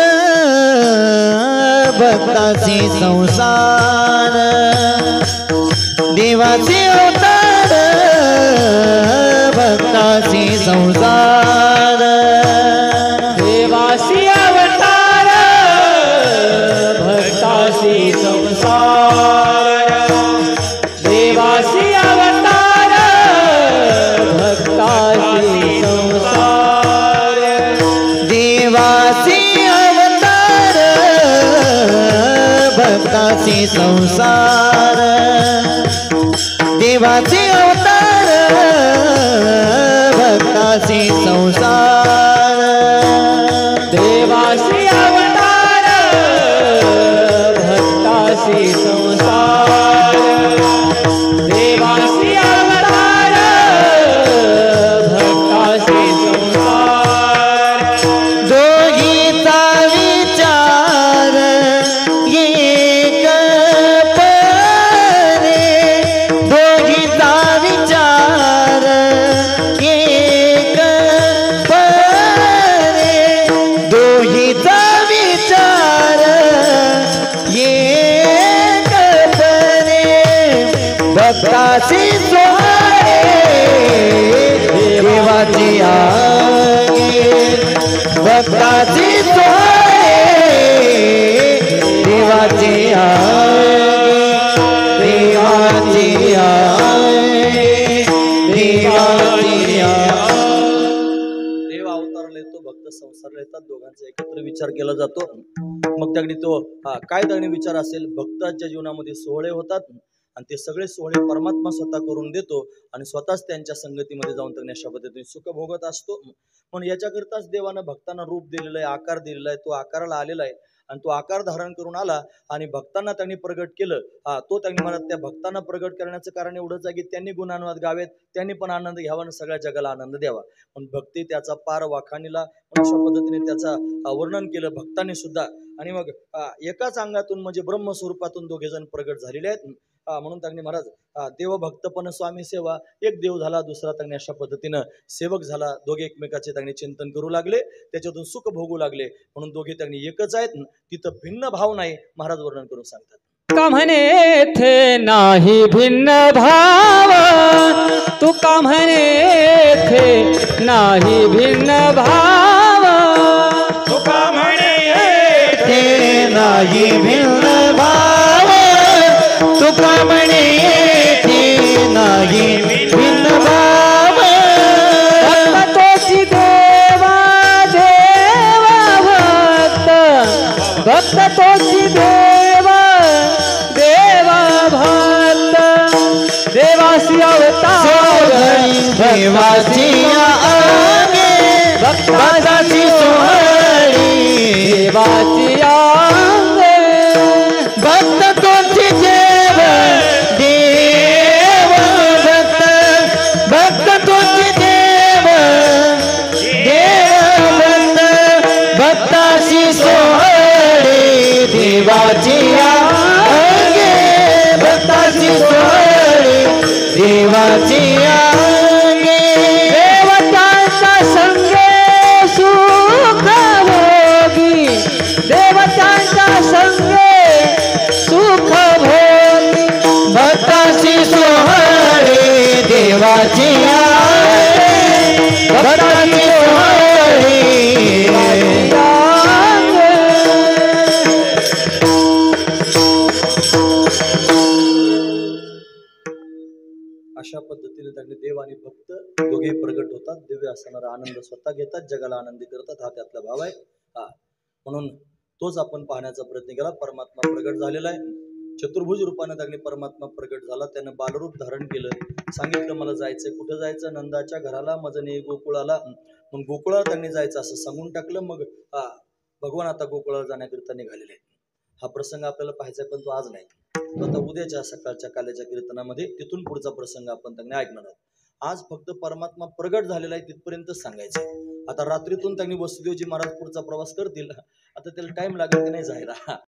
Speaker 2: भक्ताचे संसार, देवाचे अवतार भक्ताचे संसार,
Speaker 3: देवासी अवतार भक्तासी संसार, देवासी अवतार भक्तासी संसार,
Speaker 2: देवाचे अवतार भक्ताचे संसार, देवाचे अवतार भक्ताचे संसार,
Speaker 3: देवासी अवतार भक्तासी संसार, देवासी अवतार भक्तासी संसार,
Speaker 2: दोघीचा विचार एक परे, दोघीचा विचार एक परे, दोघीचा विचार एक परे, भक्ताची सोहळे देवाची आगे, भक्ताची सोहळे देवाची आगे, देवाची आगे, देवाची आगे.
Speaker 1: देव अवताराला येतो, भक्त संसाराला येतात, दोघांचा एकत्र विचार केला जातो. मग त्याकडे तो काय त्याने विचार असेल, भक्ताच्या जीवनामध्ये सोहळे होतात आणि ते सगळे सोहळे परमात्मा स्वतः करून देतो आणि स्वतःच त्यांच्या संगतीमध्ये जाऊन त्यांनी अशा पद्धतीने सुख भोगत असतो. म्हणून याच्याकरताच देवानं भक्तांना रूप दिलेलं आहे, आकार दिलेला आहे, तो आकाराला आलेला आहे आणि तो आकार धारण करून आला आणि भक्तांना त्यांनी प्रगट केलं. तो त्यांनी म्हणत त्या भक्तांना प्रगट करण्याचं कारण एवढंच आहे की त्यांनी गुणानुवाद गावेत, त्यांनी पण आनंद घ्यावा आणि सगळ्या जगाला आनंद द्यावा. पण भक्ती त्याचा पार वाखाणीला अशा पद्धतीने त्याचा वर्णन केलं भक्तांनी सुद्धा. आणि मग एकाच अंगातून म्हणजे ब्रह्मस्वरूपातून दोघे जण प्रगट झालेले आहेत. म्हणून त्यांनी महाराज देवभक्तपण स्वामी सेवा, एक देव झाला दुसरा त्यांनी अशा पद्धतीनं सेवक झाला, दोघे एकमेकाचे त्यांनी चिंतन करू लागले, त्याच्यातून सुख भोगू लागले. म्हणून दोघे त्यांनी एकच आहेत, तिथं भिन्न भाव नाही, महाराज वर्णन करून सांगतात.
Speaker 3: का म्हणे थे नाही भिन्न भाव, तू का म्हणे थे नाही भिन्न भाव,
Speaker 2: तू का म्हणे थे नाही भिन्न भाव, तू का म्हणे थे नाही भिन्न भाव,
Speaker 3: भक्त तोची देवा देवा भक्त, भक्त तोची देवा देवा भक्त, देवासी अवतार
Speaker 2: देवाची आगे भक्ताची सोहळी,
Speaker 3: देवाची आंगे
Speaker 2: भक्त तोची देव देव भक्त, भक्त तोची देव देव भक्त, भक्ताची सोहळी देवाची आगे, भक्ताची सोहळी देवाची आगे,
Speaker 3: देवतांचा संगे सुख भोगी, देवतांचा संगे सुख भोगी,
Speaker 2: भक्ताची सोहळी देवाची आगे, भक्ताची सोहळी
Speaker 1: अशा पद्धतीने त्यांनी देव आणि भक्त दोघे प्रगट होतात. दिव्य असणारा आनंद स्वतः घेतात, जगाला आनंदी करतात. हा त्यातला भाव आहे. हा म्हणून तोच आपण पाहण्याचा प्रयत्न केला. परमात्मा प्रगट झालेला आहे. चतुर्भुज रूपाने त्यांनी परमात्मा प्रगट झाला. त्यानं बालरूप धारण केलं. सांगितलं मला जायचंय. कुठं जायचं? नंदाच्या घराला, मजने गोकुळाला. मग गोकुळाला त्यांनी जायचं असं सांगून टाकलं. मग भगवान आता गोकुळाला जाण्याकरिता निघालेले आहेत. हा प्रसंग आपल्याला पाहायचा आहे, पण तो आज नाही. तो आता उद्याच्या सकाळच्या काल्याच्या कीर्तनामध्ये तिथून पुढचा प्रसंग आपण त्यांनी ऐकणार आहोत. आज फक्त परमात्मा प्रगट झालेला आहे तिथपर्यंत सांगायचं. आता रात्रीतून त्यांनी वसुदेवजी महाराज पुढचा प्रवास करतील. आता त्याला टाइम लागेल की नाही जायला.